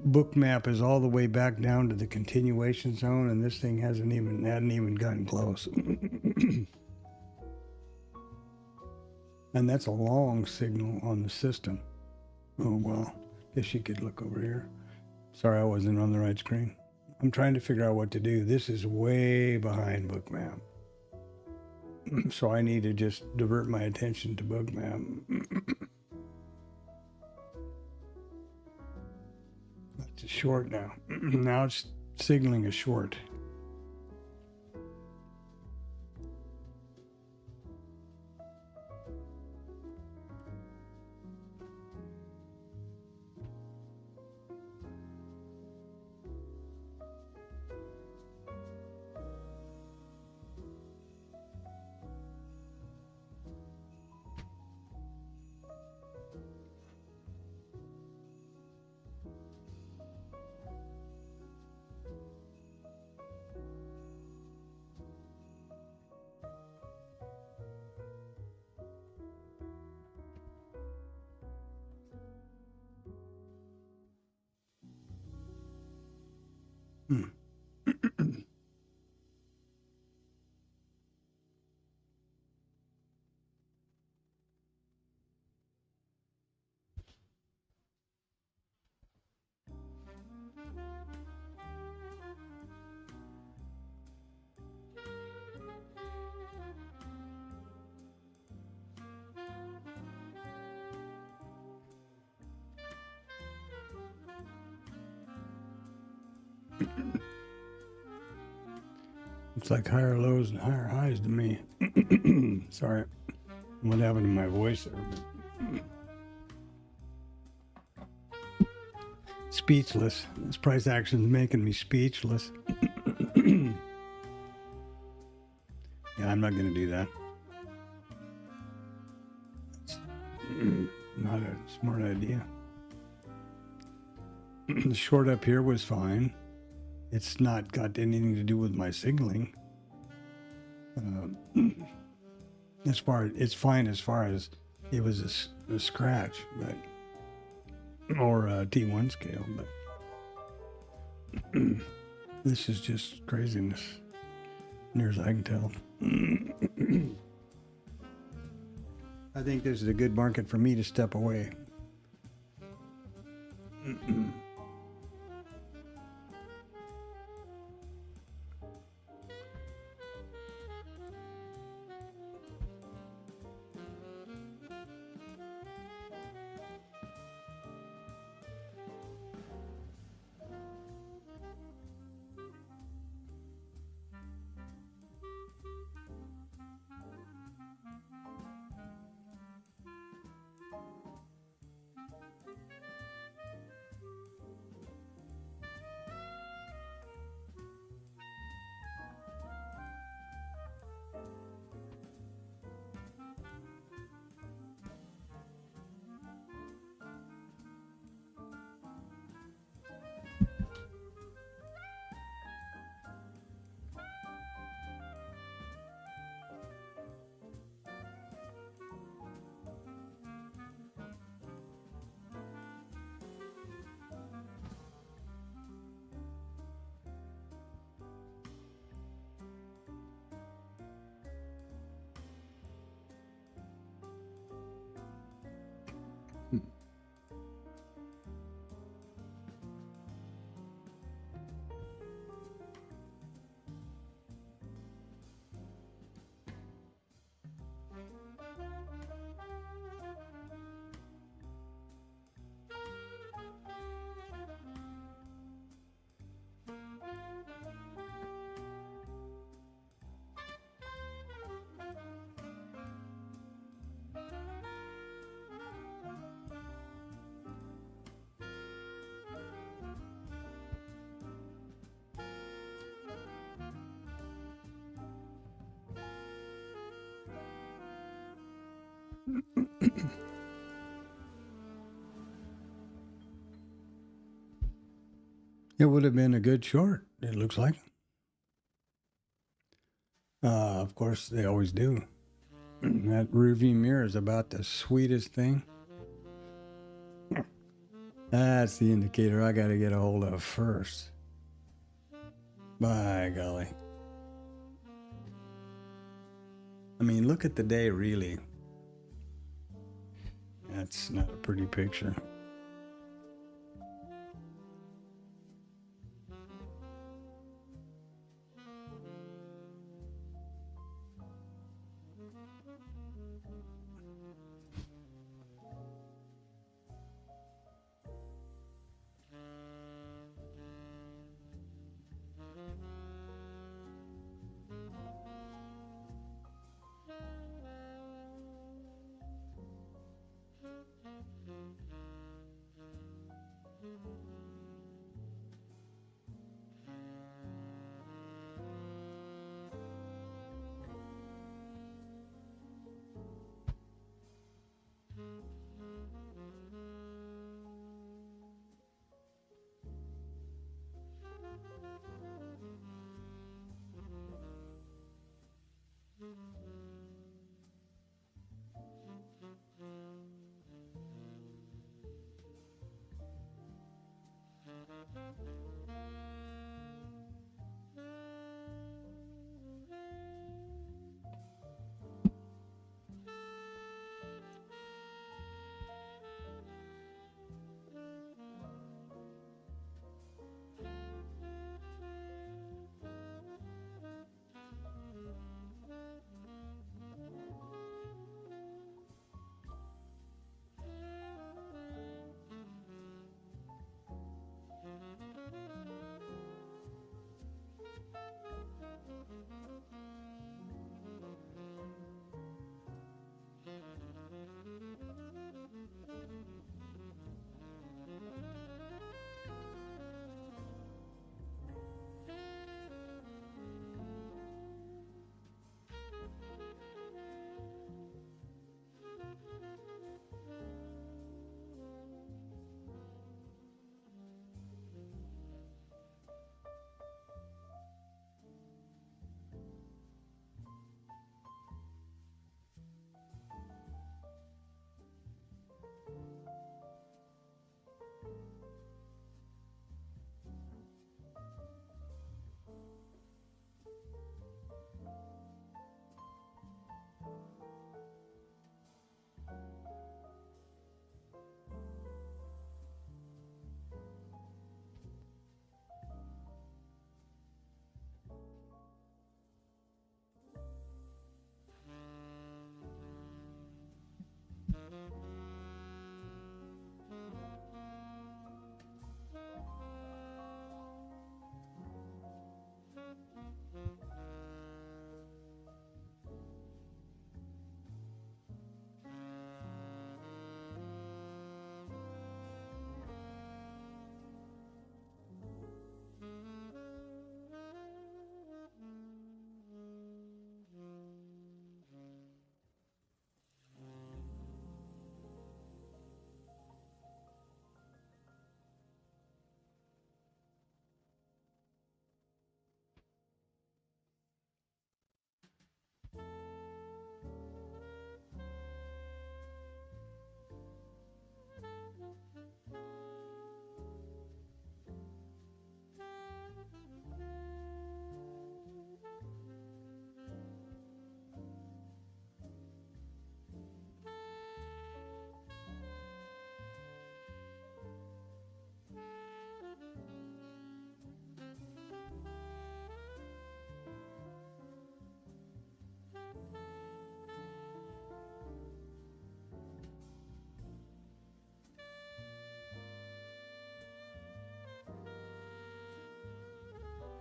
book map is all the way back down to the continuation zone, and this thing hadn't even gotten close. And that's a long signal on the system. Oh well, guess you could look over here. Sorry, I wasn't on the right screen. I'm trying to figure out what to do. This is way behind book map. So I need to just divert my attention to book map. That's a short now. Now it's signaling a short. It's like higher lows and higher highs to me. Sorry, what happened to my voice there? Speechless. This price action is making me speechless. Yeah, I'm not going to do that. It's not a smart idea. The short up here was fine. It's not got anything to do with my signaling. It's fine as far as it was a scratch, but or a T1 scale, but this is just craziness, near as I can tell. I think this is a good market for me to step away. It would have been a good short, it looks like. Of course, they always do. That rearview mirror is about the sweetest thing. That's the indicator I got to get a hold of first. By golly. I mean, look at the day, really. That's not a pretty picture.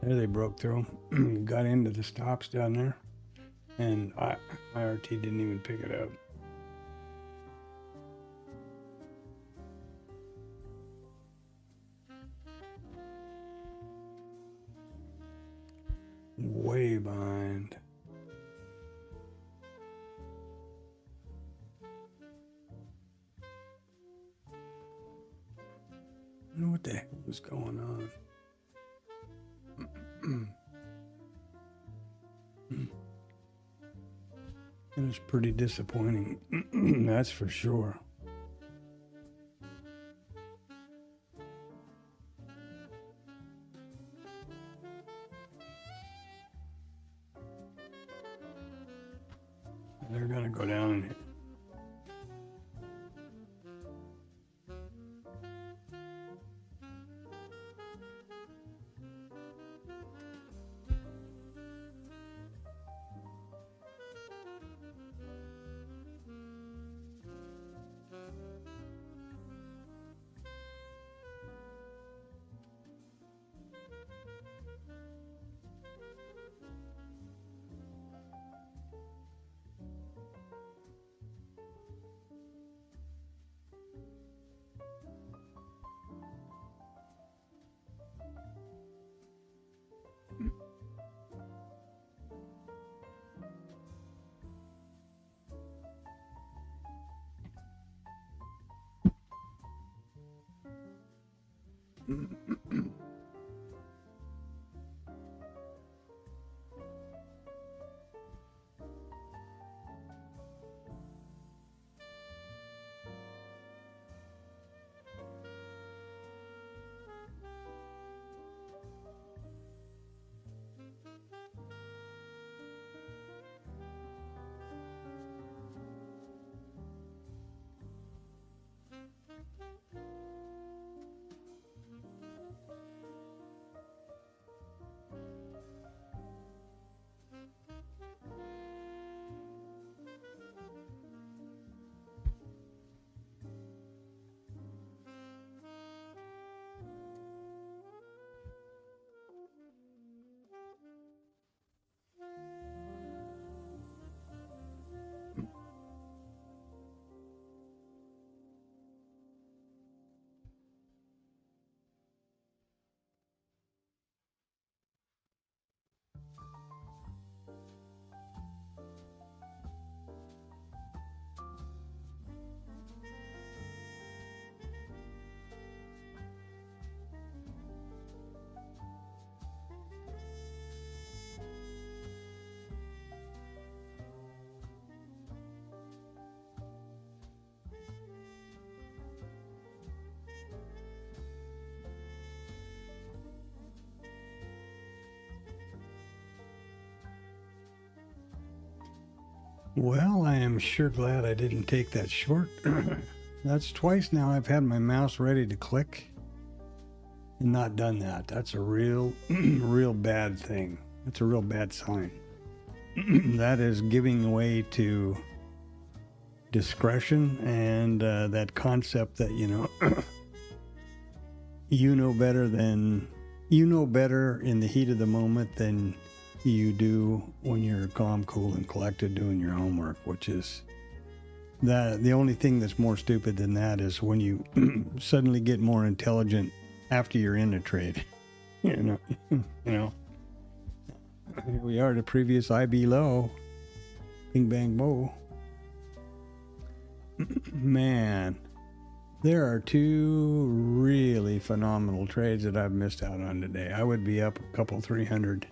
There they broke through, got into the stops down there, and IRT didn't even pick it up. Way behind. I don't know what the hell was going on. It was pretty disappointing. That's for sure. They're going to go down and well, I am sure glad I didn't take that short. That's twice now I've had my mouse ready to click and not done that. That's a real, real bad thing. That's a real bad sign. That is giving way to discretion and that concept that, you know better in the heat of the moment than you do when you're calm, cool, and collected doing your homework, which is the only thing that's more stupid than that is when you suddenly get more intelligent after you're in a trade. Here we are, the previous IB low. Bing bang bow. Man, there are two really phenomenal trades that I've missed out on today. I would be up a couple 300,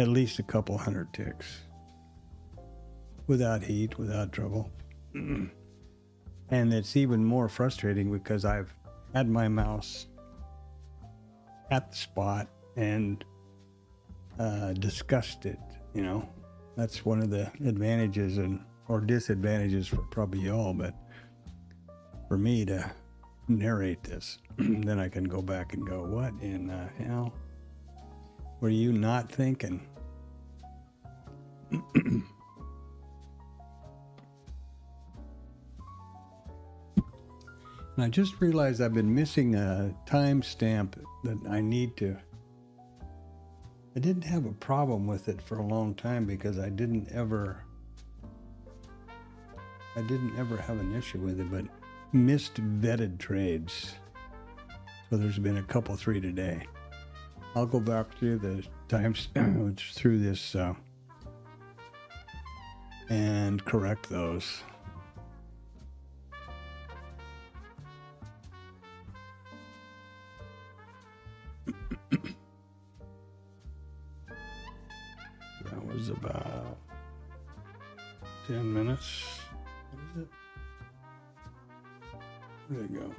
at least a couple 100 ticks. Without heat, without trouble. And it's even more frustrating because I've had my mouse at the spot and discussed it, That's one of the advantages or disadvantages for probably y'all, but for me to narrate this, then I can go back and go, what in the hell were you not thinking? And I just realized I've been missing a timestamp that I need to. I didn't have a problem with it for a long time because I didn't ever have an issue with it, but missed vetted trades. So there's been a couple, 3 today. I'll go back through the times through this and correct those. That was about 10 minutes. What is it? Where'd it go?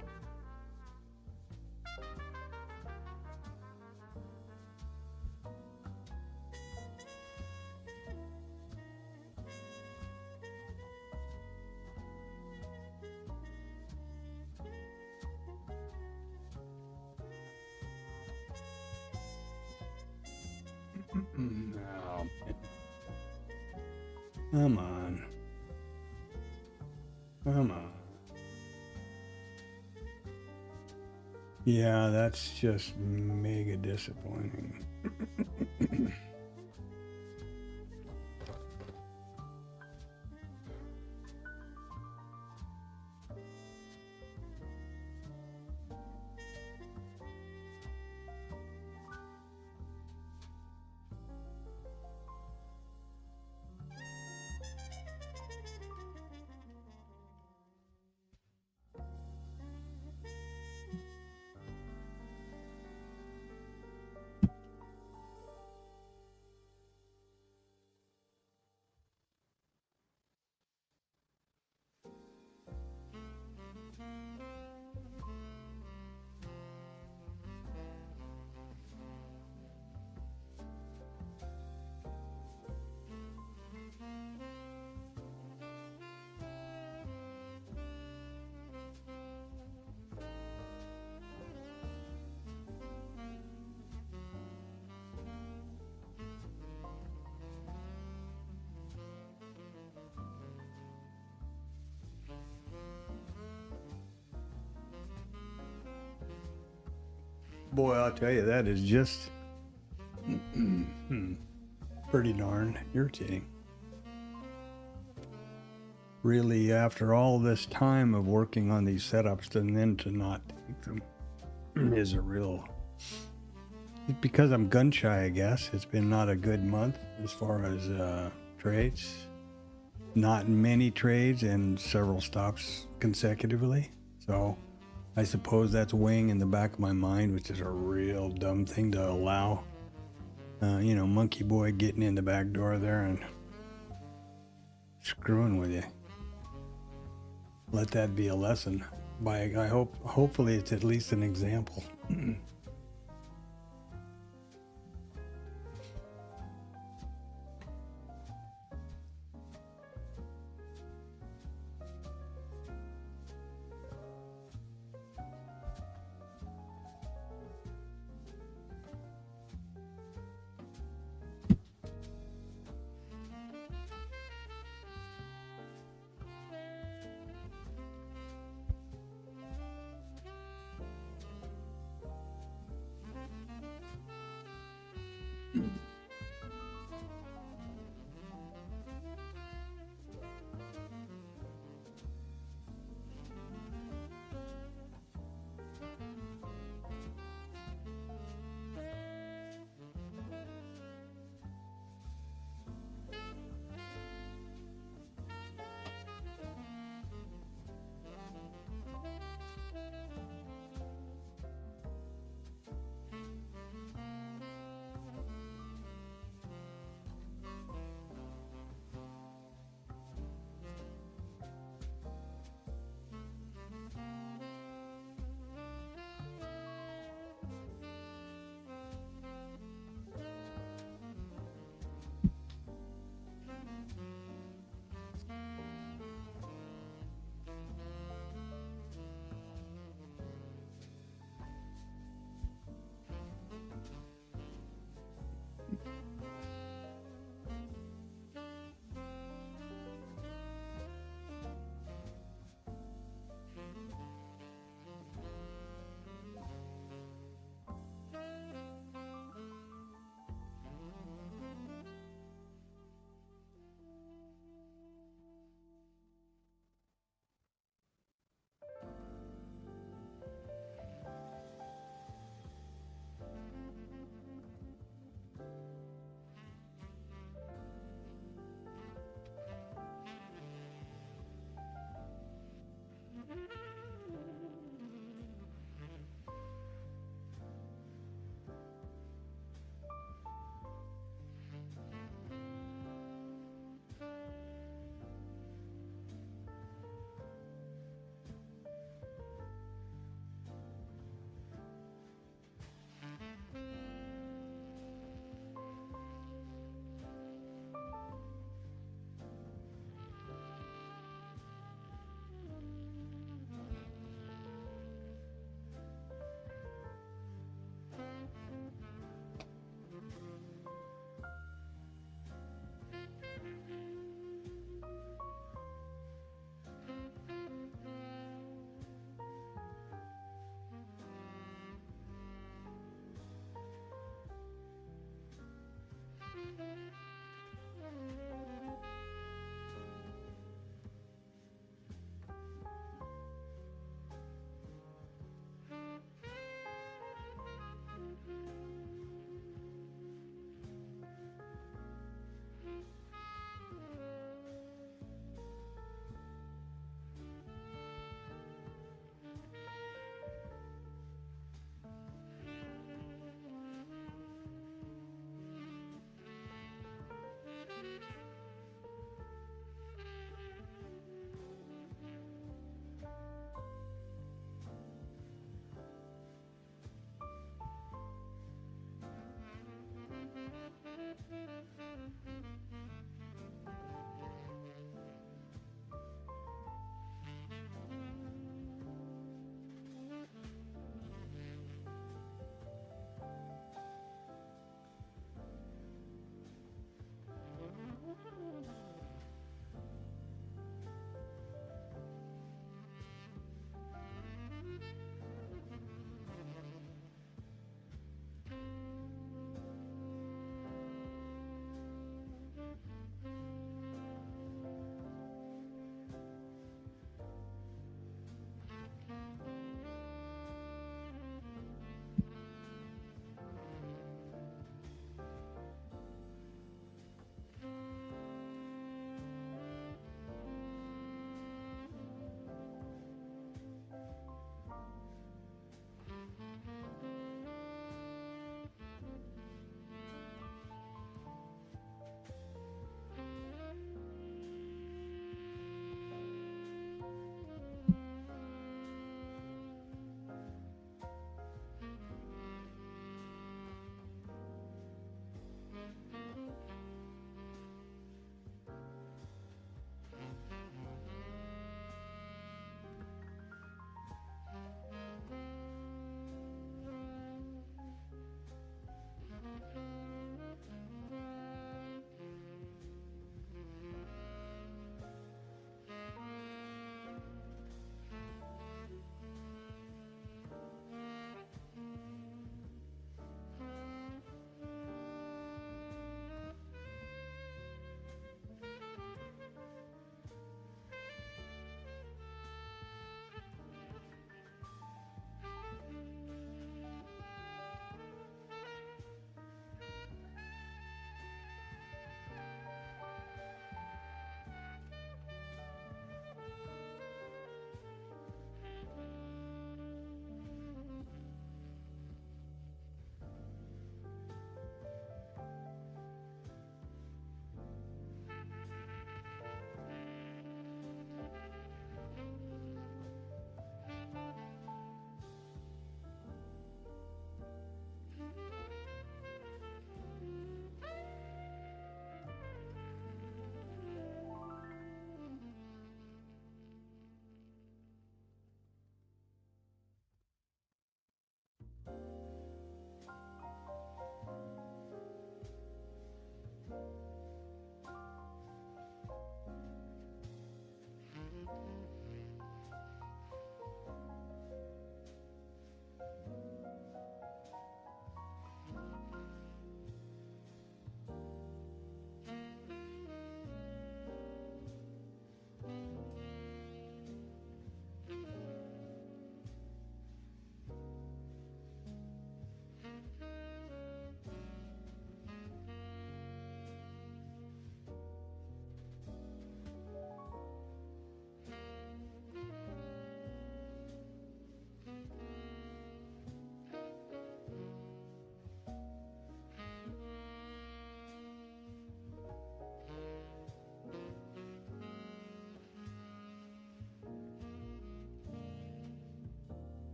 Oh, man. Come on. Come on. Yeah, that's just mega disappointing. Boy, I'll tell you, that is just pretty darn irritating. Really, after all this time of working on these setups and then to not take them is a real... It's because I'm gun shy, I guess. It's been not a good month as far as trades. Not many trades and several stops consecutively. So I suppose that's weighing in the back of my mind, which is a real dumb thing to allow. Monkey boy getting in the back door there and screwing with you. Let that be a lesson. Hopefully it's at least an example.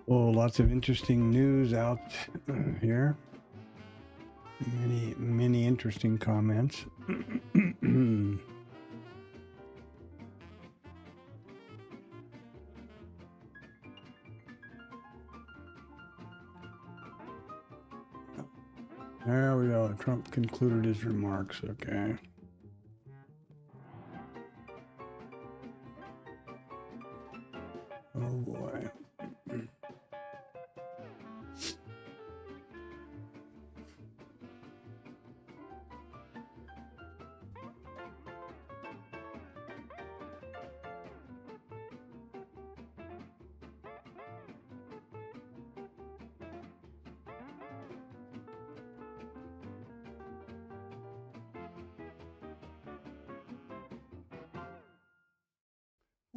Well, lots of interesting news out here. Many interesting comments. There we go. Trump concluded his remarks. Okay. Oh boy.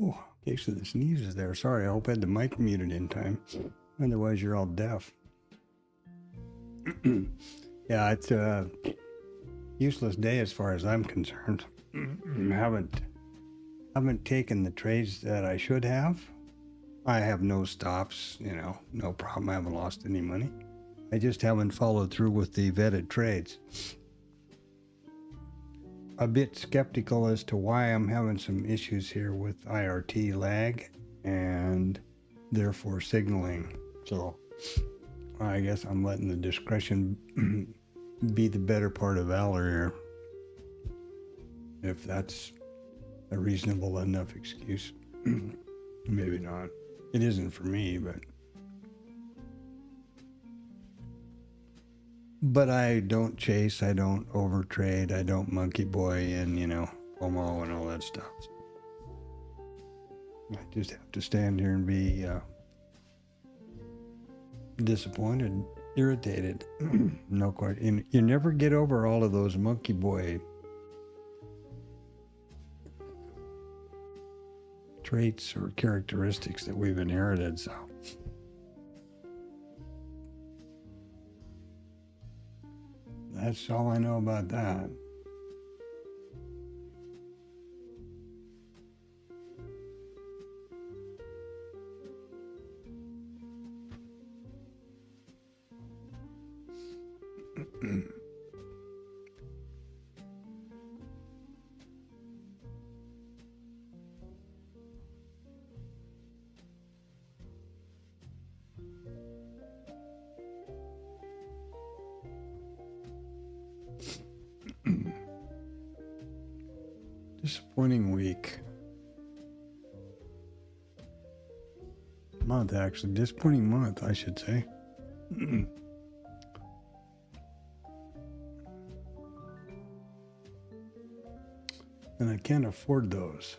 Oh, case of the sneezes there. Sorry, I hope I had the mic muted in time. Otherwise, you're all deaf. Yeah, it's a useless day as far as I'm concerned. haven't taken the trades that I should have. I have no stops, no problem. I haven't lost any money. I just haven't followed through with the vetted trades. A bit skeptical as to why I'm having some issues here with IRT lag and therefore signaling. So I guess I'm letting the discretion be the better part of valor here. If that's a reasonable enough excuse. Maybe not. It isn't for me, but I don't chase, I don't overtrade, I don't monkey boy and, FOMO and all that stuff. I just have to stand here and be disappointed, irritated. No question. You never get over all of those monkey boy traits or characteristics that we've inherited, so. That's all I know about that. Disappointing week. Month, actually. Disappointing month, I should say. And I can't afford those.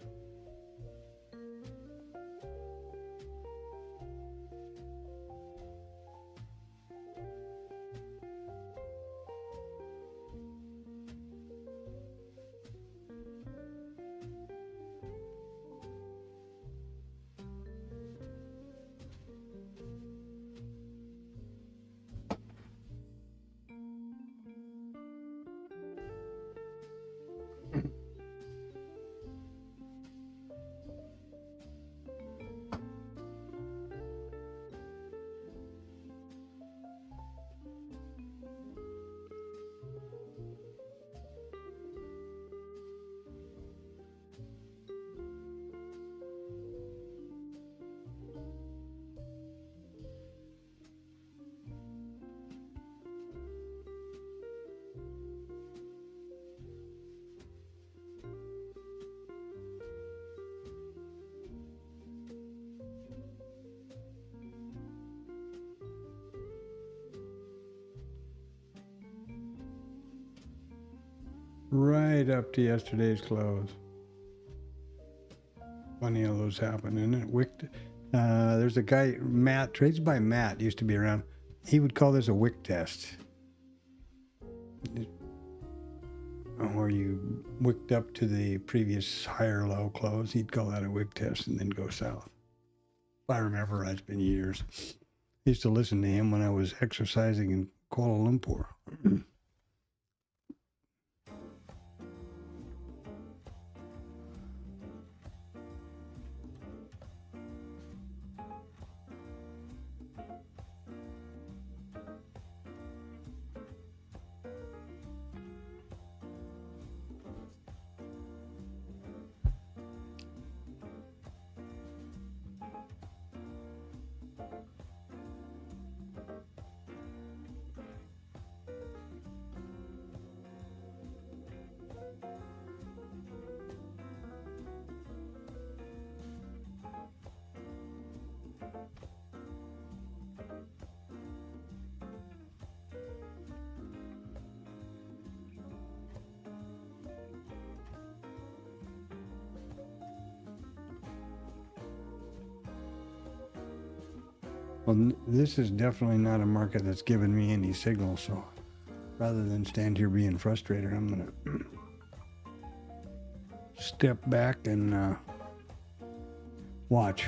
Right up to yesterday's close. Funny how those happen, isn't it? There's a guy, Matt, trades by Matt, used to be around. He would call this a wick test. Where you wicked up to the previous higher low close. He'd call that a wick test and then go south. If I remember, it's been years. I used to listen to him when I was exercising in Kuala Lumpur. Well, this is definitely not a market that's giving me any signal, so rather than stand here being frustrated, I'm gonna step back and watch.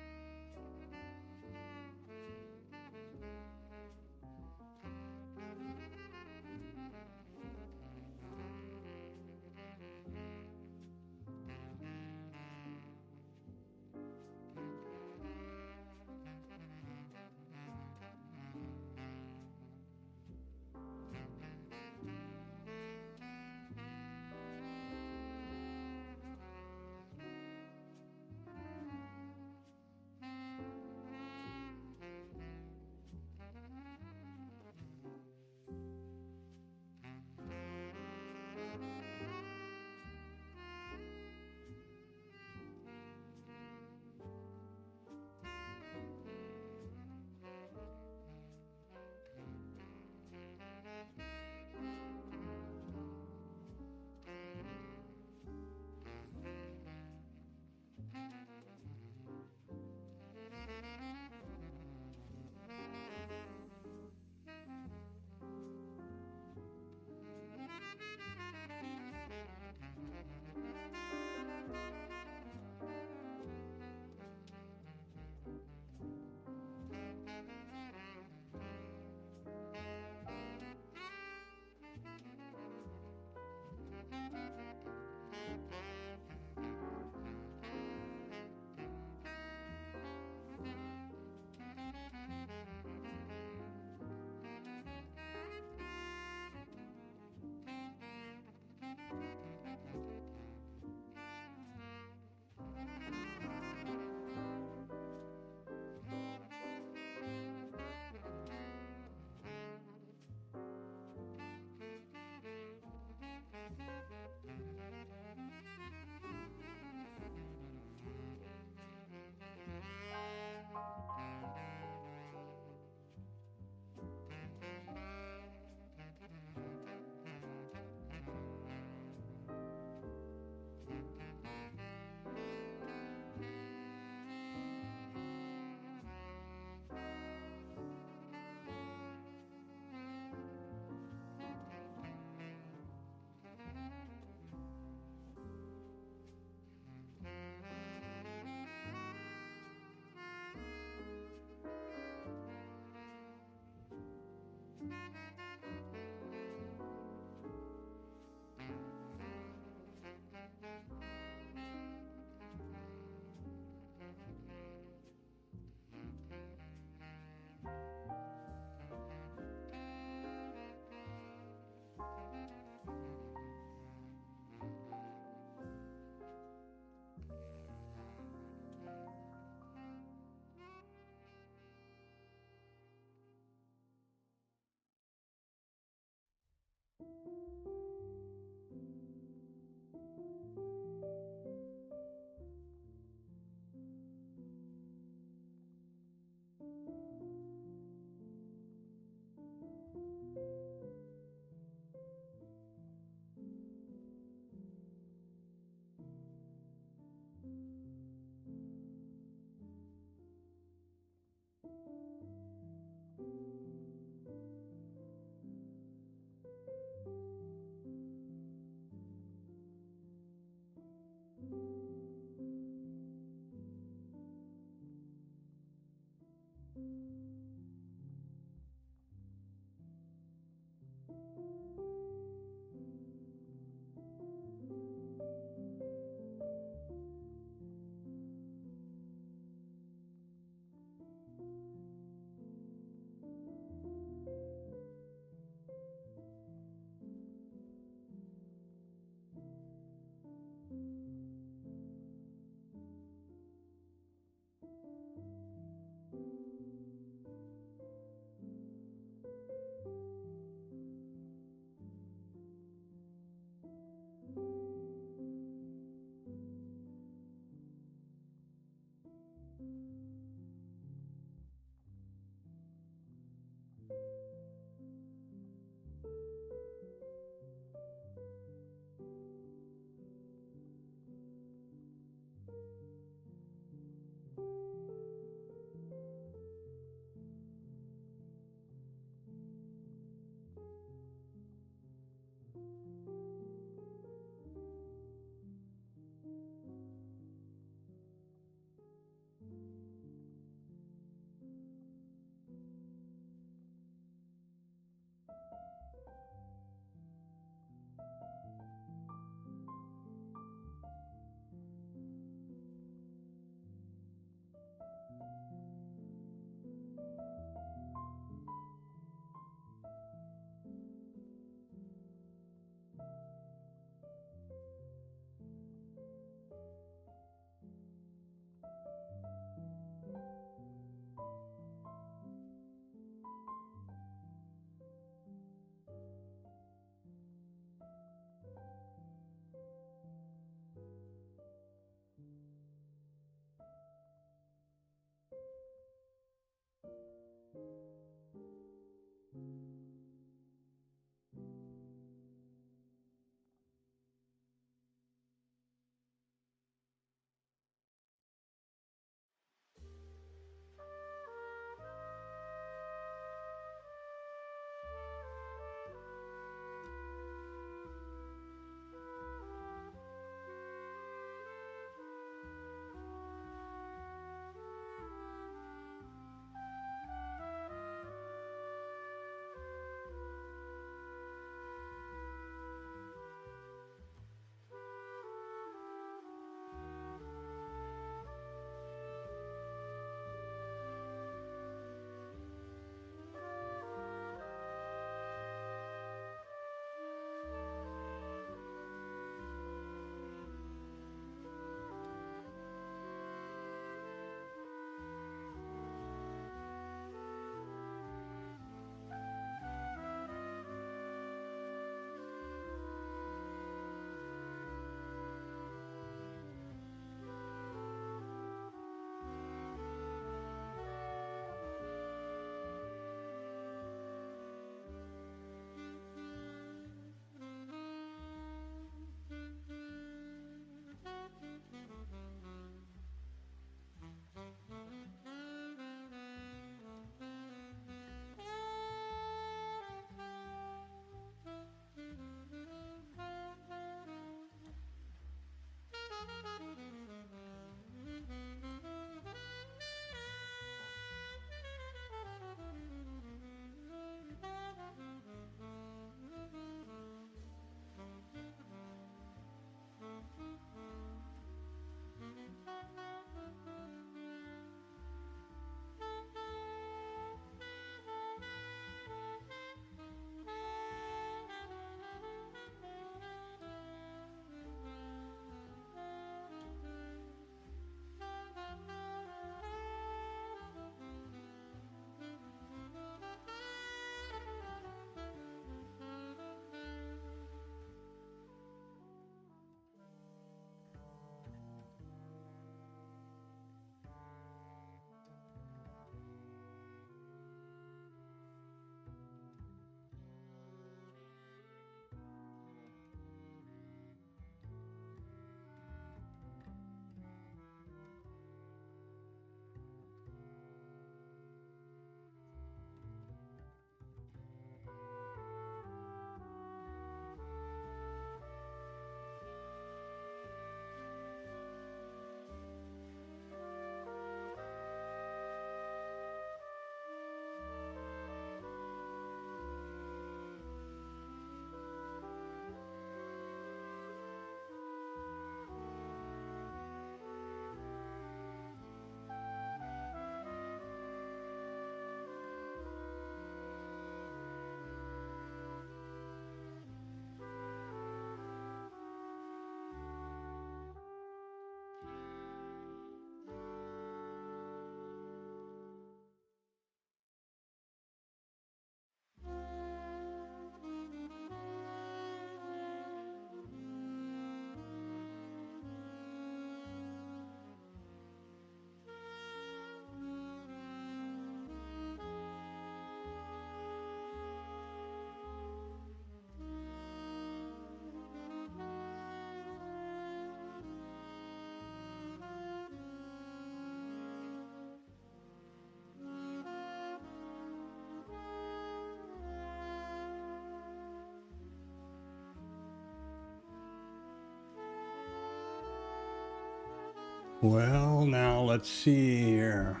Well, now let's see here.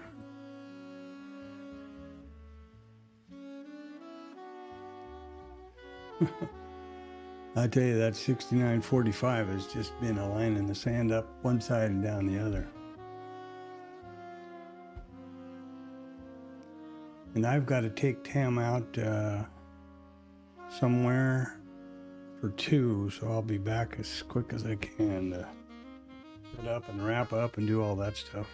I tell you, that 69.45 has just been a line in the sand up one side and down the other. And I've got to take Tam out somewhere for 2, so I'll be back as quick as I can to set up and wrap up and do all that stuff.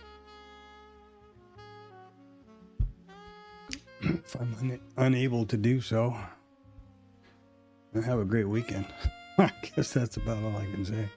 If I'm unable to do so, have a great weekend. I guess that's about all I can say.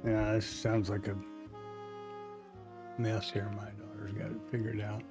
Yeah, this sounds like a mess here. My daughter's got it figured out.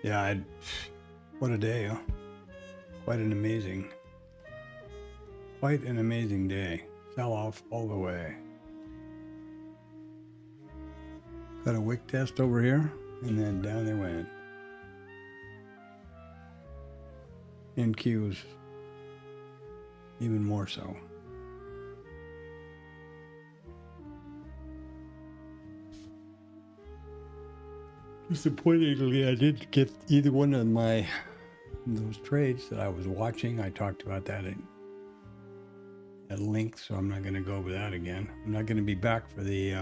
Yeah, what a day, huh? Quite an amazing day. Sell off all the way. Got a wick test over here, and then down they went. In Qs, even more so. Disappointingly, I didn't get either one of those trades that I was watching. I talked about that at length, so I'm not going to go over that again. I'm not going to be back for the.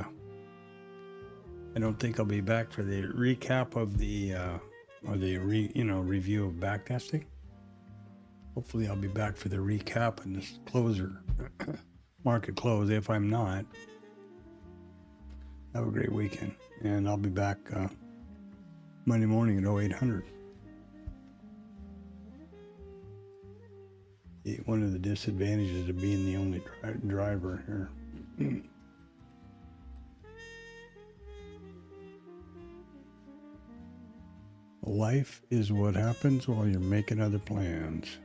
I don't think I'll be back for the recap of the review of backtesting. Hopefully, I'll be back for the recap and this closer market close. If I'm not, have a great weekend, and I'll be back Monday morning at 0800. One of the disadvantages of being the only driver here. Life is what happens while you're making other plans.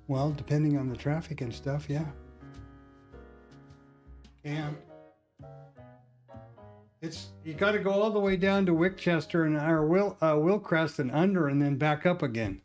Well, depending on the traffic and stuff, yeah. Can. It's you got to go all the way down to Wickchester and Willcrest and under, and then back up again.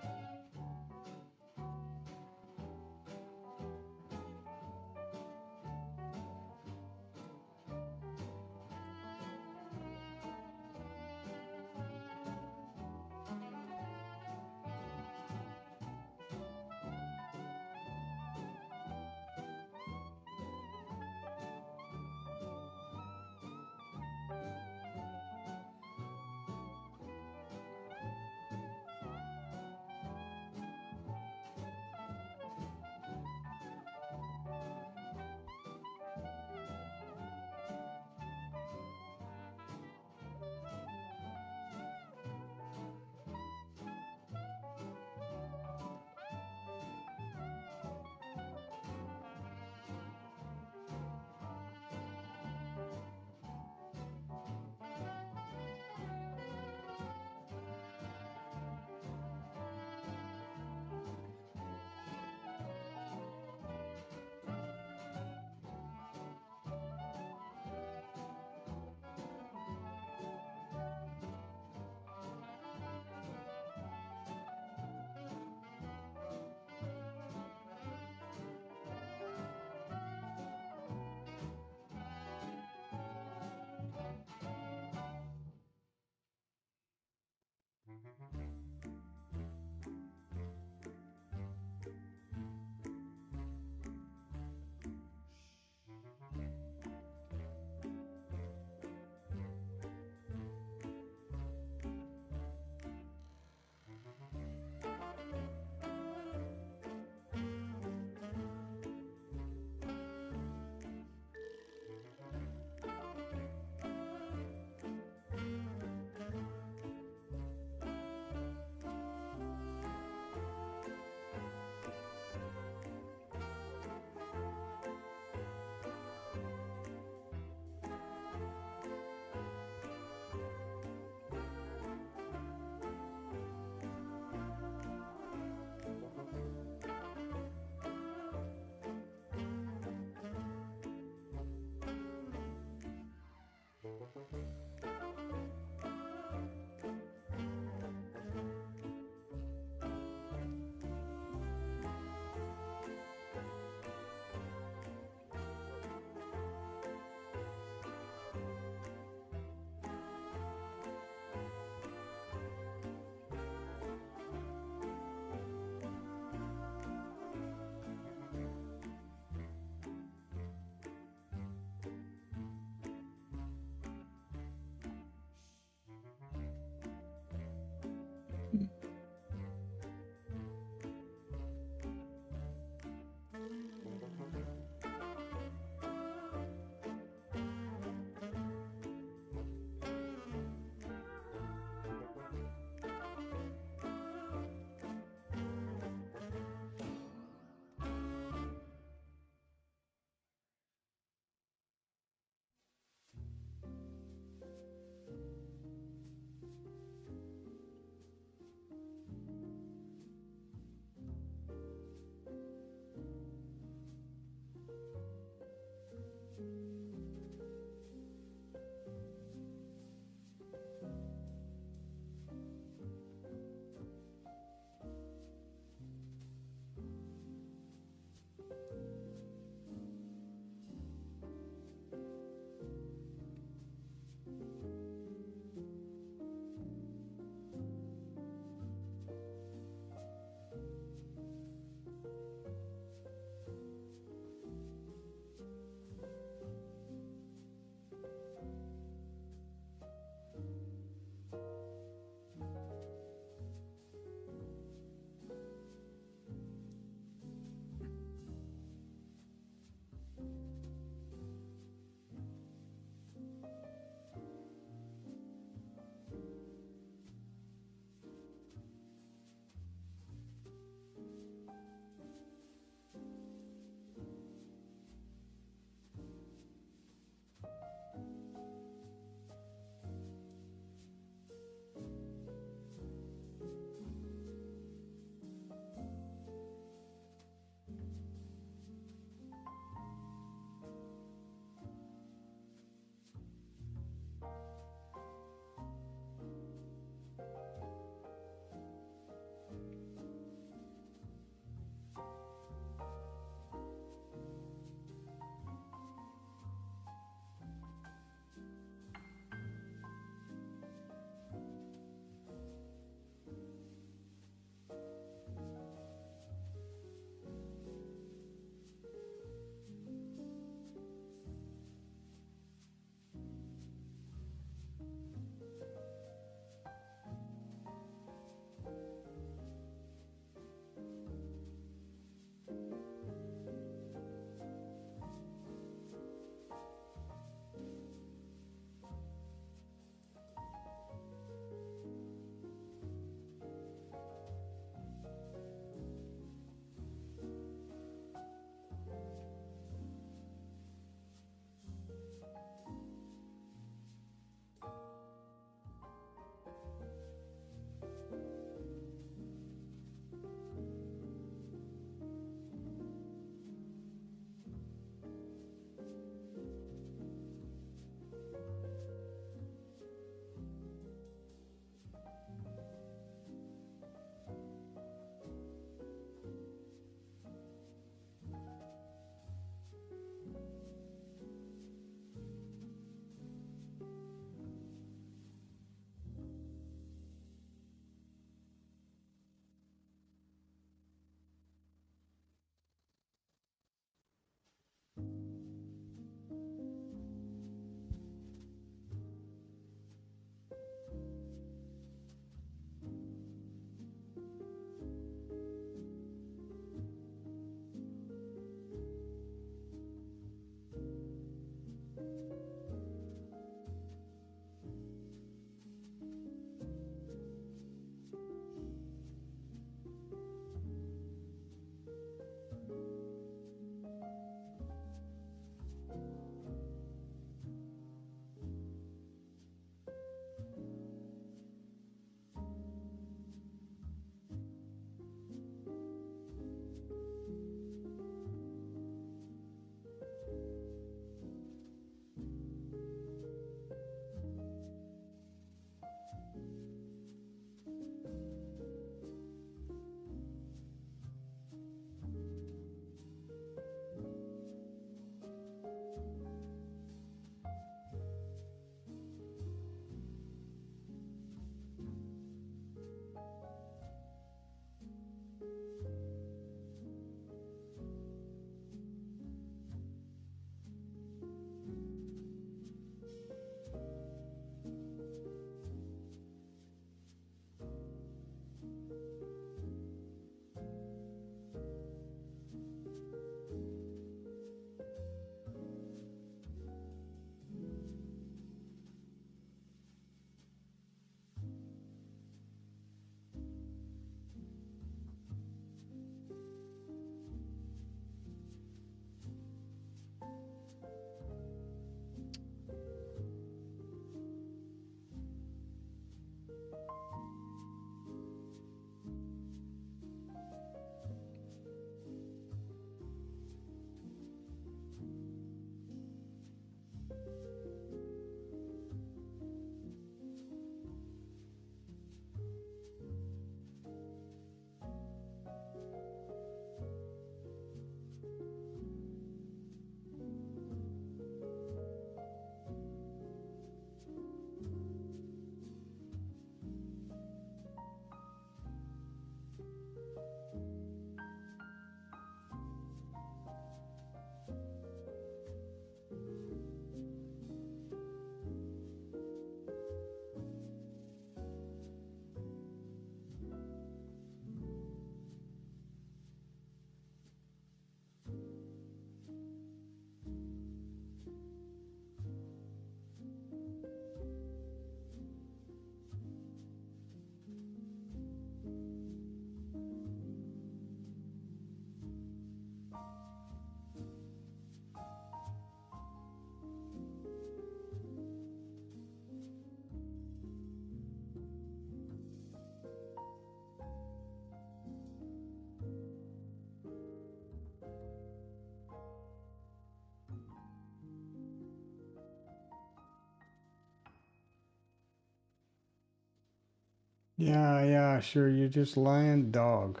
Yeah, sure. You're just lying dog.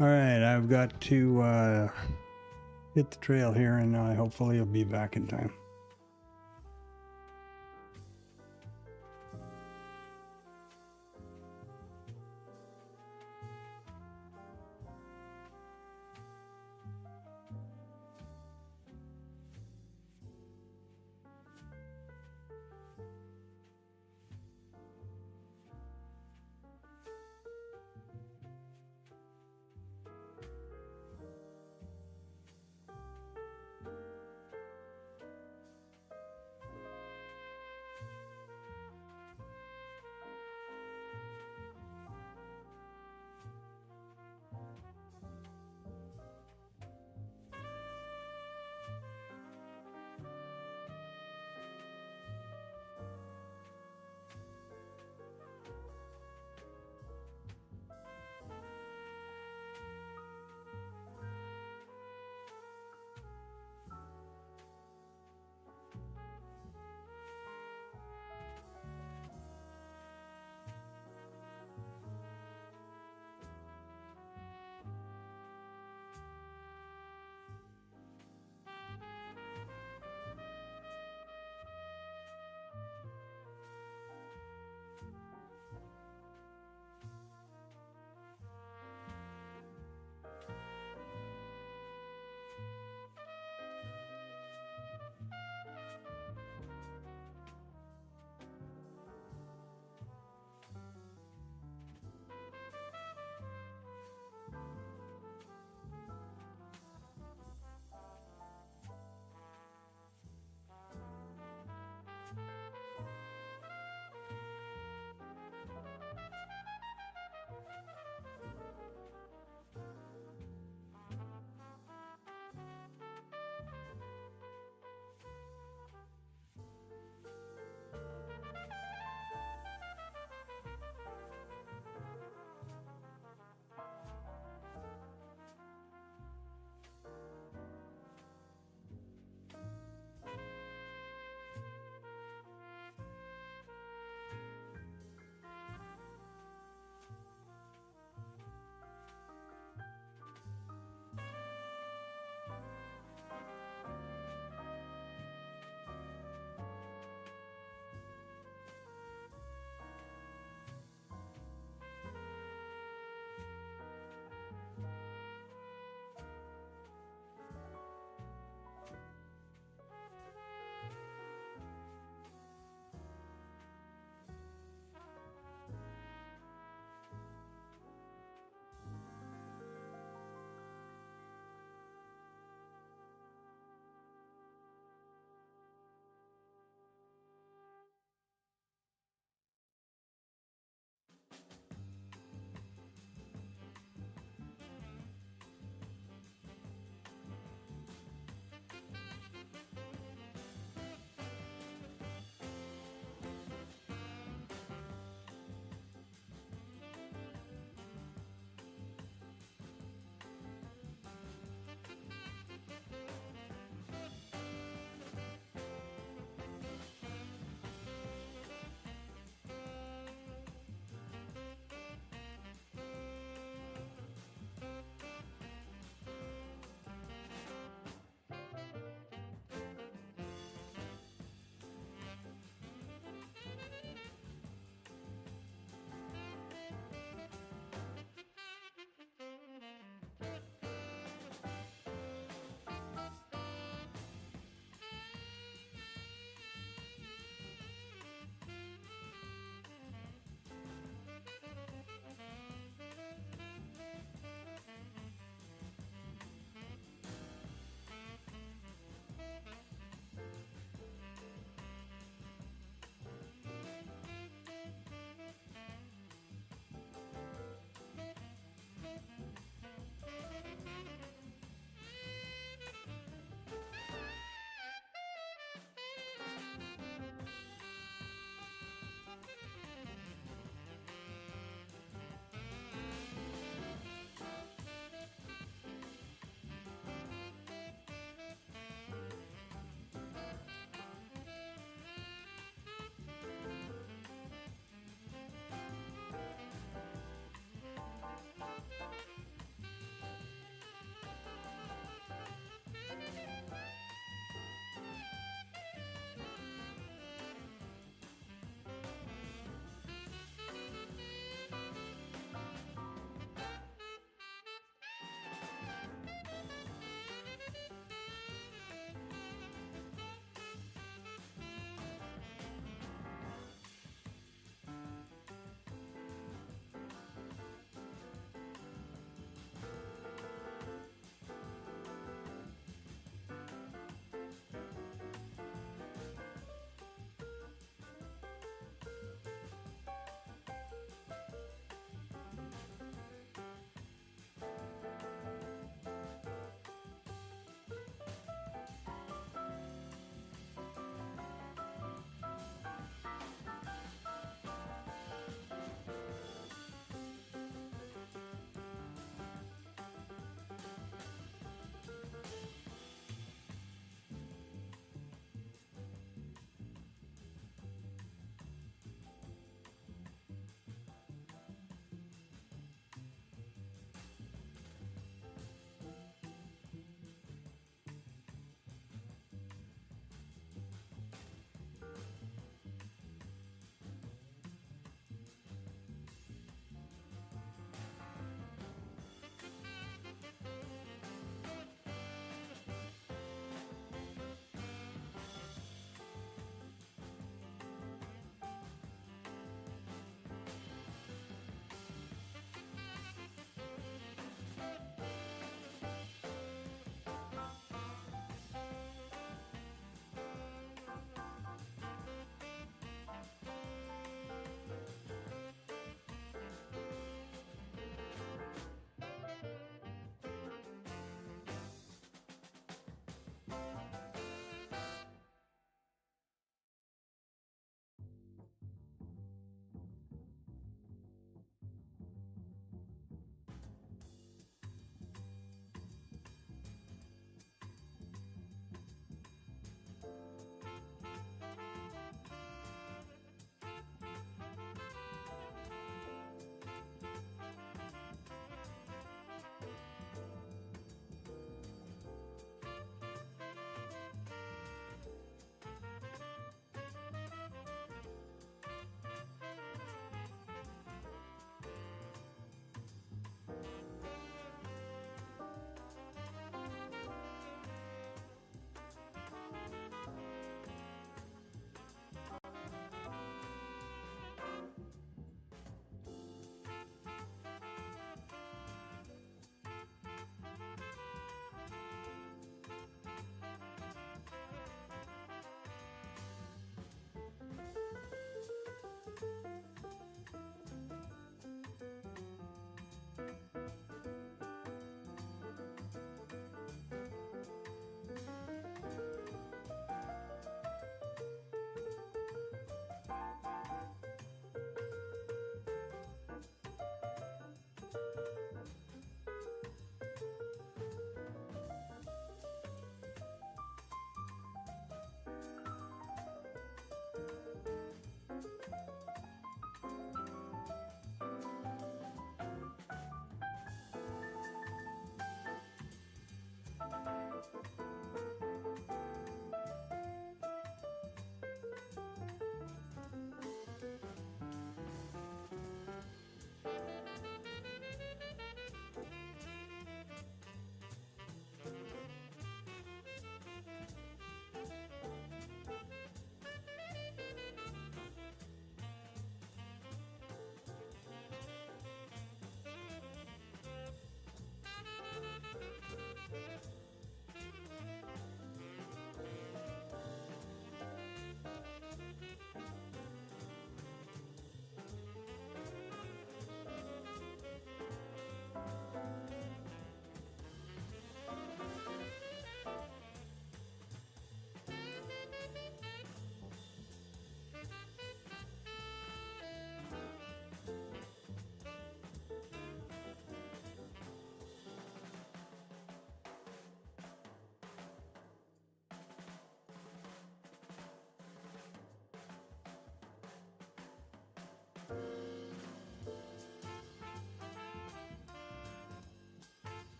All right, I've got to hit the trail here, and hopefully I'll be back in time.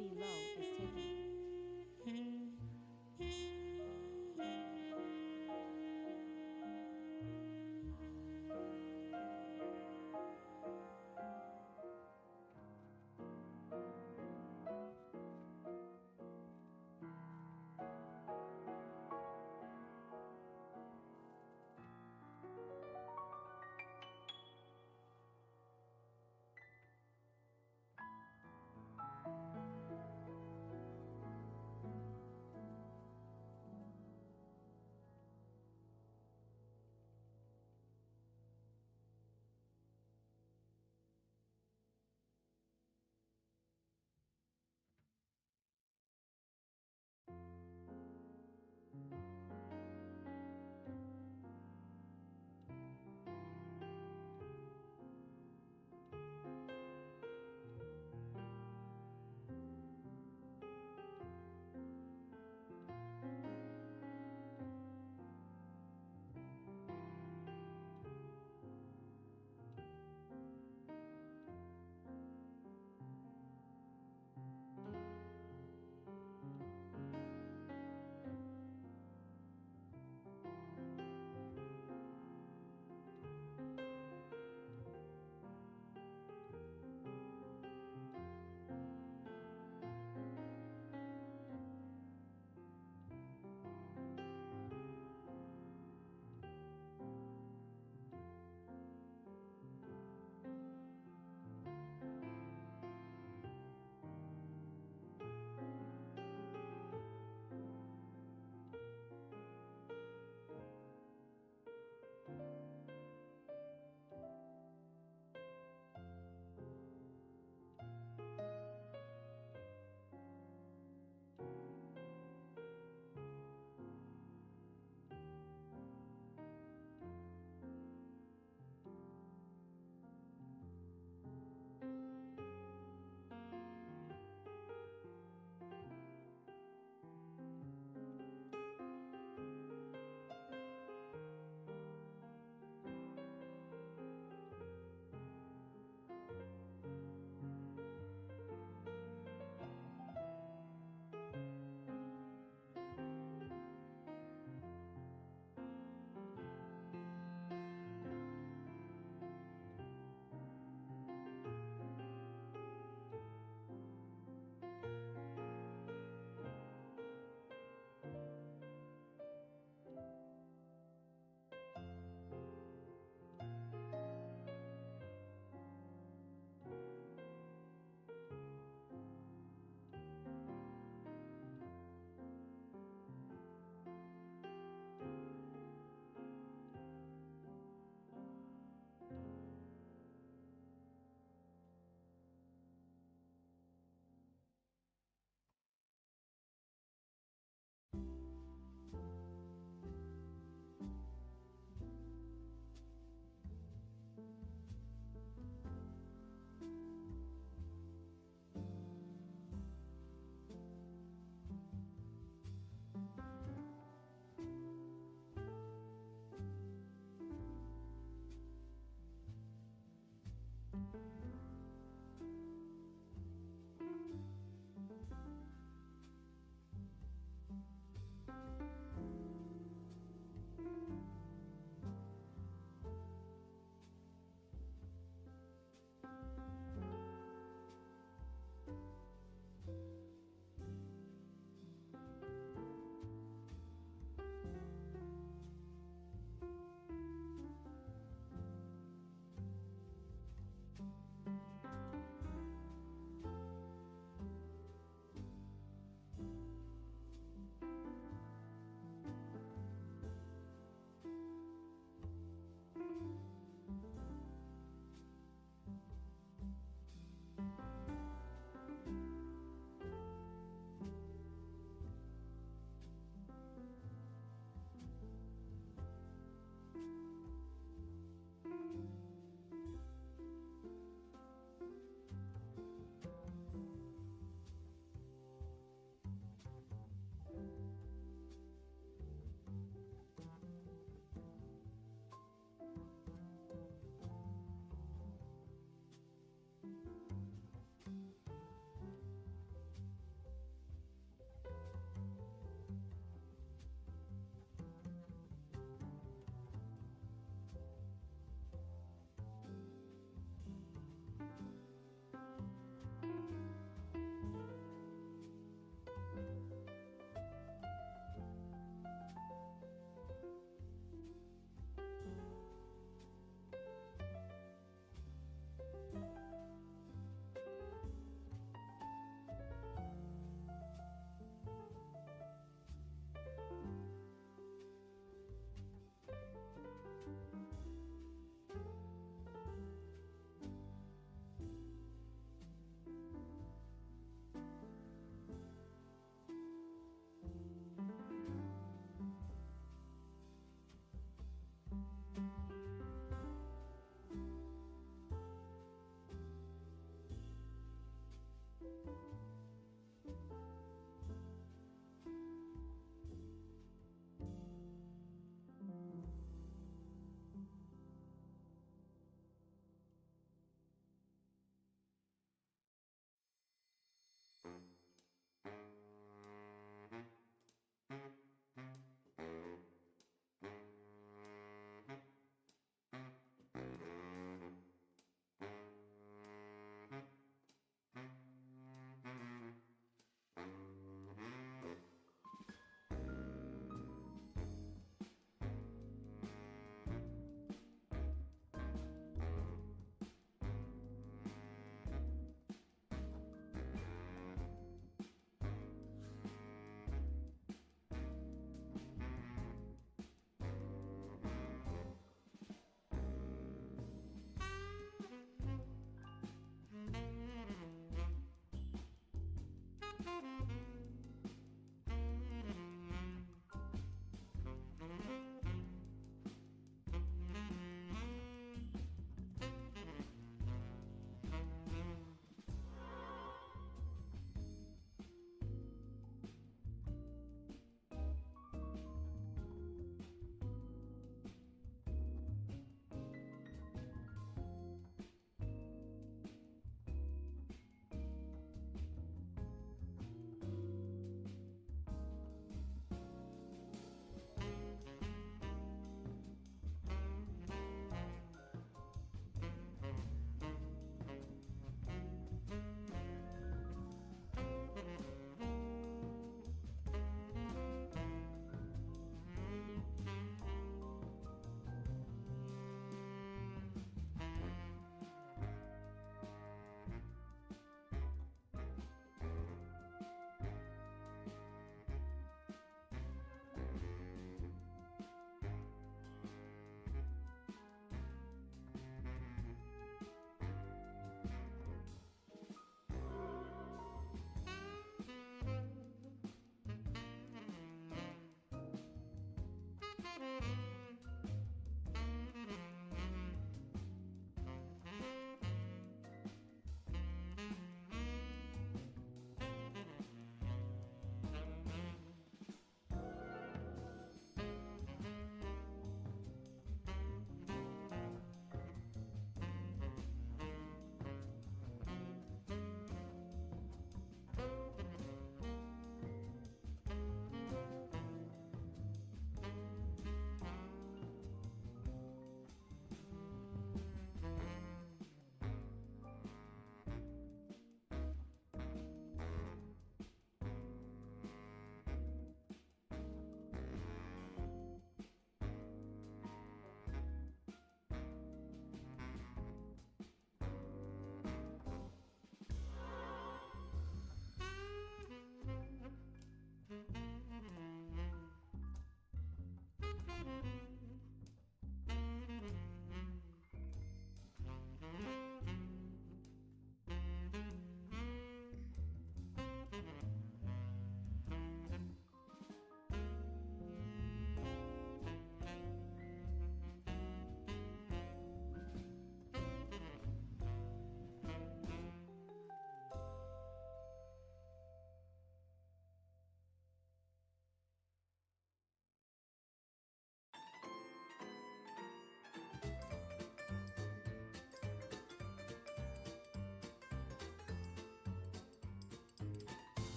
IB low is taken.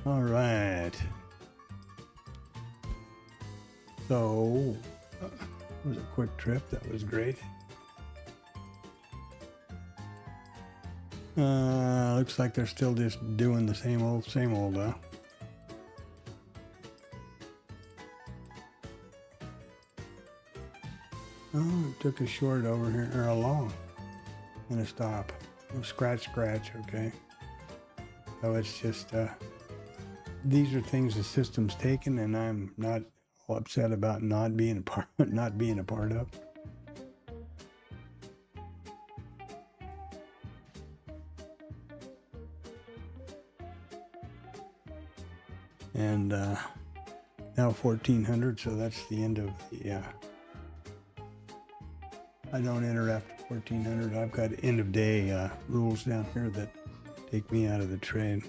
All right. So, it was a quick trip. That was great. Looks like they're still just doing the same old, huh? Oh, it took a short over here, or a long, and a stop. Oh, scratch, okay. So it's just, these are things the system's taken, and I'm not all upset about not being a part, not being a part of. And now 1400, so that's the end of the. I don't enter after 1400. I've got end of day rules down here that take me out of the trade.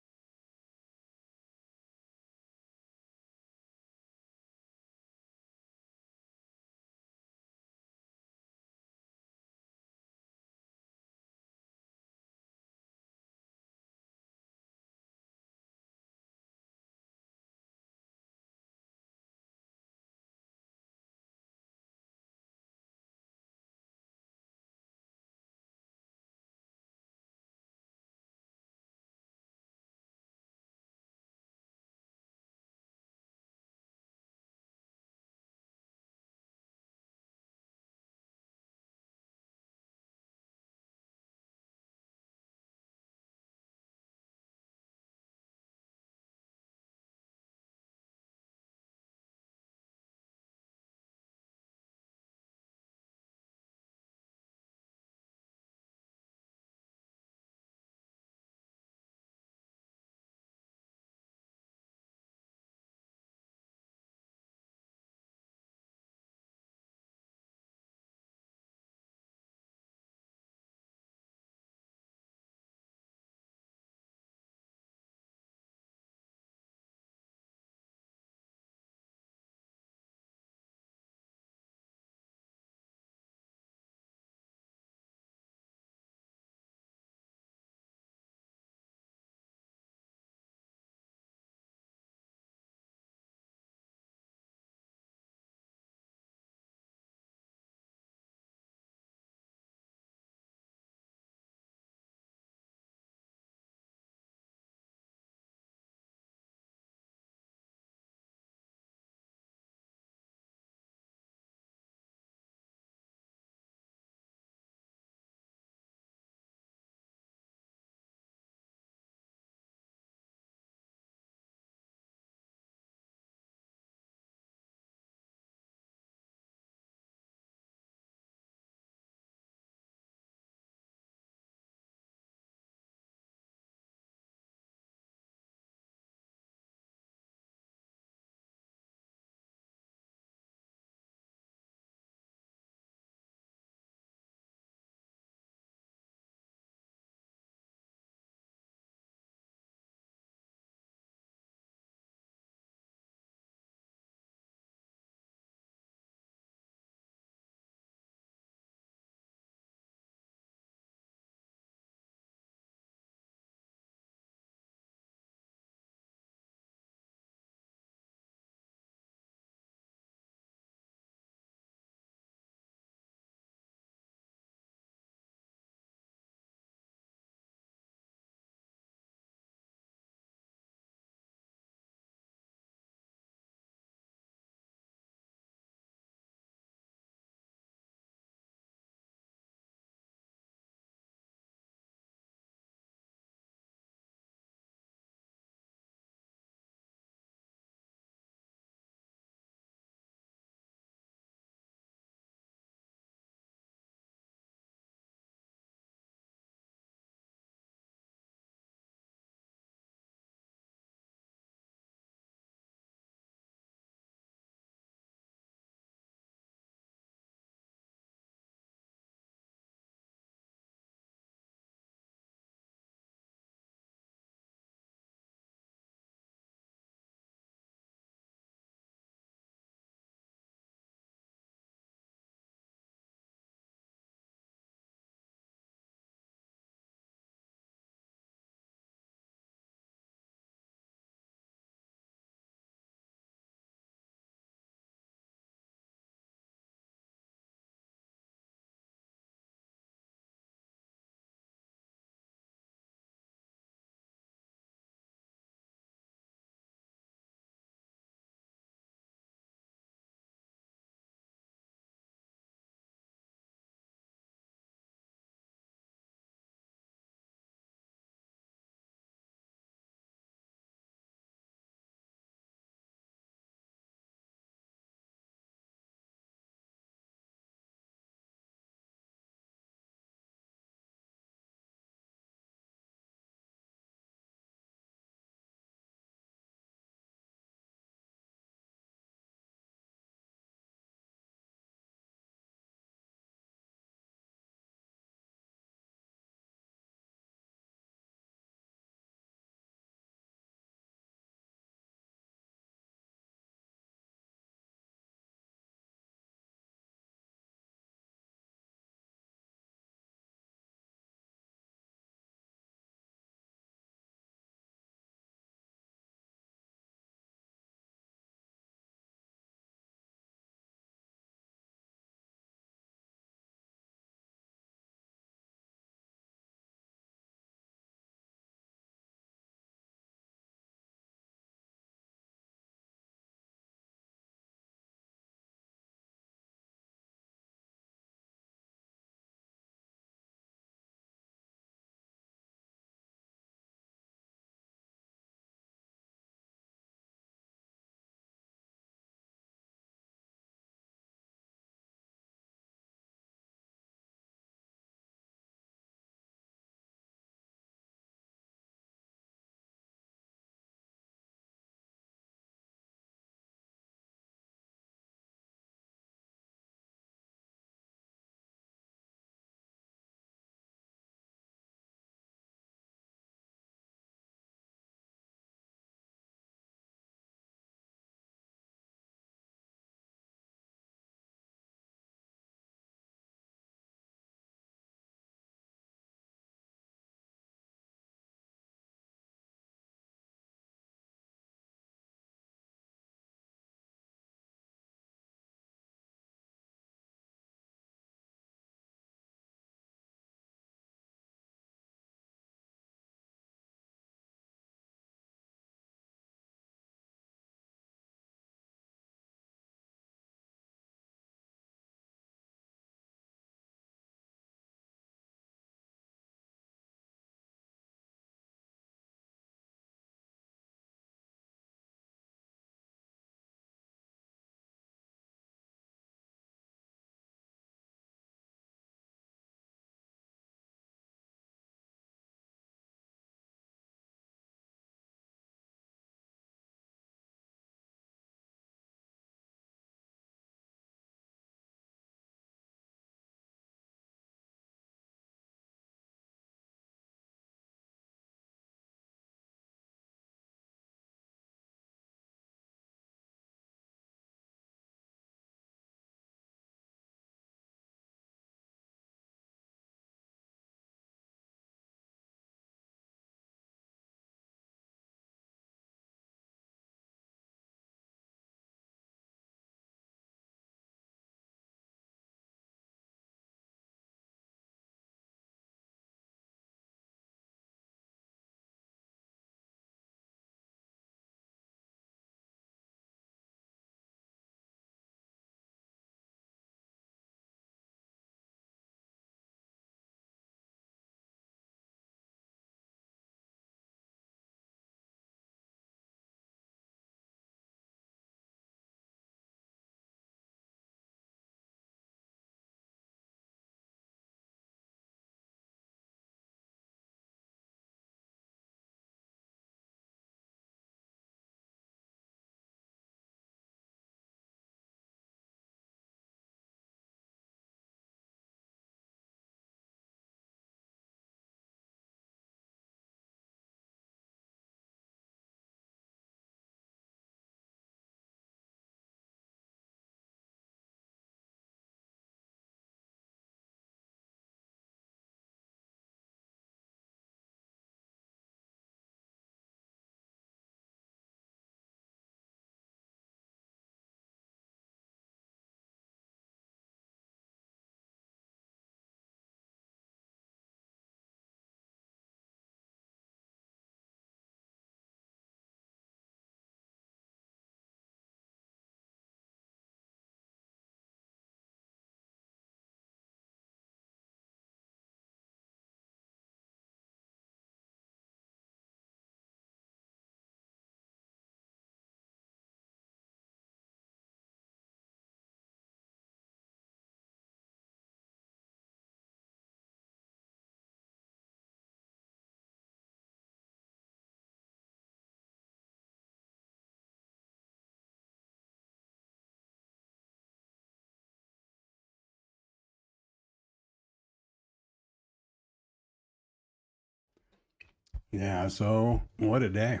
Yeah, so what a day.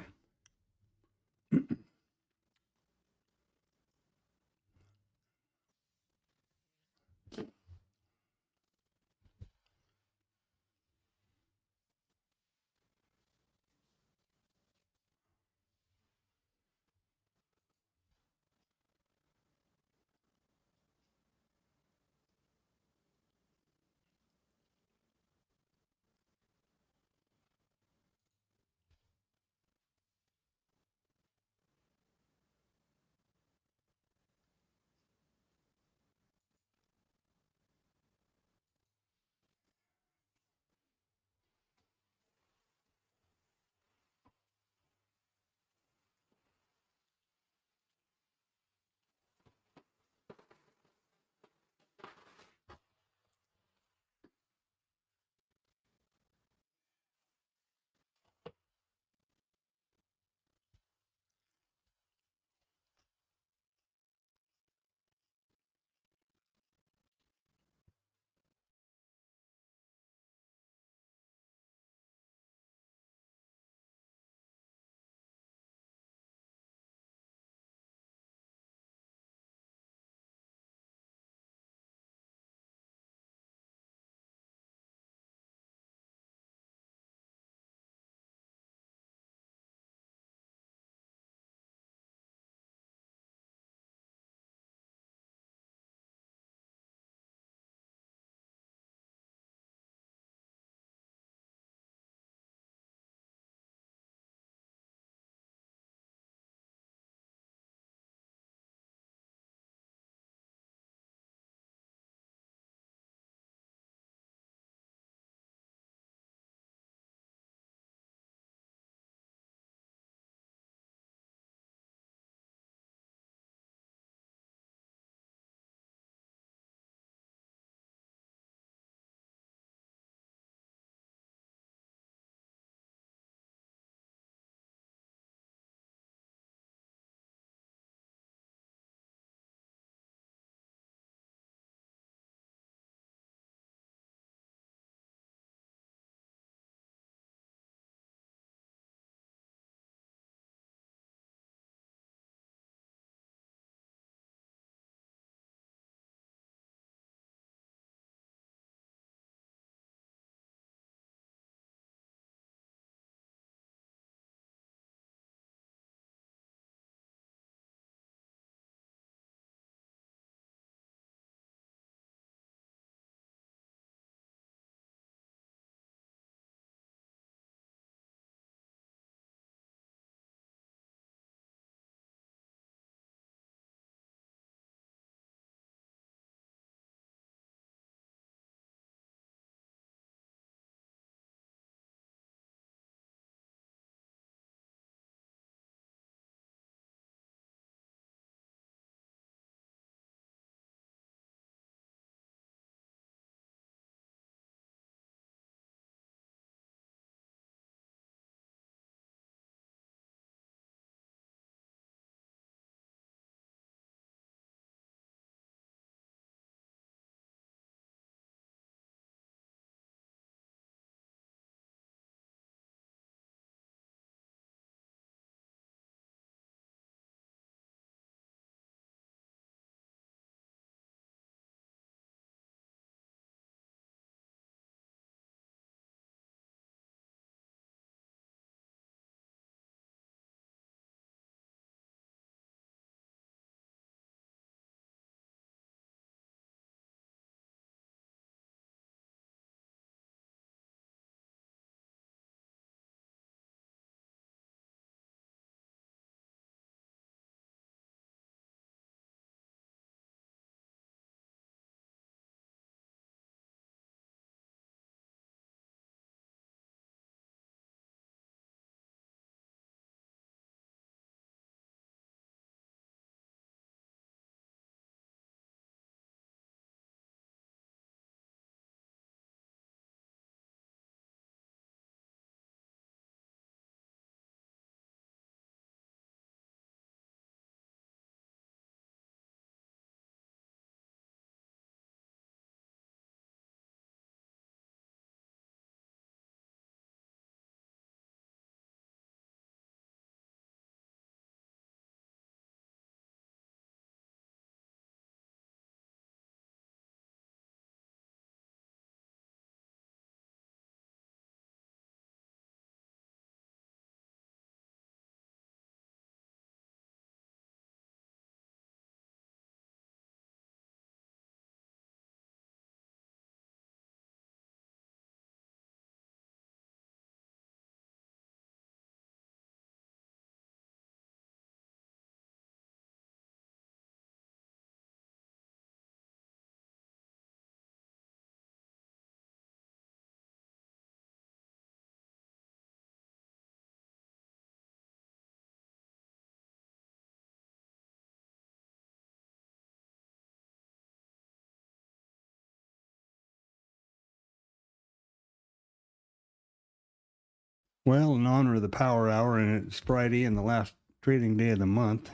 Well, in honor of the power hour, and it's Friday and the last trading day of the month,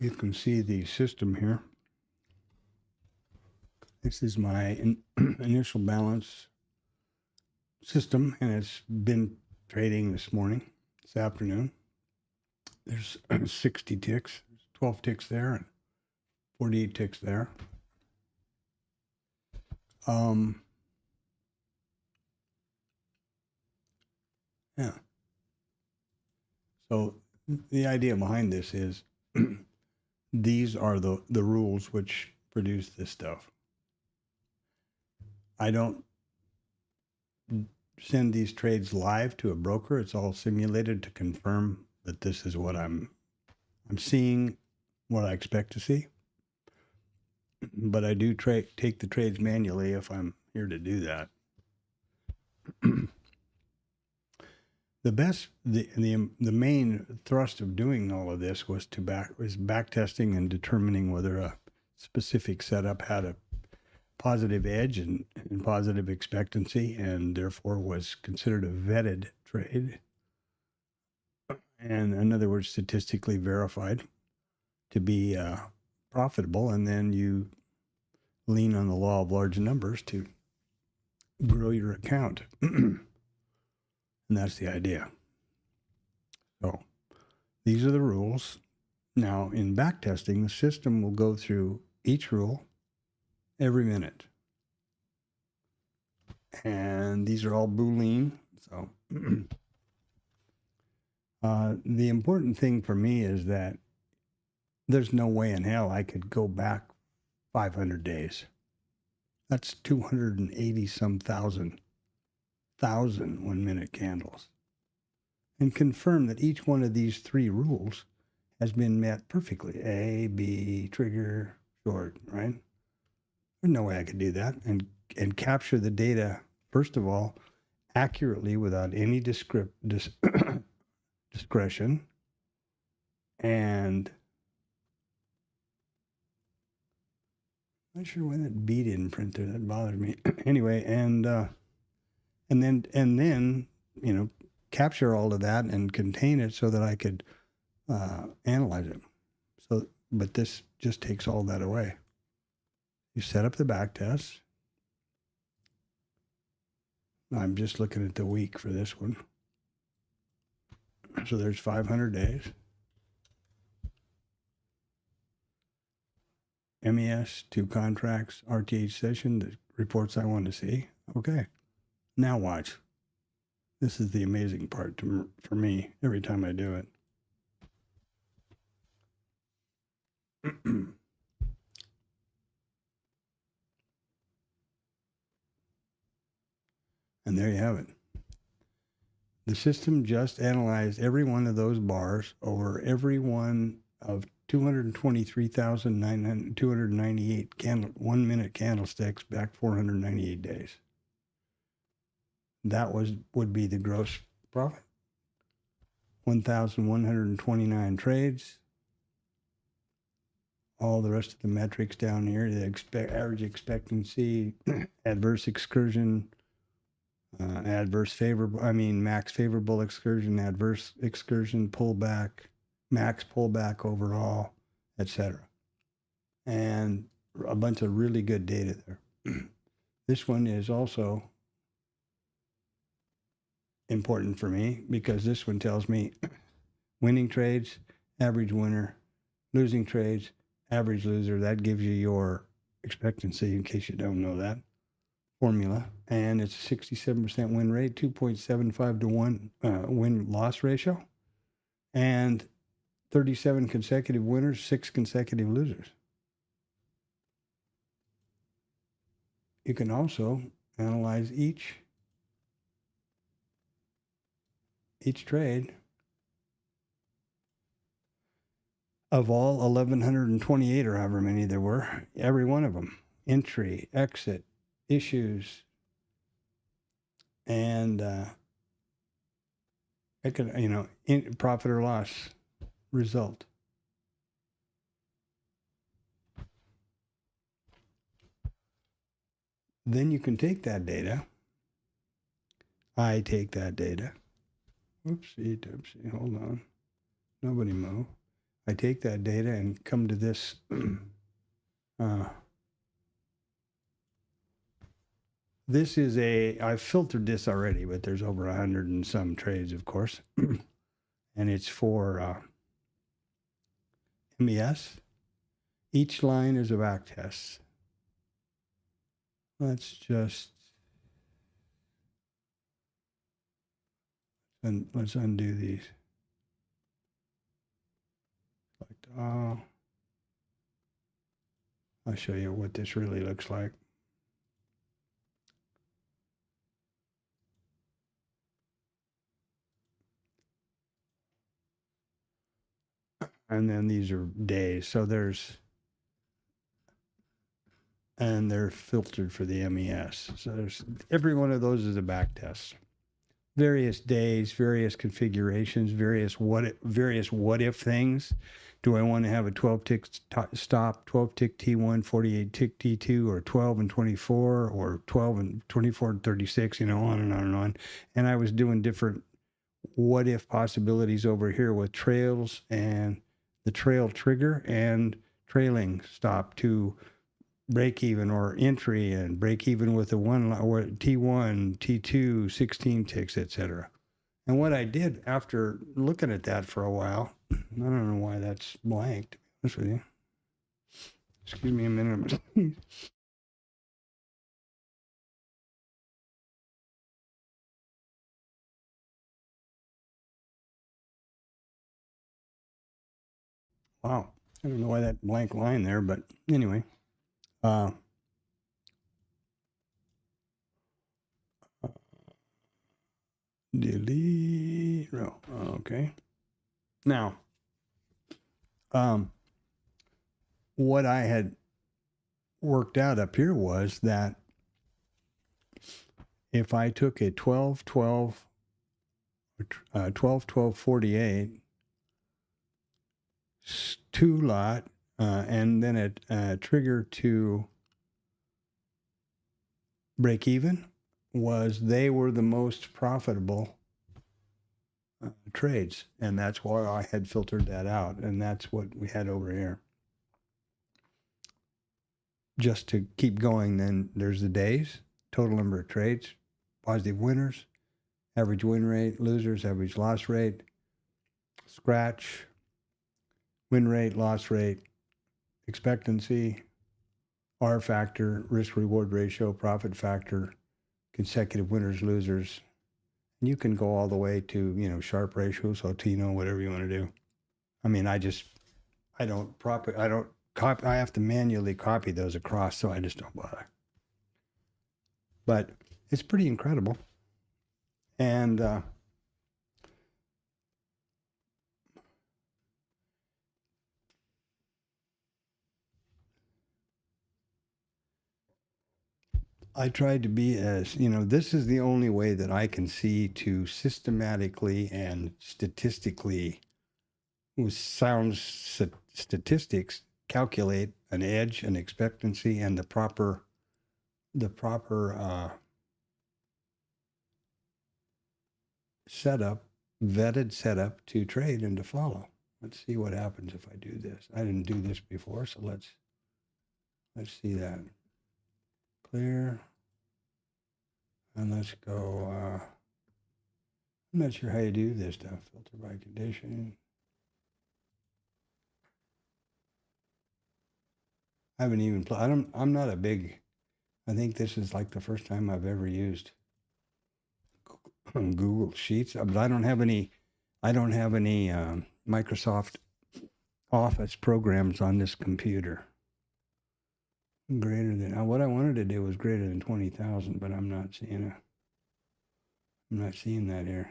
you can see the system here. This is my initial balance system, and it's been trading this morning, this afternoon. There's 60 ticks, 12 ticks there, and 48 ticks there. Yeah. So the idea behind this is these are the rules which produce this stuff. I don't send these trades live to a broker. It's all simulated to confirm that this is what I'm seeing, what I expect to see. But I do take the trades manually if I'm here to do that. The main thrust of doing all of this was backtesting and determining whether a specific setup had a positive edge and positive expectancy, and therefore was considered a vetted trade. And in other words, statistically verified to be profitable. And then you lean on the law of large numbers to grow your account. And that's the idea. So these are the rules. Now, in backtesting, the system will go through each rule every minute. And these are all Boolean. So the important thing for me is that there's no way in hell I could go back 500 days. That's 280 some thousand 1 minute candles, and confirm that each one of these three rules has been met perfectly. A, B, trigger, short, right? There's no way I could do that and capture the data, first of all, accurately without any discretion. And I'm not sure why that B didn't print there. That bothers me. Anyway, and then capture all of that and contain it so that I could analyze it. So, but this just takes all that away. You set up the back test. I'm just looking at the week for this one. So there's 500 days. MES, 2 contracts, RTH session, the reports I want to see. Okay. Now watch. This is the amazing part for me every time I do it. And there you have it. The system just analyzed every one of those bars over every one of 223,298 1 minute candlesticks back 498 days. That would be the gross profit. 1,129 trades. All the rest of the metrics down here, the average expectancy, adverse excursion, max favorable excursion, adverse excursion, pullback, max pullback overall, etc. And a bunch of really good data there. This one is also important for me because this one tells me winning trades, average winner, losing trades, average loser. That gives you your expectancy, in case you don't know that formula. And it's a 67% win rate, 2.75 to 1 win-loss ratio, and 37 consecutive winners, 6 consecutive losers. You can also analyze each trade of all 1,128 or however many there were, every one of them, entry, exit, issues, and it could, profit or loss result. Then you can take that data I take that data. Whoopsie doopsie. Hold on. Nobody move. I take that data and come to this. This is I've filtered this already, but there's over 100 and some trades, of course. And it's for MES. Each line is a backtest. Let's just, and let's undo these. I'll show you what this really looks like. And then these are days. So and they're filtered for the MES. So there's every one of those is a back test. Various days, various configurations, various what if things. Do I want to have a 12 tick stop, 12 tick T1, 48 tick T2, or 12 and 24, or 12 and 24 and 36, on and on and on. And I was doing different what if possibilities over here with trails and the trail trigger and trailing stop to break even or entry and break even with the one or T1, T2, 16 ticks, etc. And what I did after looking at that for a while, I don't know why that's blank, to be honest with you. Excuse me a minute. Wow. I don't know why that blank line there, but anyway. Delete row. Okay. Now, what I had worked out up here was that if I took a 12, 12, 12, 12, 48, 2 lot, and then a trigger to break even, they were the most profitable trades. And that's why I had filtered that out. And that's what we had over here. Just to keep going, then there's the days, total number of trades, positive winners, average win rate, losers, average loss rate, scratch, win rate, loss rate, expectancy, R factor, risk reward ratio, profit factor, consecutive winners, losers. And you can go all the way to, Sharpe ratio, Sotino, whatever you want to do. I mean, I have to manually copy those across, so I just don't bother. But it's pretty incredible. And I tried to be as, this is the only way that I can see to systematically and statistically, with sound statistics, calculate an edge, an expectancy, and the proper setup, vetted setup to trade and to follow. Let's see what happens if I do this. I didn't do this before, so let's see that. Clear. And let's go, I'm not sure how you do this stuff. Filter by condition. I haven't even, I'm not a big, I think this is like the first time I've ever used Google Sheets, but I don't have any Microsoft Office programs on this computer. Greater than, what I wanted to do was greater than 20,000, but I'm not seeing that here.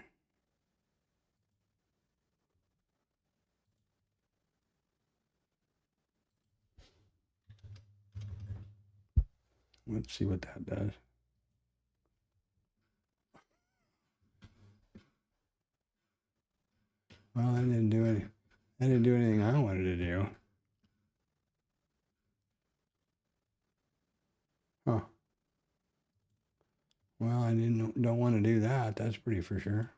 Let's see what that does. Well, that didn't do anything I wanted to do. Huh. Well, I don't want to do that. That's pretty for sure.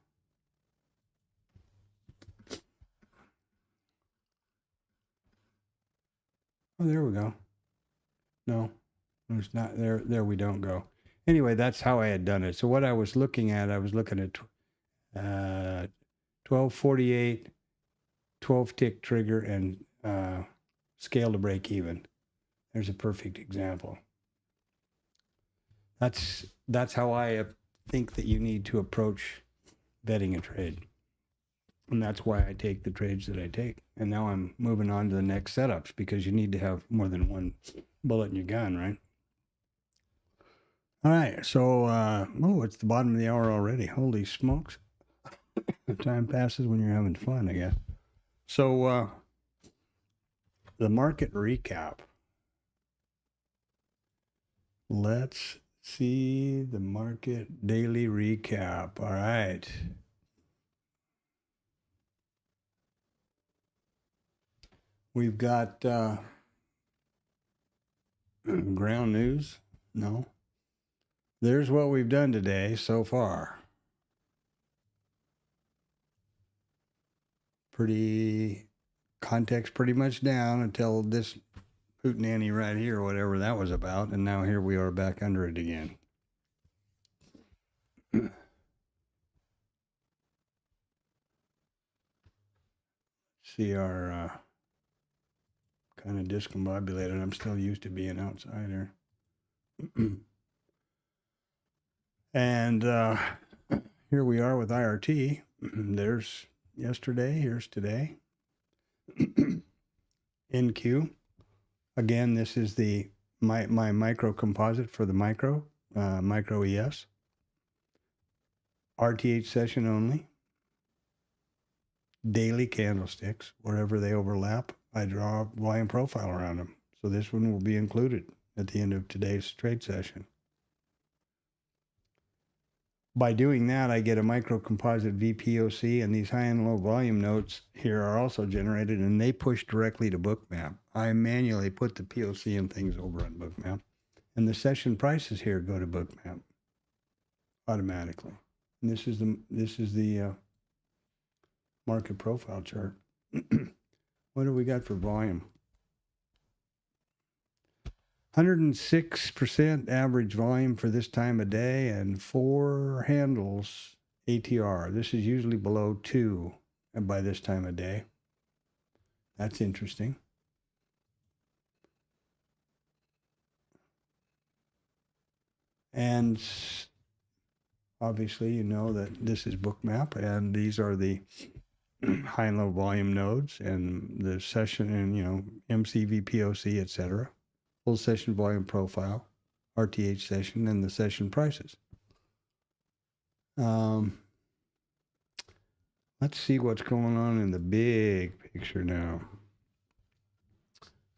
Oh, there we go. No, there's not there. There we don't go. Anyway, that's how I had done it. So what I was looking at 1248, 12 tick trigger, and scale to break even. There's a perfect example. That's how I think that you need to approach betting a trade. And that's why I take the trades that I take. And now I'm moving on to the next setups because you need to have more than one bullet in your gun, right? All right. So, it's the bottom of the hour already. Holy smokes. The time passes when you're having fun, I guess. So, the market recap. Let's see the market daily recap. All right. We've got ground news. No. There's what we've done today so far. Context pretty much down until this hootenanny right here, whatever that was about. And now here we are back under it again. See our kind of discombobulated. I'm still used to being outsider. And here we are with IRT. There's yesterday. Here's today. NQ. Again, this is my micro composite for the micro ES. RTH session only. Daily candlesticks. Wherever they overlap, I draw a volume profile around them. So this one will be included at the end of today's trade session. By doing that, I get a micro composite VPOC, and these high and low volume nodes here are also generated, and they push directly to Bookmap. I manually put the POC and things over on Bookmap, and the session prices here go to Bookmap automatically. And this is the market profile chart. What do we got for volume? 106% average volume for this time of day and 4 handles ATR. This is usually below 2 by this time of day. That's interesting. And obviously, you know that this is Bookmap, and these are the high and low volume nodes and the session and, MCVPOC, etc. Full session volume profile, RTH session, and the session prices. Let's see what's going on in the big picture now.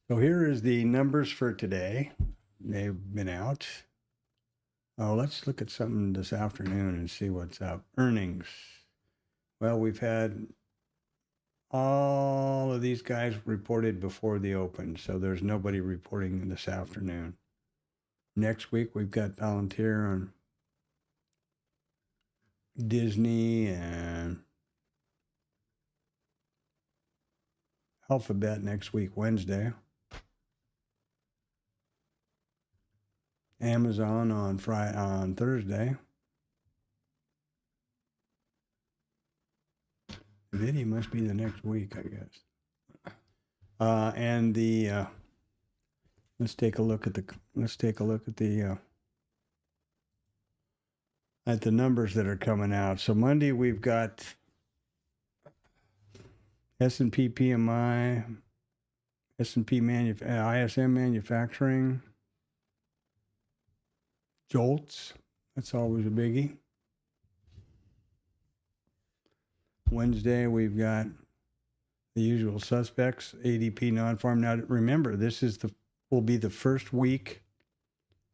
So here is the numbers for today. They've been out. Oh, let's look at something this afternoon and see what's up. Earnings. Well, we've had all of these guys reported before the open, so there's nobody reporting this afternoon. Next week, we've got Palantir on Disney and Alphabet next week, Wednesday. Amazon on Thursday. NVIDIA must be the next week, I guess. And the let's take a look at the numbers that are coming out. So Monday we've got S&P PMI, S&P ISM manufacturing, JOLTS. That's always a biggie. Wednesday we've got the usual suspects, ADP non-farm. Now remember, this will be the first week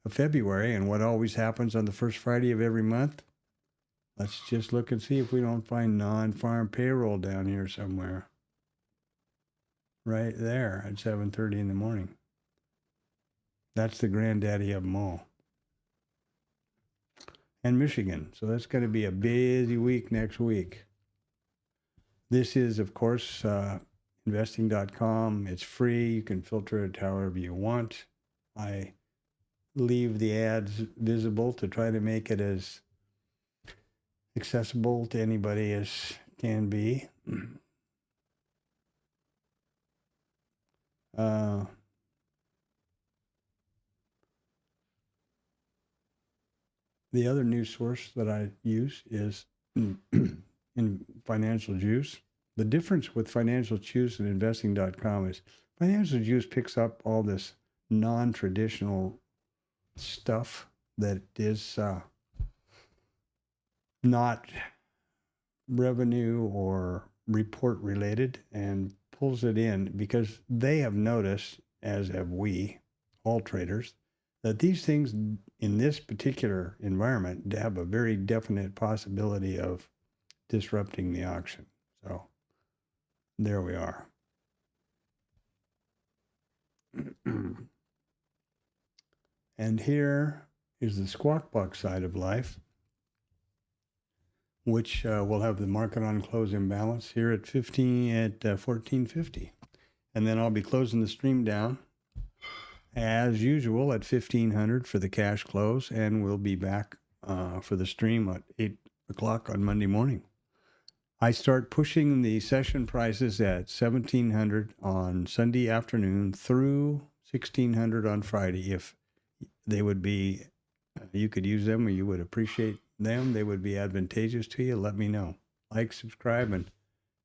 of February, and what always happens on the first Friday of every month? Let's just look and see if we don't find non-farm payroll down here somewhere. Right there at 7:30 in the morning. That's the granddaddy of them all. and Michigan. So that's going to be a busy week next week. This is, of course, investing.com. It's free. You can filter it however you want. I leave the ads visible to try to make it as accessible to anybody as can be. The other news source that I use is in Financial Juice. The difference with Financial Juice and investing.com is Financial Juice picks up all this non-traditional stuff that is not revenue or report related and pulls it in because they have noticed, as have we, all traders, that these things in this particular environment have a very definite possibility of disrupting the auction. So there we are. And here is the squawk box side of life, which will have the market on close imbalance here at 1450. And then I'll be closing the stream down as usual at 1500 for the cash close, and we'll be back for the stream at 8 o'clock on Monday morning. I start pushing the session prices at 1700 on Sunday afternoon through 1600 on Friday. If they would be, you could use them or you would appreciate them, they would be advantageous to you, let me know. Like, subscribe, and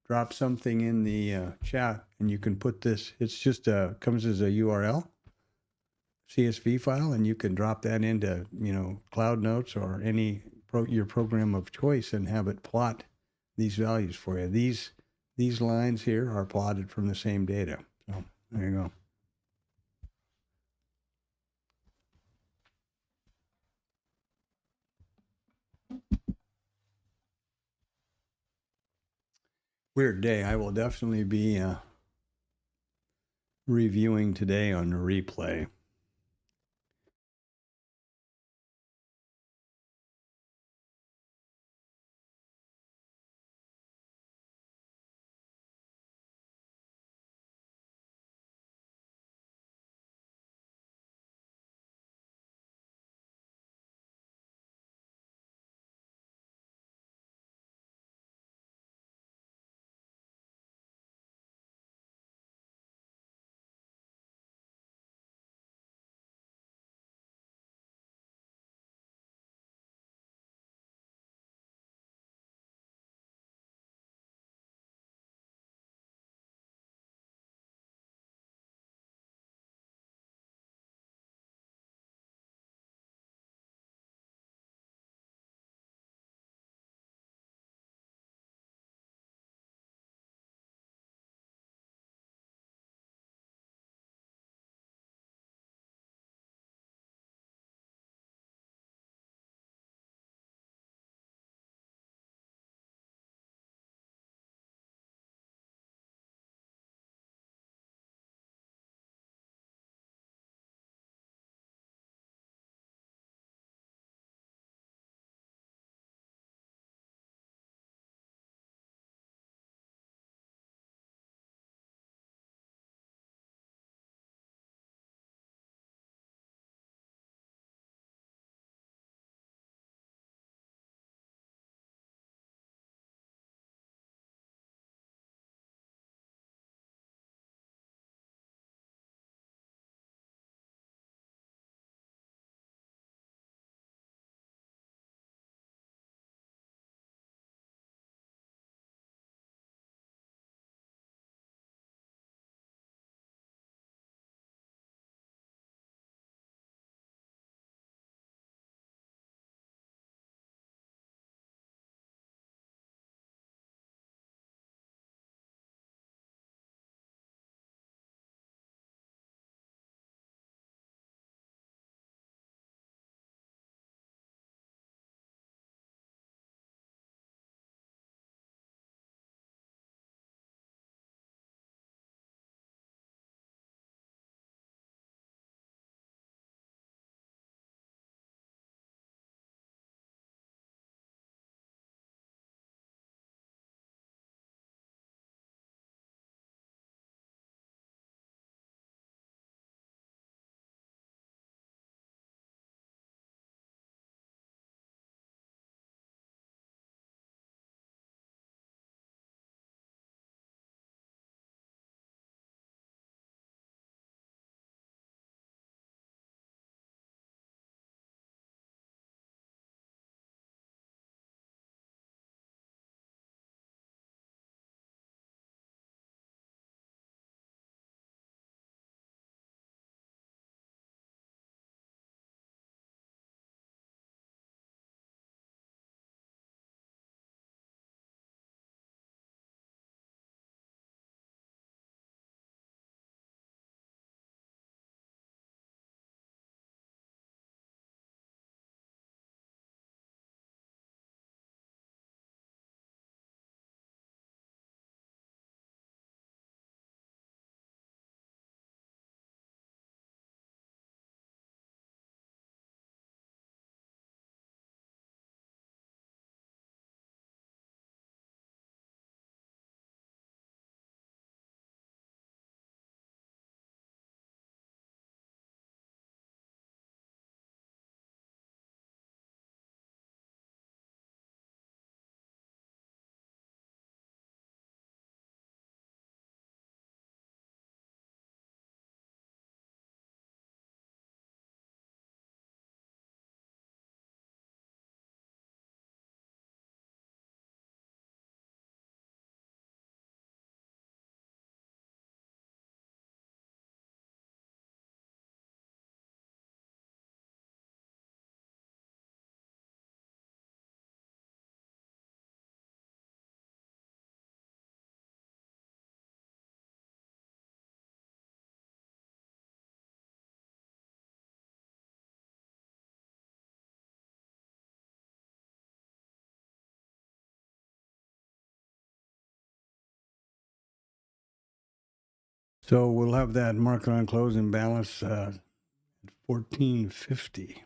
drop something in the chat, and you can put this, it's just comes as a URL, CSV file, and you can drop that into, Cloud Notes or any your program of choice and have it plot these values for you. These lines here are plotted from the same data. So there you go. Weird day. I will definitely be reviewing today on the replay. So we'll have that market on closing balance at 1450.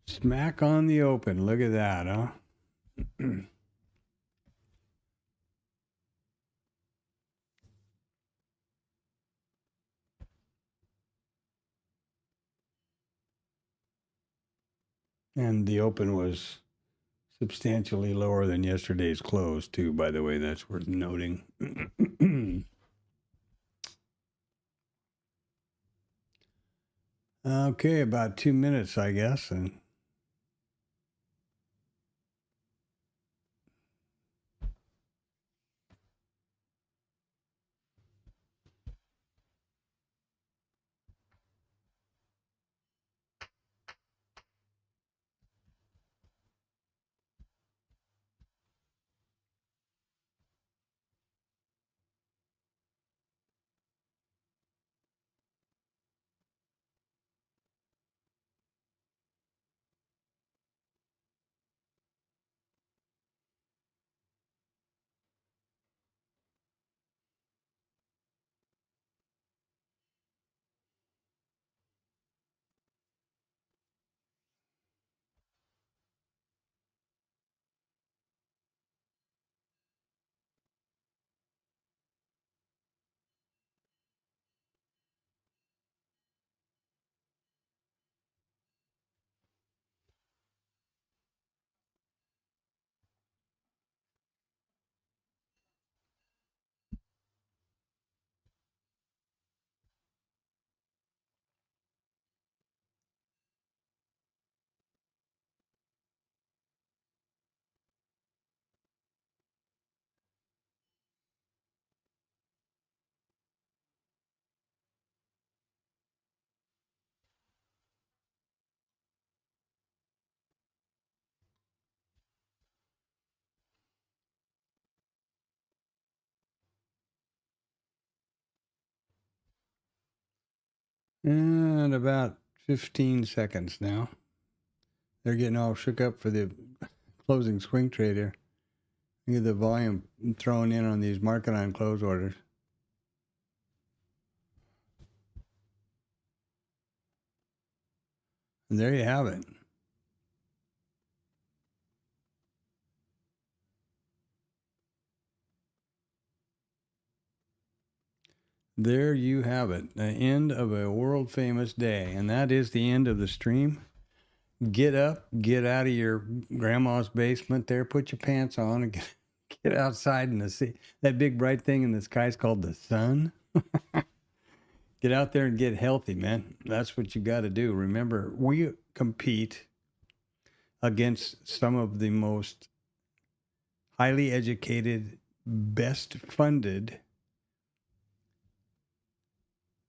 Smack on the open. Look at that, huh? And the open was substantially lower than yesterday's close, too, by the way. That's worth noting. Okay, about 2 minutes, I guess. And about 15 seconds now. They're getting all shook up for the closing swing trade here. Look at the volume thrown in on these market on close orders. And there you have it. There you have it. The end of a world famous day. And that is the end of the stream. Get up, get out of your grandma's basement there, put your pants on and get outside in the sea. That big bright thing in the sky is called the sun. Get out there and get healthy, man. That's what you got to do. Remember, we compete against some of the most highly educated, best funded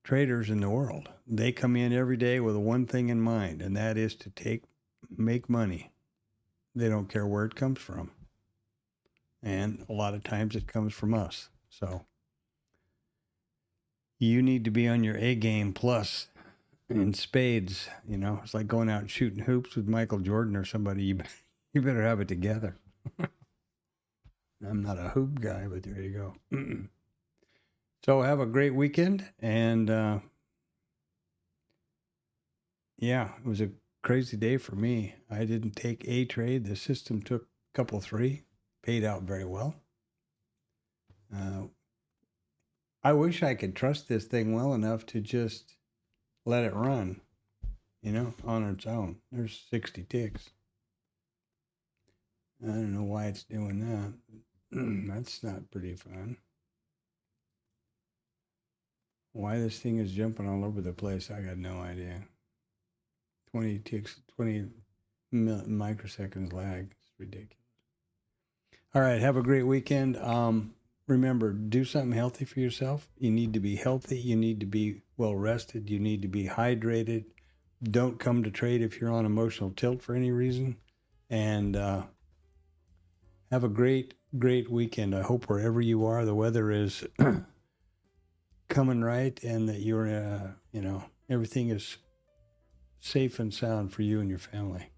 traders in the world. They come in every day with one thing in mind, and that is to make money. They don't care where it comes from. And a lot of times it comes from us. So you need to be on your A game plus in spades. You know, it's like going out and shooting hoops with Michael Jordan or somebody. You better have it together. I'm not a hoop guy, but there you go. So have a great weekend. And yeah, it was a crazy day for me. I didn't take a trade. The system took a couple, three, paid out very well. I wish I could trust this thing well enough to just let it run, you know, on its own. There's 60 ticks. I don't know why it's doing that. That's not pretty fun. Why this thing is jumping all over the place, I got no idea. 20 ticks, 20 microseconds lag. It's ridiculous. All right, have a great weekend. Remember, do something healthy for yourself. You need to be healthy. You need to be well rested. You need to be hydrated. Don't come to trade if you're on emotional tilt for any reason. And have a great, great weekend. I hope wherever you are, the weather is coming right and that you're, you know, everything is safe and sound for you and your family.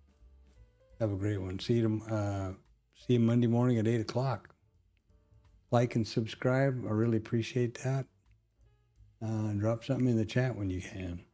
Have a great one. See you Monday morning at 8 o'clock. Like and subscribe. I really appreciate that. Drop something in the chat when you can.